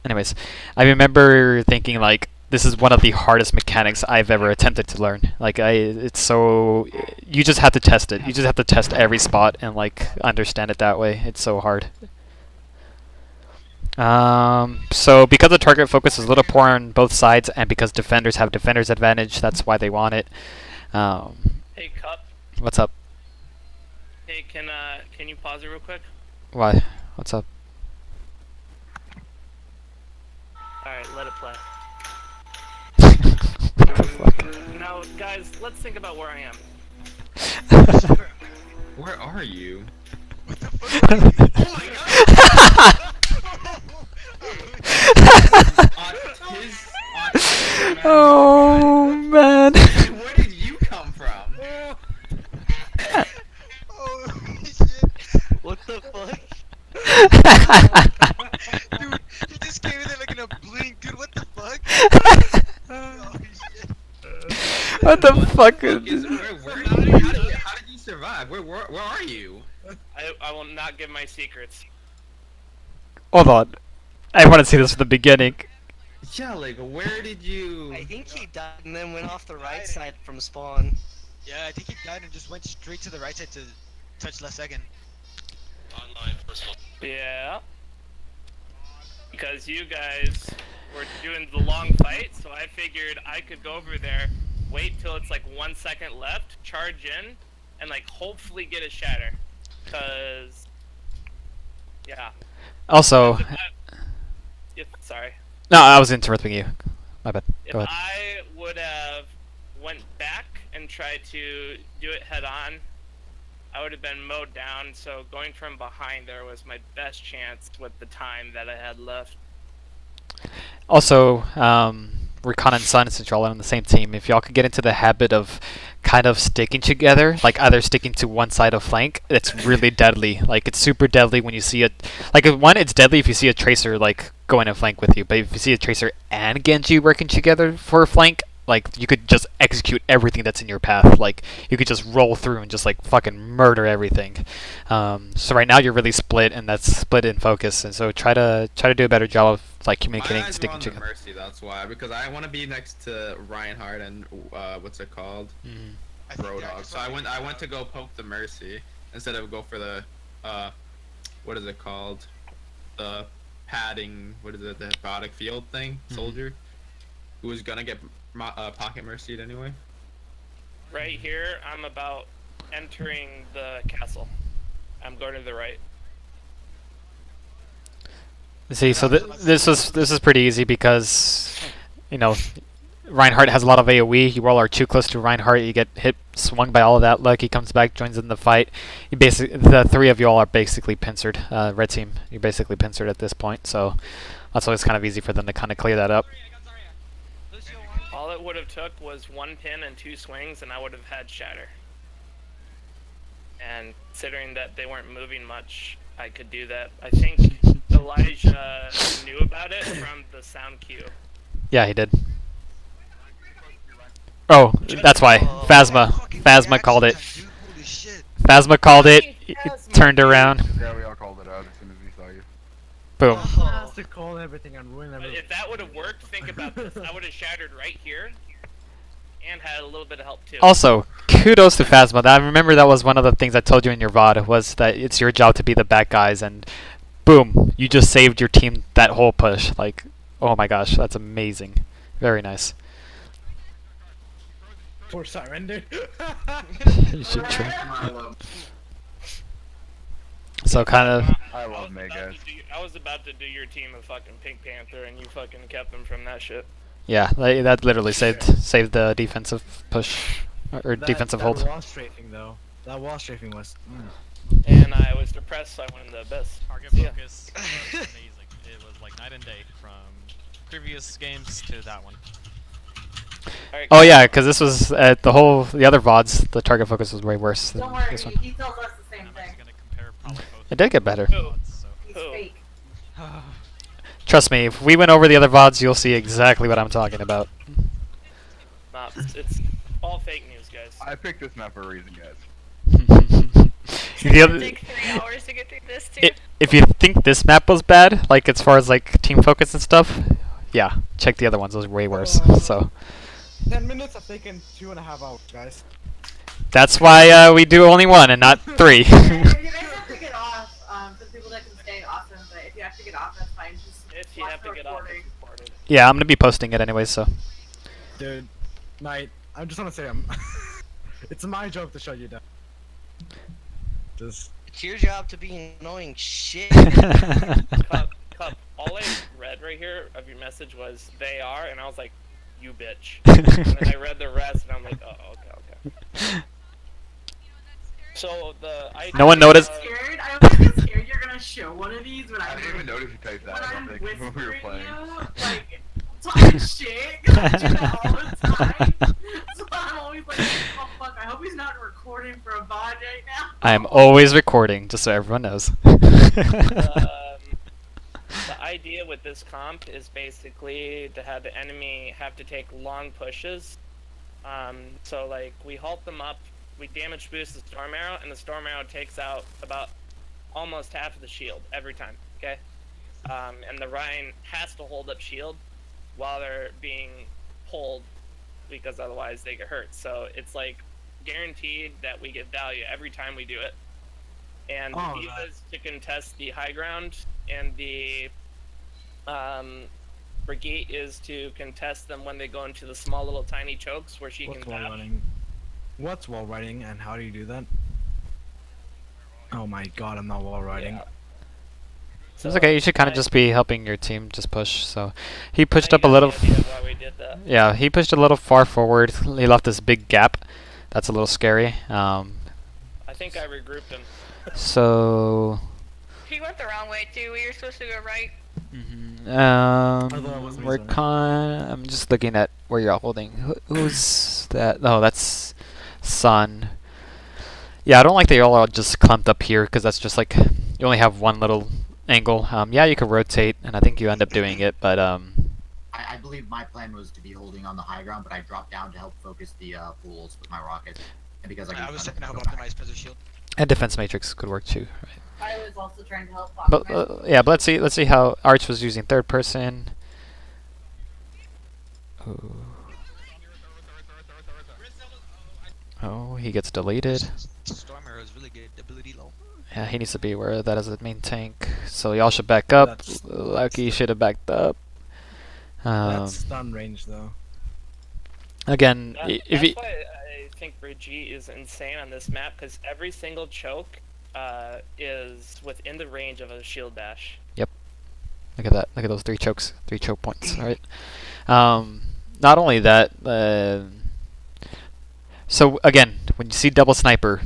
Anyways, I remember thinking like, this is one of the hardest mechanics I've ever attempted to learn. Like it's so, you just have to test it. You just have to test every spot and like understand it that way. It's so hard. So because the target focus is a little poor on both sides, and because defenders have defenders advantage, that's why they want it. Hey, Cup. What's up? Hey, can you pause it real quick? Why? What's up? All right, let it play. What the fuck? Now, guys, let's think about where I am. Where are you? What the fuck? Oh man. Where did you come from? Oh shit! What the fuck? Dude, he just came in there like in a blink, dude. What the fuck? Oh shit! What the fuck? How did you survive? Where are you? I will not give my secrets. Hold on. I want to see this from the beginning. Yeah, like where did you? I think he died and then went off the right side from spawn. Yeah, I think he died and just went straight to the right side to touch last second. Yeah. Because you guys were doing the long fight, so I figured I could go over there, wait till it's like 1 second left, charge in, and like hopefully get a shatter. Cause yeah. Also, sorry. no, I was interrupting you. My bad. If Go ahead. I would have went back and tried to do it head on, I would have been mowed down. So going from behind there was my best chance with the time that I had left. Also, Recon and Sun, since you're all on the same team, if y'all could get into the habit of kind of sticking together, like either sticking to one side of flank, it's really deadly. Like it's super deadly when you see it. Like one, it's deadly if you see a tracer like going in flank with you, but if you see a tracer and Genji working together for a flank, like you could just execute everything that's in your path. Like you could just roll through and just like fucking murder everything. So right now you're really split, and that's split in focus. And so try to do a better job of like communicating, My eyes are sticking on the chicken. Mercy, that's why. Because I want to be next to Reinhardt and what's it called? Brodog. So I went to go poke the Mercy instead of go for the what is it called? The padding, what is it? The hypnotic field thing, soldier, who was gonna get pocket mercied anyway. Right here, I'm about entering the castle. I'm going to the right. See, so this is pretty easy because, you know, Reinhardt has a lot of AoE. You all are too close to Reinhardt. You get hit, swung by all of that luck. He comes back, joins in the fight. You basically, the three of you all are basically pincered. Red team, you're basically pincered at this point. So that's always kind of easy for them to kind of clear that up. All it would have took was one pin and 2 swings, and I would have had shatter. And considering that they weren't moving much, I could do that. I think Elijah knew about it from the sound cue. Yeah, he did. Oh, that's why. Phasma called it. Phasma called it. It turned around. Yeah, we all called it out as soon as we saw you. Boom. Has to call everything and ruin But everything. if that would have worked, think about this. I would have shattered right here, and had a little bit of help too. Also, kudos to Phasma. I remember that was one of the things I told you in your VOD, was that it's your job to be the bad guys, and boom, you just saved your team that whole push. Like, oh my gosh, that's amazing. Very nice. For surrender. You should try. So kind of. I love Megas. I was about to do your team a fucking Pink Panther, and you fucking kept them from that shit. Yeah, that literally saved the defensive push or defensive hold. That wall strafing though. That wall strafing was. And I was depressed, so I went in the abyss. Target Yeah. focus was amazing. It was like night and day from previous games to that one. Alright, Oh yeah, because this was the other VODs. The target focus was way worse than Don't worry, this one. he tells us the same I'm thing. actually gonna compare probably both. It did get better. Who? So. He's Who? fake. Trust me, if we went over the other VODs, you'll see exactly what I'm talking about. Nah, it's all fake news, guys. I picked this map for a reason, guys. The other, Take 3 hours to get through this too. if you think this map was bad, like as far as like team focus and stuff, yeah, check the other ones. Those were way worse. So 10 minutes have taken 2.5 hours, guys. that's why we do only one and not 3. If you guys have to get off, for the people that can stay, awesome. But if you have to get off, that's fine. Just If you watch have the to get off, recording. it's recorded. Yeah, I'm gonna be posting it anyway. So Dude, Knight, I just want to say it's my job to shut you down. Just. It's your job to be annoying shit. Cup, all I read right here of your message was "they are," and I was like, "You bitch." And then I read the rest, and I'm like, "Oh, okay." So No one noticed. Scared? I always get scared you're gonna show one of these when I didn't even notice you typed that. I I'm don't think when we were whispering playing. you, like talking shit. 'Cause I do that all the time. So I'm always like, oh fuck, I hope he's not recording for a VOD right now. I am always recording, just so everyone knows. The idea with this comp is basically to have the enemy have to take long pushes. So like we halt them up, we damage boost the storm arrow, and the storm arrow takes out about almost half of the shield every time. Okay, and the Rhine has to hold up shield while they're being pulled, because otherwise they get hurt. So it's like guaranteed that we get value every time we do it. And the diva is to contest the high ground, and the Brigitte is to contest them when they go into the small little tiny chokes where she What's can wall dash. running? What's wall riding and how do you do that? Oh my god, I'm not wall riding. Yeah. It's okay. You should kind of just be helping your team just push. So he pushed Now up a you little. got the idea why we did that. Yeah, he pushed a little far forward. He left this big gap. That's a little scary. I think I regrouped him. So. He went the wrong way too. We were supposed to go right. We're I'm just looking at where you're holding. Who's that? Oh, that's Sun. Yeah, I don't like that you're all just clumped up here, because that's just like you only have one little angle. Yeah, you could rotate, and I think you end up doing it, but I believe my plan was to be holding on the high ground, but I dropped down to help focus the pools with my rockets. And because I was trying to help optimize Predator Shield. And defense matrix could work too, right? I was also trying to help. But yeah, but let's see how Arch was using third person. Ooh. Oh, he gets deleted. Storm Arrow is really good. Ability low. Yeah, he needs to be aware of that as a main tank. So y'all should back up. That's Lucky should have backed up. That's stun range though. Again, if That's he, why I think Brigitte is insane on this map, because every single choke is within the range of a shield dash. look at that. Look at those 3 chokes, 3 choke points. All right. Not only that. So again, when you see double sniper,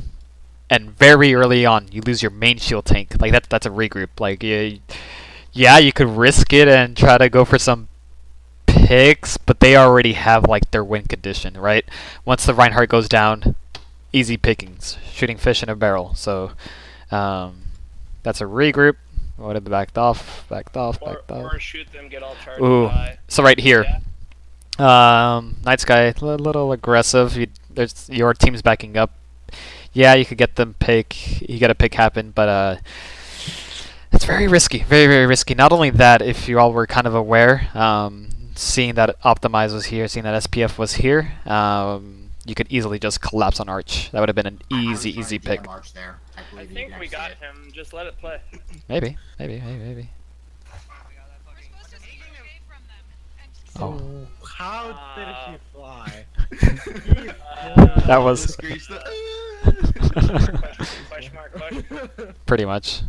and very early on you lose your main shield tank, like that's a regroup. Like yeah, you could risk it and try to go for some picks, but they already have like their win condition, right? Once the Reinhardt goes down, easy pickings, shooting fish in a barrel. So that's a regroup. Would have backed off. Or shoot them, get all charged, Ooh. and die. So right here, Yeah. Night Sky, a little aggressive. There's your team's backing up. Yeah, you could get them pick. You get a pick happen, but it's very risky. Very, very risky. Not only that, if you all were kind of aware, seeing that Optimize was here, seeing that SPF was here, you could easily just collapse on Arch. That would have been an easy pick. Arch there. I think we got him. Just let it play. Maybe. Oh. How did he fly? That was Question mark. pretty much.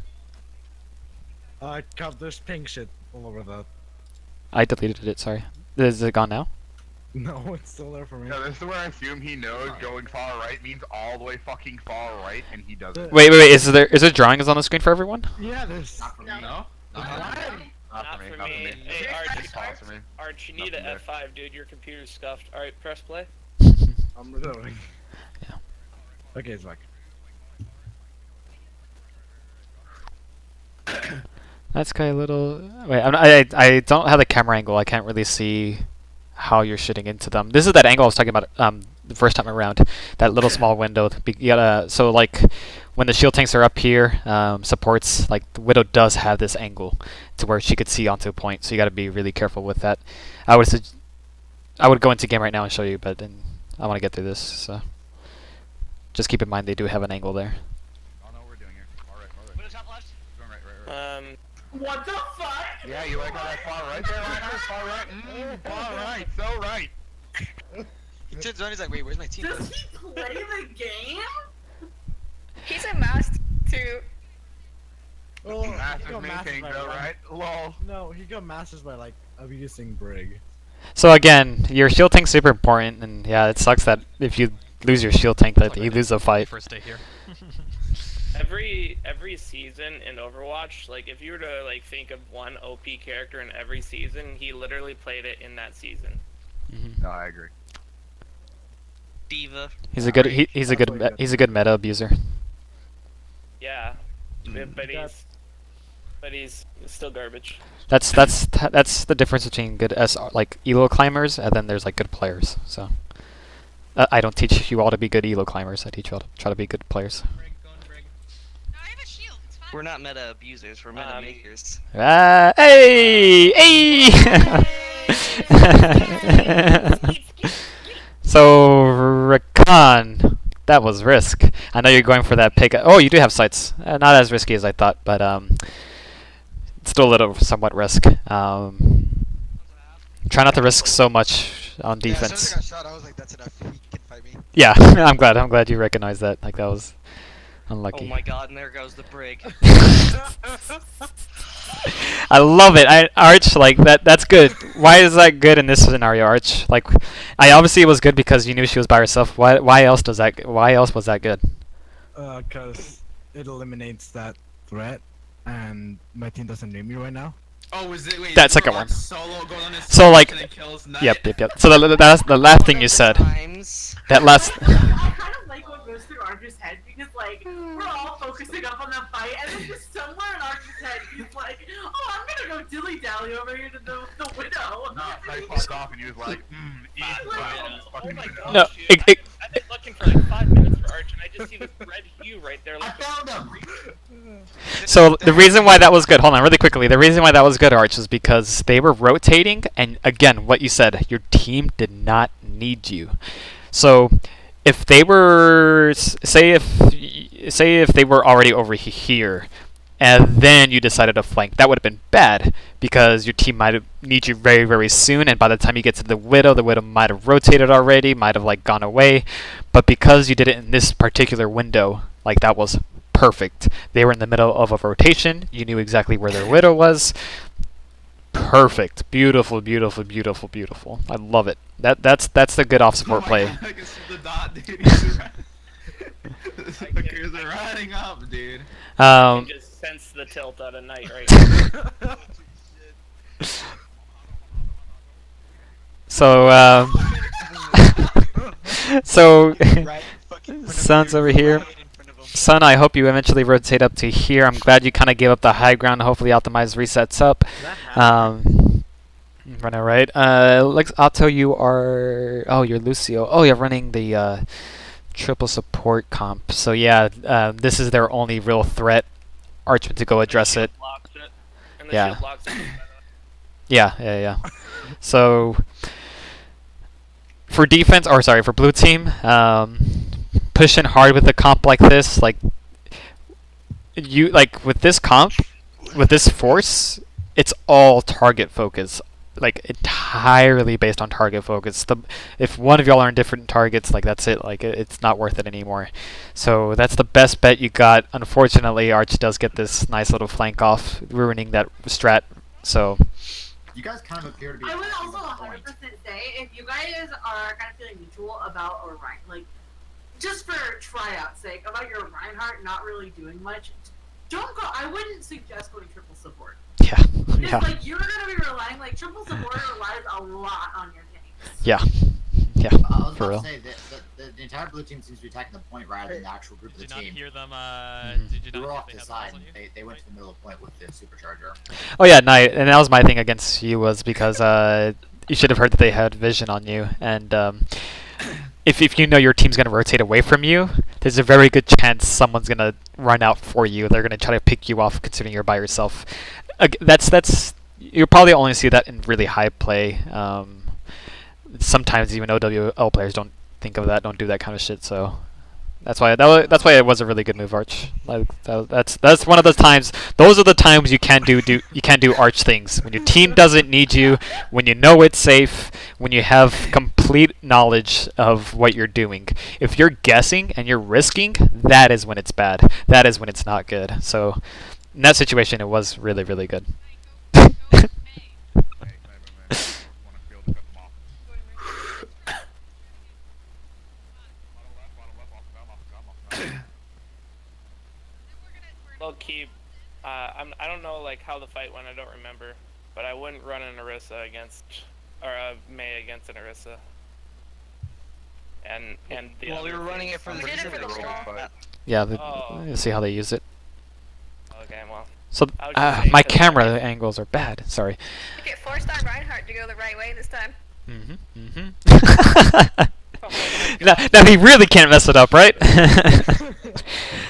God, there's pink shit all over that. I deleted it, sorry. Is it gone now? No, it's still there for me. No, this is where I assume he knows going far right means all the way fucking far right, and he doesn't. Wait, is there drawings on the screen for everyone? Yeah, there's. Not for me. No? Not for me. Hey, Arch, you need an F5, dude. Your computer's scuffed. Alright, press play. I'm reloading. Yeah. Okay, it's back. That's kind of a little. Wait, I don't have the camera angle. I can't really see how you're shooting into them. This is that angle I was talking about the first time around. That little small window. You gotta, so like when the shield tanks are up here, supports, like the Widow does have this angle to where she could see onto a point. So you gotta be really careful with that. I would go into game right now and show you, but then I want to get through this. So just keep in mind they do have an angle there. I don't know what we're doing here. All right. Top left. Going right. What the fuck? Yeah, you like all that far right there, Reinhardt? Far right? Far right, so right. He turns around, he's like, wait, where's my team? Does he play the game? He's a mouse too. Oh, he Massive got maintain by though, like- right? Lol. No, he got masters by like abusing Brig. So again, your shield tank's super important, and yeah, it sucks that if you lose your shield tank, that you lose a fight. First day here. Every season in Overwatch, like if you were to like think of one OP character in every season, he literally played it in that season. No, I agree. Diva. He's a good he's a good meta abuser. Yeah, but he's still garbage. That's the difference between good like elo climbers, and then there's like good players. So I don't teach you all to be good elo climbers. I teach you all to try to be good players. We're not meta abusers, we're meta makers. Hey! So Rakan, that was risk. I know you're going for that pick. Oh, you do have sights. Not as risky as I thought, but still a little somewhat risk. Try not to risk so much on defense. Yeah, as soon as I got shot, I was like, that's enough. He can fight me. Yeah, I'm glad you recognized that. Like that was unlucky. Oh my god, and there goes the Brig. I love it. Arch, like that's good. Why is that good in this scenario, Arch? Like, obviously it was good because you knew she was by herself. Why else was that good? Cause it eliminates that threat, and my team doesn't need me right now. Oh, is it? Wait, That second one. Solo going on his So like, and then kills Knight? yep. So that's the last thing you said. That last. I kind of like what goes through Archer's head because, like, we're all focusing up on the fight, and then just somewhere in Archer's head, he's like, "Oh, I'm gonna go dilly dally over here to the widow." No, Knight popped off and he was like, eat Oh my god. No, Dude, I've been looking for like 5 minutes for Arch, and I just see this red hue right there. I found him. So the reason why that was good, hold on really quickly, the reason why that was good, Arch, is because they were rotating, and again, what you said, your team did not need you. So if they were, say if they were already over here, and then you decided to flank, that would have been bad, because your team might need you very, very soon, and by the time you get to the Widow might have rotated already, might have like gone away, but because you did it in this particular window, like that was perfect. They were in the middle of a rotation, you knew exactly where their Widow was. Perfect. Beautiful, beautiful, beautiful, beautiful. I love it. That's the good off support play. I can see the dot, dude. The fuckers are running up, dude. I can just sense the tilt out of Knight right now. So, so, Sun's over here. Sun, I hope you eventually rotate up to here. I'm glad you kind of gave up the high ground. Hopefully, optimize resets up. Running right. Lex Otto, you are. Oh, you're Lucio. Oh, you're running the triple support comp. So yeah, this is their only real threat. Archman to go address it. Yeah. Yeah. So for defense, or sorry, for blue team, pushing hard with a comp like this, like with this comp, with this force, it's all target focus, like entirely based on target focus. If one of y'all are in different targets, like that's it. Like it's not worth it anymore. So that's the best bet you got. Unfortunately, Arch does get this nice little flank off, ruining that strat. So you guys kind of appear to be. I would also 100% say if you guys are kind of feeling neutral about Orion, like just for tryout's sake, about your Reinhardt not really doing much, don't go. I wouldn't suggest going triple support. Yeah. Because Yeah. like you're gonna be relying, like triple support relies a lot on your tanks. Yeah. Yeah. I was For about real. to say the entire blue team seems to be attacking the point rather than the actual group of the Did you team. not hear them? Mhm. Did you We were not off hear the they had side. balls on you? They went to the middle of the point with the supercharger. Oh yeah, Knight, and that was my thing against you, was because you should have heard that they had vision on you, and if you know your team's gonna rotate away from you, there's a very good chance someone's gonna run out for you. They're gonna try to pick you off, considering you're by yourself. That's you'll probably only see that in really high play. Sometimes even OWL players don't think of that, don't do that kind of shit. So that's why it was a really good move, Arch. Like that's one of those times. Those are the times you can do Arch things, when your team doesn't need you, when you know it's safe, when you have complete knowledge of what you're doing. If you're guessing and you're risking, that is when it's bad. That is when it's not good. So in that situation, it was really, really good. Low key, I don't know like how the fight went. I don't remember, but I wouldn't run an Orisa against, or a Mei against an Orisa. And the Well, we other were running it things- for the reason for the wall. Yeah, Oh. you'll see how they use it. Okay, well. So I was just saying my 'cause camera angles are bad. Sorry. Okay, forced on Reinhardt to go the right way this time. Now he really can't mess it up, right?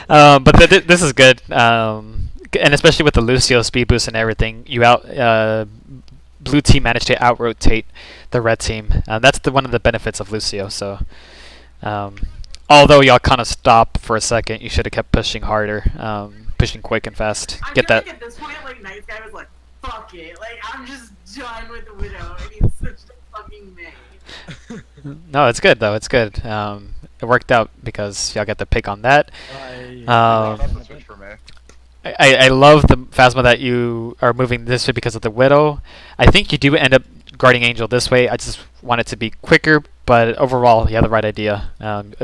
But this is good, and especially with the Lucio speed boost and everything, blue team managed to out rotate the red team. That's one of the benefits of Lucio. So, although y'all kind of stopped for a second, you should have kept pushing harder, pushing quick and fast. I Get feel that. like at this point, like Knight's guy was like, "Fuck it, like I'm just done with the Widow." And he's such a fucking Mei. No, it's good though. It's good. It worked out because y'all got the pick on that. I love the Phasma that you are moving this way because of the Widow. I think you do end up guarding Angel this way. I just want it to be quicker, but overall, you have the right idea.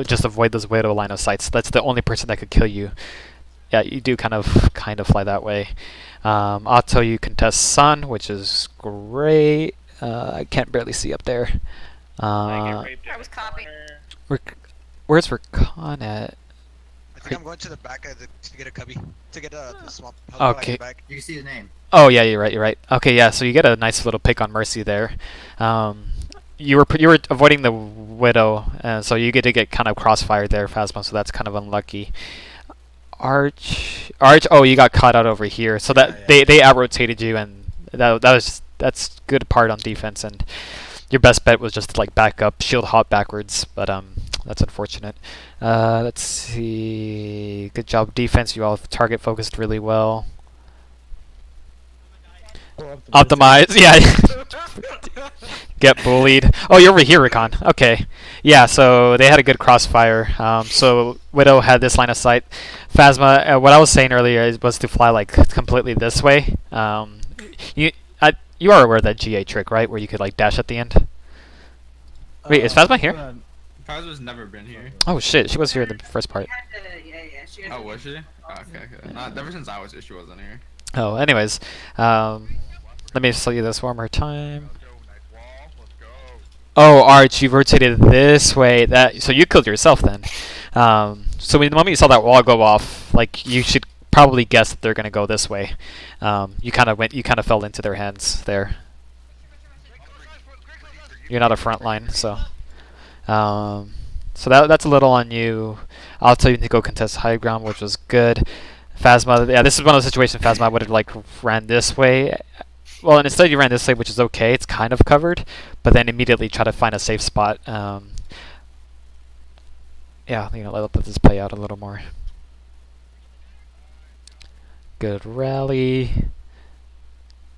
Just avoid those Widow line of sights. That's the only person that could kill you. Yeah, you do kind of fly that way. Otto, you contest Sun, which is great. I can't barely see up there. I was copying. Where's Rakan at? I think I'm going to the back to get a cubby. To get the swamp. Okay. Back. You can see the name. Oh yeah, you're right. Okay, yeah. So you get a nice little pick on Mercy there. You were avoiding the Widow, so you get to get kind of crossfired there, Phasma. So that's kind of unlucky. Arch. Oh, you got caught out over here. So that they out rotated you, and that's good part on defense. And your best bet was just to like back up, shield hop backwards. But that's unfortunate. Let's see. Good job defense. You all target focused really well. Optimize, yeah. Get bullied. Oh, you're over here, Recon. Okay. Yeah, so they had a good crossfire. So Widow had this line of sight. Phasma, what I was saying earlier was to fly like completely this way. You are aware of that GA trick, right? Where you could like dash at the end? Wait, is Phasma here? Phasma's never been here. Oh shit, she was here in the first part. Oh, was she? Oh, okay. Not ever since I was here, she wasn't here. Oh, anyways, let me show you this one more time. Oh, Arch, you rotated this way. So you killed yourself then. So the moment you saw that wall go off, like you should probably guess that they're gonna go this way. You kind of fell into their hands there. You're not a front line, so. So that's a little on you. I'll tell you to go contest high ground, which was good. Phasma, yeah, this is one of those situations Phasma would have like ran this way. Well, and instead you ran this way, which is okay. It's kind of covered, but then immediately try to find a safe spot. Yeah, let this play out a little more. Good rally.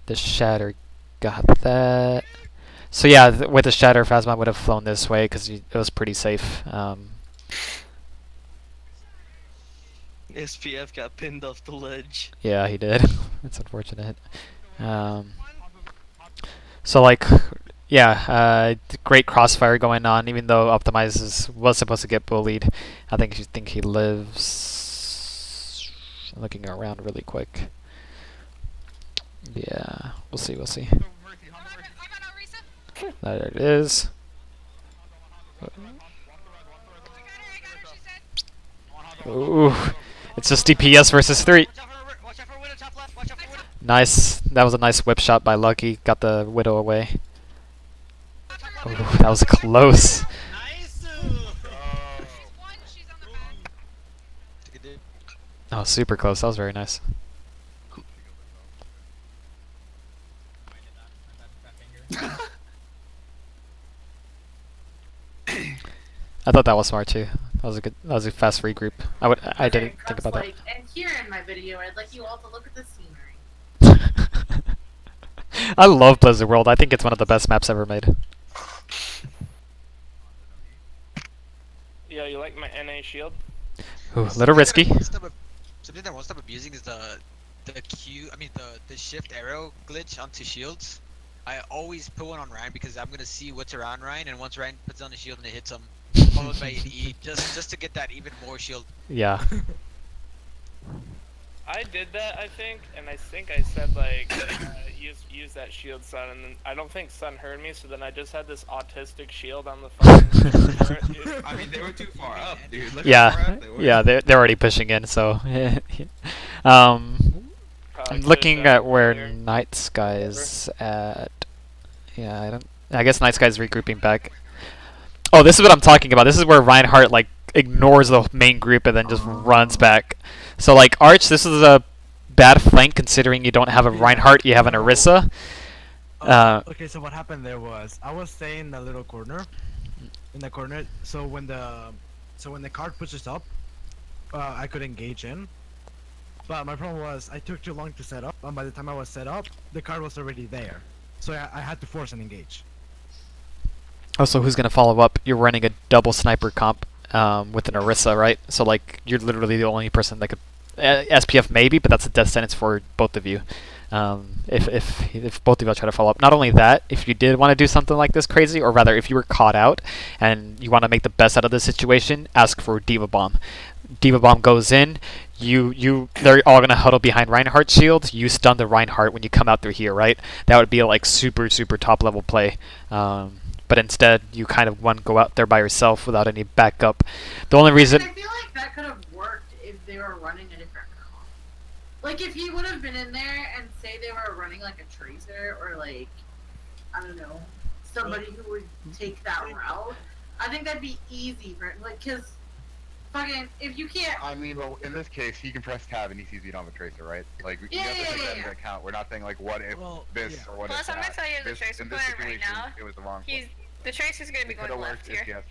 The shatter got that. So yeah, with the shatter, Phasma would have flown this way because it was pretty safe. SPF got pinned off the ledge. Yeah, he did. That's unfortunate. So like, yeah, great crossfire going on. Even though Optimize was supposed to get bullied, I think he lives. Looking around really quick. Yeah, we'll see. There it is. Ooh, it's just DPS versus 3. Nice. That was a nice whip shot by Lucky. Got the Widow away. Ooh, that was close. Oh, super close. That was very nice. I thought that was smart too. That was a fast regroup. I didn't think about that. And here in my video, I'd like you all to look at the scenery. I love Blizzard World. I think it's one of the best maps ever made. Yeah, you like my NA shield? Ooh, a little risky. Something that I won't stop abusing is the shift arrow glitch onto shields. I always put one on Ryan because I'm gonna see what's around Ryan, and once Ryan puts on the shield and it hits him, followed by an E, just to get that even more shield. Yeah. I did that, I think, and I think I said like use that shield, Sun, and then I don't think Sun heard me, so then I just had this autistic shield on the phone. I mean, they were too far up, dude. Look Yeah, how far up they were. yeah, they're already pushing in. So, I'm looking at where Night Sky is at. Yeah, I guess Night Sky is regrouping back. Oh, this is what I'm talking about. This is where Reinhardt like ignores the main group and then just runs back. So like Arch, this is a bad flank considering you don't have a Reinhardt, you have an Orisa. Okay, so what happened there was I was staying in the little corner, So when the card pushes up, I could engage in. But my problem was I took too long to set up, and by the time I was set up, the card was already there. So I had to force an engage. Also, who's gonna follow up? You're running a double sniper comp with an Orisa, right? So like you're literally the only person that could SPF maybe, but that's a death sentence for both of you. If both of you try to follow up. Not only that, if you did want to do something like this crazy, or rather if you were caught out and you want to make the best out of the situation, ask for Diva Bomb. Diva Bomb goes in, they're all gonna huddle behind Reinhardt's shield. You stun the Reinhardt when you come out through here, right? That would be a, like super top level play. But instead, you kind of go out there by yourself without any backup. The only reason I feel like that could have worked they were running a different route. Like if he would have been in there and say they were running like a tracer or like I don't know somebody who would take that route, I think that'd be easy for like because fucking if you can't. I mean, well, in this case, he can press tab and he sees you don't have a tracer, right? Like you have to take that into account. We're not saying like what if this or what if Plus, I'm gonna tell you the tracer player right now. It was the wrong. The tracer's gonna be going left here.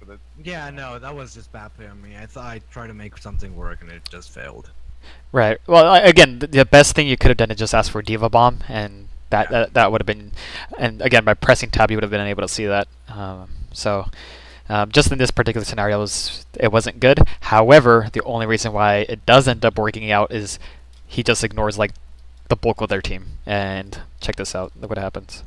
Yeah, no, that was just bad play on me. I thought I'd try to make something work and it just failed. Right. Well, again, the best thing you could have done is just ask for Diva Bomb, and that would have been, and again, by pressing tab, you would have been able to see that. Just in this particular scenario, it wasn't good. However, the only reason why it does end up working out is he just ignores like the bulk of their team. And check this out. Look what happens.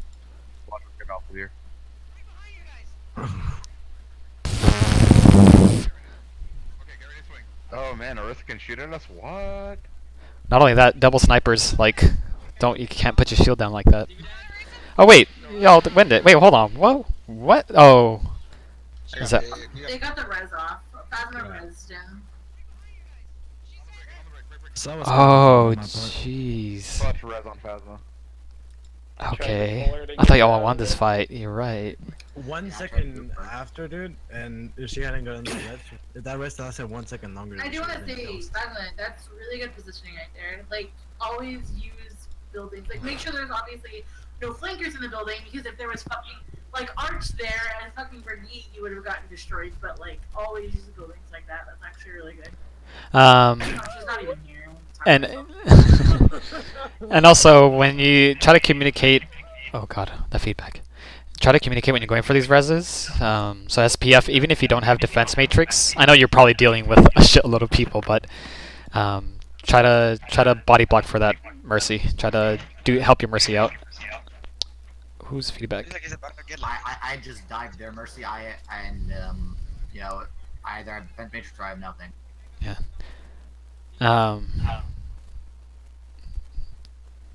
Oh man, Arissa can shoot at us. What? Not only that, double snipers like you can't put your shield down like that. Oh wait, y'all wind it. Wait, hold on. Whoa, what? Oh, is that? They got the res off. Phasma res down. Oh, jeez. Res on Phasma. Okay, I thought y'all wanted this fight. You're right. 1 second after, dude, and if she hadn't gotten the red, if that rest lasted 1 second longer. I do want to say, Phasma, that's really good positioning right there. Like, always use buildings. Like, make sure there's obviously no flankers in the building, because if there was fucking, like, Arch there and fucking Brigitte, you would have gotten destroyed, but, like, always use buildings like that. That's actually really good. She's not even here. And also, when you try to communicate... Oh god, the feedback. Try to communicate when you're going for these reses. So SPF, even if you don't have defense matrix, I know you're probably dealing with a shitload of people, but try to body block for that Mercy. Try to help your Mercy out. Who's feedback? I just dived their Mercy. You know, I either have defense matrix or I have nothing. Yeah.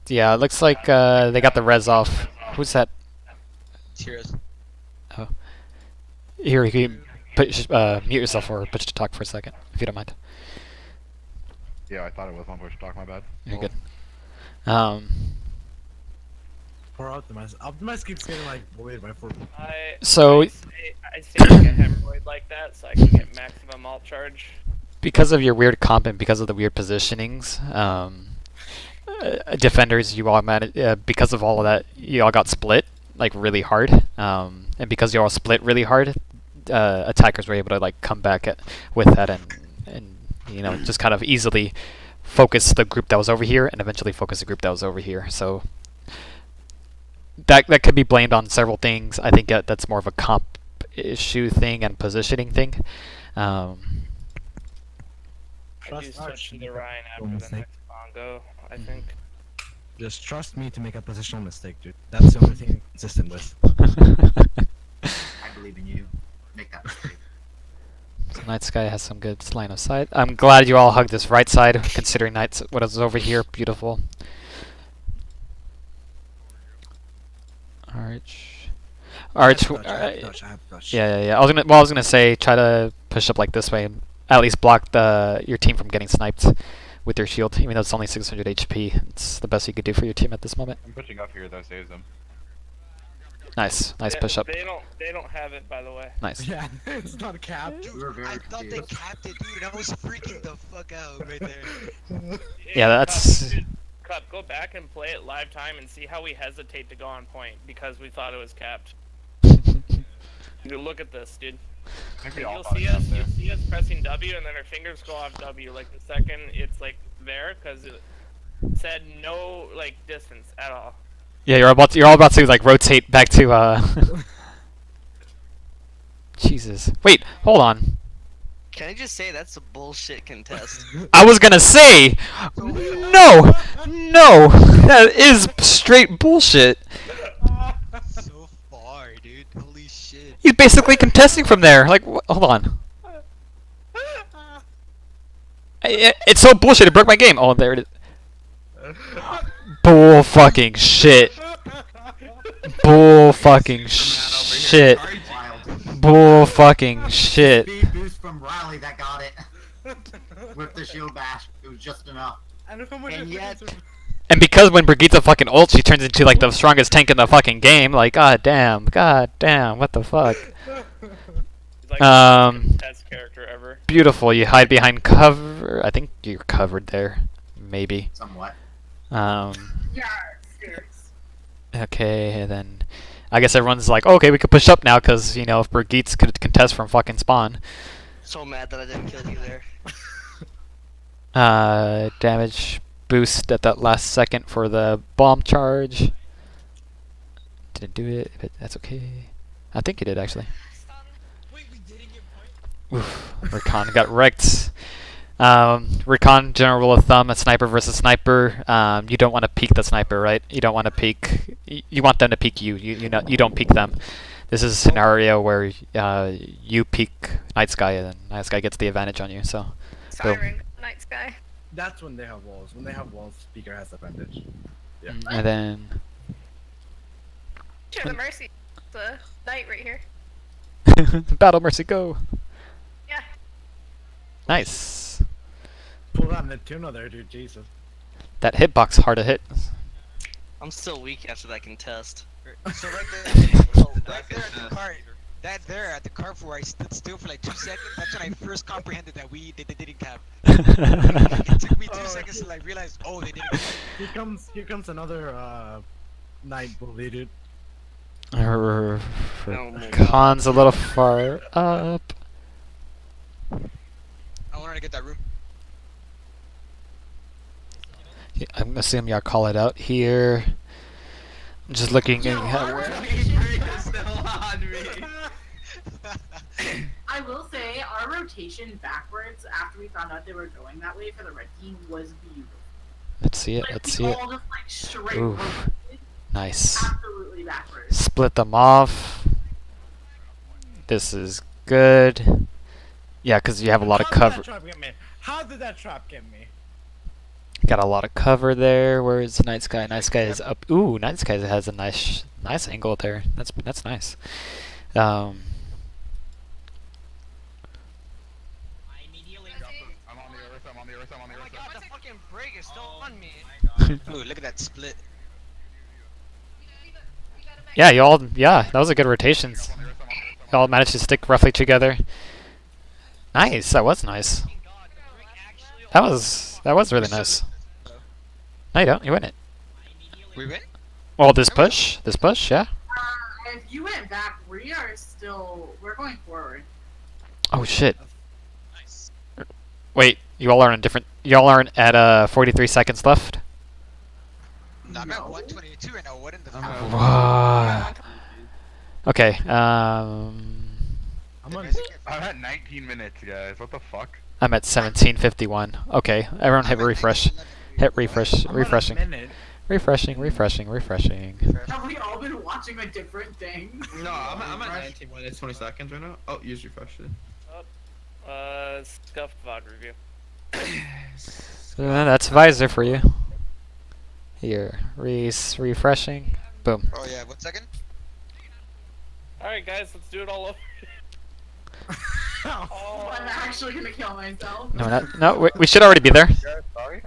Yeah, it looks like they got the res off. Who's that? Cheers. Oh. Here, you can mute yourself or push to talk for a second, if you don't mind. Yeah, I thought it was on push to talk, my bad. You're good. Poor Optimize. Optimize keeps getting like bullied by 4 people. I stay like a hemorrhoid like that so I can get maximum alt charge. Because of your weird comp and because of the weird positionings, defenders, you all because of all of that, you all got split like really hard, and because you all split really hard, attackers were able to like come back with that and you know just kind of easily focus the group that was over here and eventually focus the group that was over here. So that could be blamed on several things. I think that's more of a comp issue thing and positioning thing. I do switch to the Ryan after the next bongo, I think. Just trust me to make a positional mistake, dude. That's the only thing I'm consistent with. I believe in you. Make that mistake. So Night Sky has some good line of sight. I'm glad you all hugged this right side, considering Night's what is over here. Beautiful. Arch. Yeah. I was gonna say try to push up like this way and at least block your team from getting sniped with your shield, even though it's only 600 HP. It's the best you could do for your team at this moment. I'm pushing up here, though, saves them. Nice push up. They don't have it, by the way. Nice. Yeah, it's not a cap. Dude, I thought they capped it, dude. I was freaking the fuck out right there. Yeah, that's... Cup, go back and play it live time and see how we hesitate to go on point because we thought it was capped. Dude, look at this, dude. You'll see us pressing W and then our fingers go off W like the second it's like there because it said no like distance at all. Yeah, you're all about to like rotate back to Jesus. Wait, hold on. Can I just say that's a bullshit contest? I was gonna say no, that is straight bullshit. So far, dude. Holy shit. He's basically contesting from there. Like, hold on. It's so bullshit. It broke my game. Oh, there it is. Bull fucking shit. Bull fucking shit. Bull fucking shit. Speed boost from Riley that got it. with the shield bash. It was just enough. And yet, And because when Brigitte fucking ults, she turns into like the strongest tank in the fucking game. Like, god damn, what the fuck? He's like the best character ever. Beautiful. You hide behind cover. I think you're covered there, maybe. Somewhat. Yeah, Okay, and then I guess everyone's like, oh, okay, we could push up now because you know if Brigitte could contest from fucking spawn. so mad that I didn't kill you there. Damage boost at that last second for the bomb charge. Didn't do it, but that's okay. I think you did actually. Oof, Recon got wrecked. Recon, general rule of thumb, a sniper versus sniper. You don't want to peek the sniper, right? You don't want to peek. You want them to peek you. You don't peek them. This is a scenario where you peek Night Sky and Night Sky gets the advantage on you. So. Siren, Night Sky. That's when they have walls. When they have walls, speaker has the advantage. Yeah. And then. Sure, the Mercy. The Knight right here. Battle Mercy, go! Yeah. Nice. Pull that Neptuno there, dude. Jesus. That hitbox hard to hit. I'm still weak after that contest. So right there, right there at the cart, at the cart where I stood still for like 2 seconds, that's when I first comprehended that they didn't have. It took me 2 seconds to like realize, oh, they didn't have. Here comes another night bully, dude. Khan's a little far up. I wanted to get that room. Yeah, I'm assuming y'all call it out here. I'm just looking at I will say our rotation backwards after we found out they were going that way for the red team was beautiful. Let's see it. Like, Let's we see it. all just like straight Oof. rotated Nice. absolutely backwards. Split them off. This is good. Yeah, because you have a lot of cover. How did that trap get me? Got a lot of cover there. Where is Night Sky? Night Sky is up. Ooh, Night Sky has a nice angle there. That's nice. I'm on the earth. I'm on the earth. I'm on the Oh my earth. god, the fucking break is still on me. Ooh, look at that split. Yeah, that was a good rotation. Y'all managed to stick roughly together. Nice, that was nice. That was really nice. No, you don't. You win it. We win? Well, this push, yeah. If you went back, we're going forward. Oh shit. Wait, y'all aren't at 43 seconds left. No, I'm at 122 right now. What in the fuck? Wow. Okay. I'm at 19 minutes, guys. What the fuck? I'm at 17:51. Okay, everyone hit refresh. Hit refresh. Refreshing. Refreshing. Have we all been watching a different thing? No, I'm at 19 minutes 20 seconds right now. Oh, use refresh it. Scuff VOD review. That's Visor for you. Here, refreshing. Boom. Oh yeah, 1 second. Alright guys, let's do it all over. I'm actually gonna kill myself. No, we should already be there. Sorry.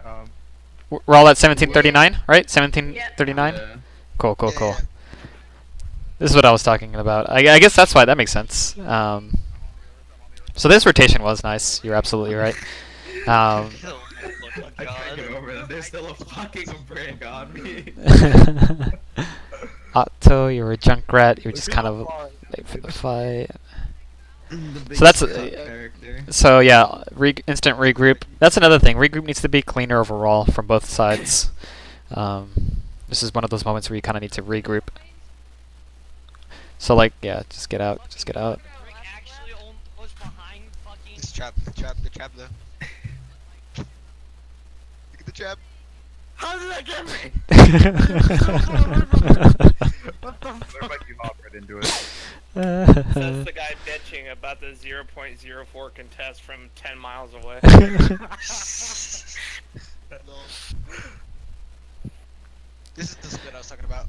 We're all at 17:39, right? 17:39. Yeah. Cool. This is what I was talking about. I guess that's why that makes sense. So this rotation was nice. You're absolutely right. I can't get over that. There's still a fucking break on me. Otto, you were a Junkrat. You were just kind of late for the fight. So that's so yeah. Instant regroup. That's another thing. Regroup needs to be cleaner overall from both sides. This is one of those moments where you kind of need to regroup. So like, yeah, just get out. This trap, the trap though. Look at the trap. How did that get me? What the fuck? Everybody you hop right into it. Says the guy bitching about the 0.04 contest from 10 miles away. This is the split I was talking about.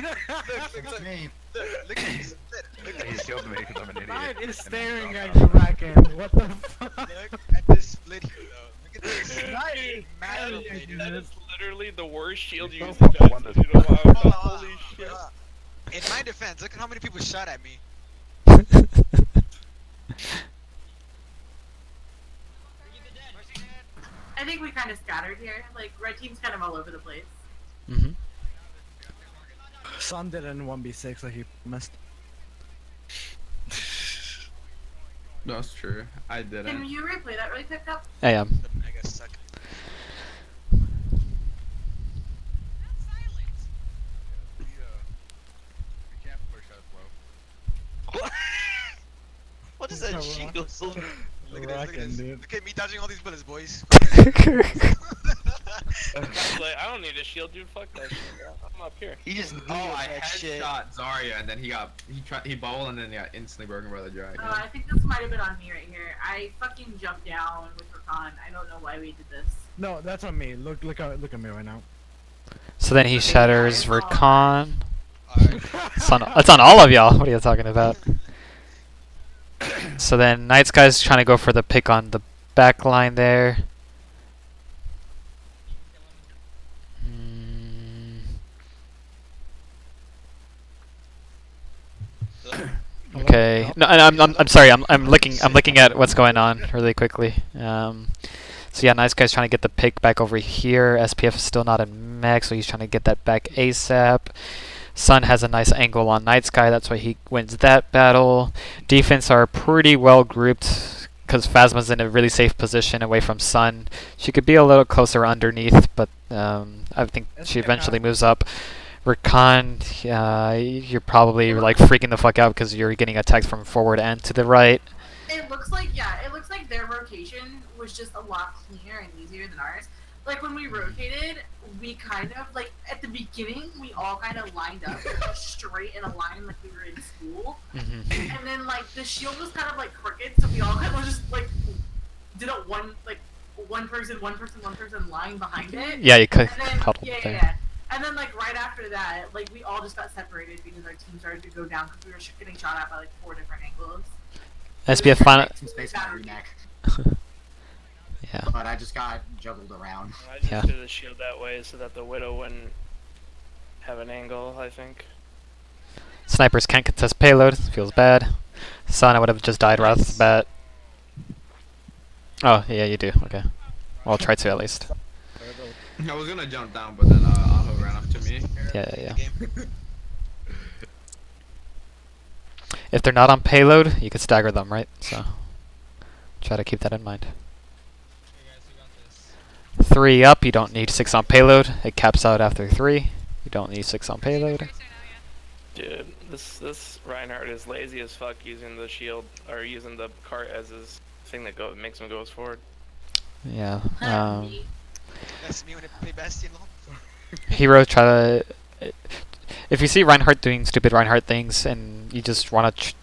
That's me. Look at this. Look at He this. killed me because I'm an idiot. Knight is And then staring dropped at out. you, Bracken. What the fuck? Look at this split here, though. Look at this. Knight is Mad staring at you. That is literally the worst shield You're using so I've wonderful. seen in a while. Hold on, Holy shit. In my defense, look at how many people shot at me. I think we kind of scattered here. Like, red team's kind of all over the place. Mhm. Sun did it in 1v6 like he promised. That's true. I Can didn't. you replay that really quick up? I am. The mega suck. We can't push us low. What is that Yeah, shield? Look at this, look at Rockin', this. dude. Look at me dodging all these bullets, boys. Like, I don't need a shield, dude. Fuck that shit. I'm up here. He just Oh, I that shit. headshot Zarya, and then he bubbled, and then he got instantly broken by the dragon. I think this might have been on me right here. I fucking jumped down with Rakan. I don't know why we did this. No, that's on me. Look at me right now. So then he shatters Rakan. Alright. It's on all of y'all. What are you talking about? So then Knight's guy's trying to go for the pick on the back line there. Okay. No, and I'm sorry. I'm looking at what's going on really quickly. So yeah, nice guy's trying to get the pick back over here. SPF is still not in mech, so he's trying to get that back ASAP. Sun has a nice angle on Night Sky, that's why he wins that battle. Defense are pretty well grouped because Phasma's in a really safe position away from Sun. She could be a little closer underneath, but I think she eventually moves up. Rakan, you're probably like freaking the fuck out because you're getting attacked from forward and to the right. It looks like their rotation was just a lot cleaner and easier than ours. Like when we rotated, we kind of like at the beginning we all kind of lined up straight in a line like we were in school, and then like the shield was kind of like crooked, so we all kind of just like did a one person line behind it. Yeah, you could And then, huddle yeah, there. yeah. And then like right after that, like we all just got separated because our team started to go down because we were getting shot at by like 4 different angles. SPF final. Some space on my neck, Yeah. but I just got juggled around. I just Yeah. did the shield that way so that the Widow wouldn't have an angle, I think. Snipers can't contest payload. Feels bad. Sun, I would have just died right off the bat. Oh, yeah, you do. Okay. Well, I'll try to at least. I was gonna jump down, but then Aho ran up to me. Yeah. If they're not on payload, you can stagger them, right? So try to keep that in mind. 3 up, you don't need 6 on payload. It caps out after 3. You don't need 6 on payload. Dude, this Reinhardt is lazy as fuck using the shield or using the cart as his thing that makes him goes forward. Yeah. That's me when I play Bastion. Hero try to. If you see Reinhardt doing stupid Reinhardt things and you just want to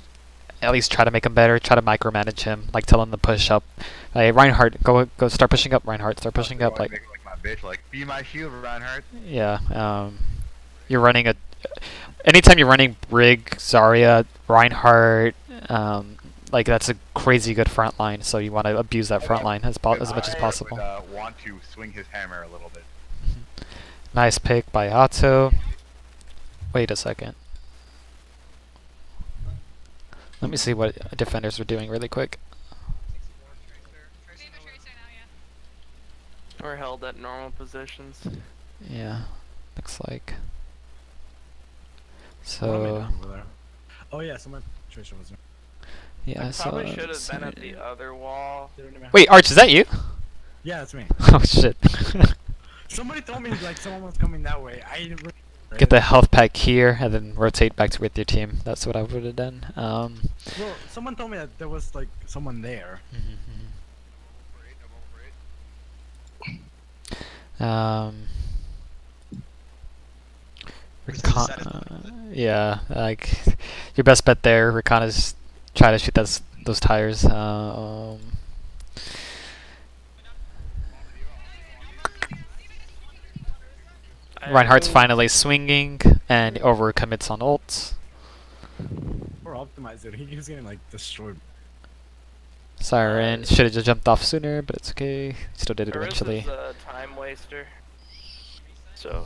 at least try to make him better, try to micromanage him, like tell him to push up. Hey, Reinhardt, go start pushing up, Reinhardt, start pushing up. Like, my bitch, like, be my shield, Reinhardt. yeah, you're running a. Anytime you're running Brig, Zarya, Reinhardt, like that's a crazy good front line, so you want to abuse that front line as much as possible. Would, want to swing his hammer a little bit. Nice pick by Otto. Wait a second. Let me see what defenders are doing really quick. We're held at normal positions. Yeah, looks like. What am I So doing over there? Oh yeah, someone Tracer was there. yeah, I so probably should have been at the other wall. wait, Arch, is that you? Yeah, it's me. Oh shit. Somebody told me like someone was coming that way. I didn't really Get the health pack here and then rotate back to with your team. That's what I would have done. Well, someone told me that there was like someone there. Yeah, like your best bet there, Rakan, is try to shoot those tires. Reinhardt's finally swinging and overcommits on ults. Poor Optimizer, he keeps getting like destroyed. Siren should have just jumped off sooner, but it's okay. Still did it eventually. Is a time waster. So.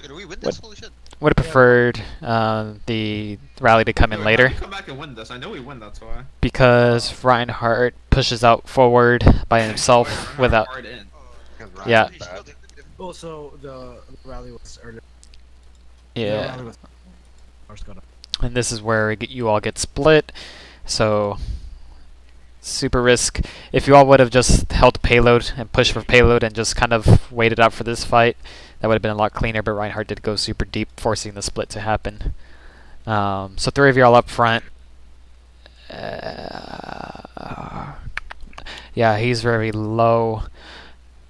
Did we win this? Holy shit. Would have preferred the rally to come in later. Come back and win this. I know we win. That's why. Because Reinhardt pushes out forward by himself without. Yeah. Also, the rally was earlier. Yeah. And this is where you all get split. So super risk. If you all would have just held payload and pushed for payload and just kind of waited out for this fight, that would have been a lot cleaner, but Reinhardt did go super deep, forcing the split to happen. So 3 of you all up front. Yeah, he's very low.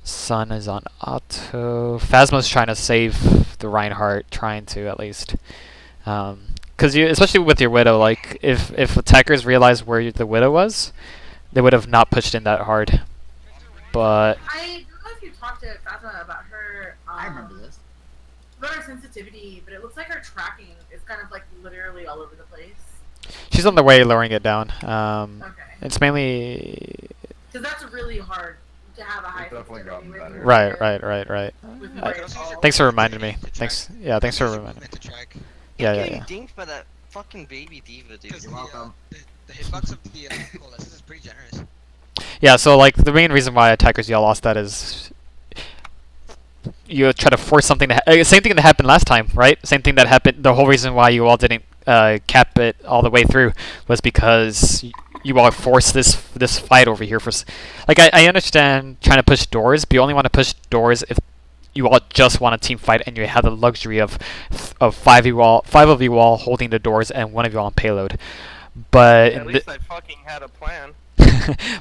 Sun is on auto. Phasma's trying to save the Reinhardt, trying to at least. Because you, especially with your Widow, like if attackers realized where the Widow was, they would have not pushed in that hard. But I don't know if you talked to Phasma about her. I remember this. About her sensitivity, but it looks like her tracking is kind of like literally all over the place. she's on the way lowering it down. Okay. It's mainly. Because that's really hard to have a high definitely gotten sensitivity with Right. Thanks for all- reminding me. Thanks. Yeah, thanks for reminding me. Yeah. Getting dinked by that fucking baby diva, dude. You're welcome. The hitbox of the coalescence is pretty generous. Yeah, so like the main reason why attackers y'all lost that is you try to force something to same thing that happened last time, right? Same thing that happened. The whole reason why you all didn't cap it all the way through was because you all forced this fight over here for like I understand trying to push doors, but you only want to push doors if you all just want a team fight and you have the luxury of five of you all holding the doors and one of you all on payload. But At least I fucking had a plan.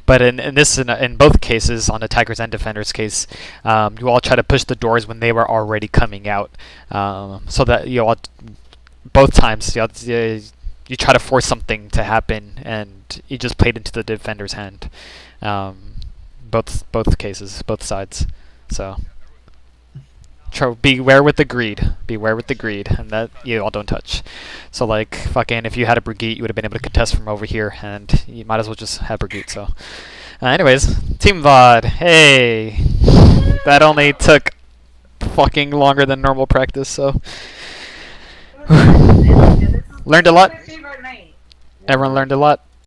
but in both cases, on attackers and defenders case, you all try to push the doors when they were already coming out, so that you all both times you try to force something to happen, and you just played into the defender's hand. Both cases, both sides. So beware with the greed. Beware with the greed, and that you all don't touch. So like fucking, if you had a Brigitte, you would have been able to contest from over here, and you might as well just have Brigitte. So, anyways, Team VOD. Hey, that only took fucking longer than normal practice. So learned a lot. Everyone learned a lot.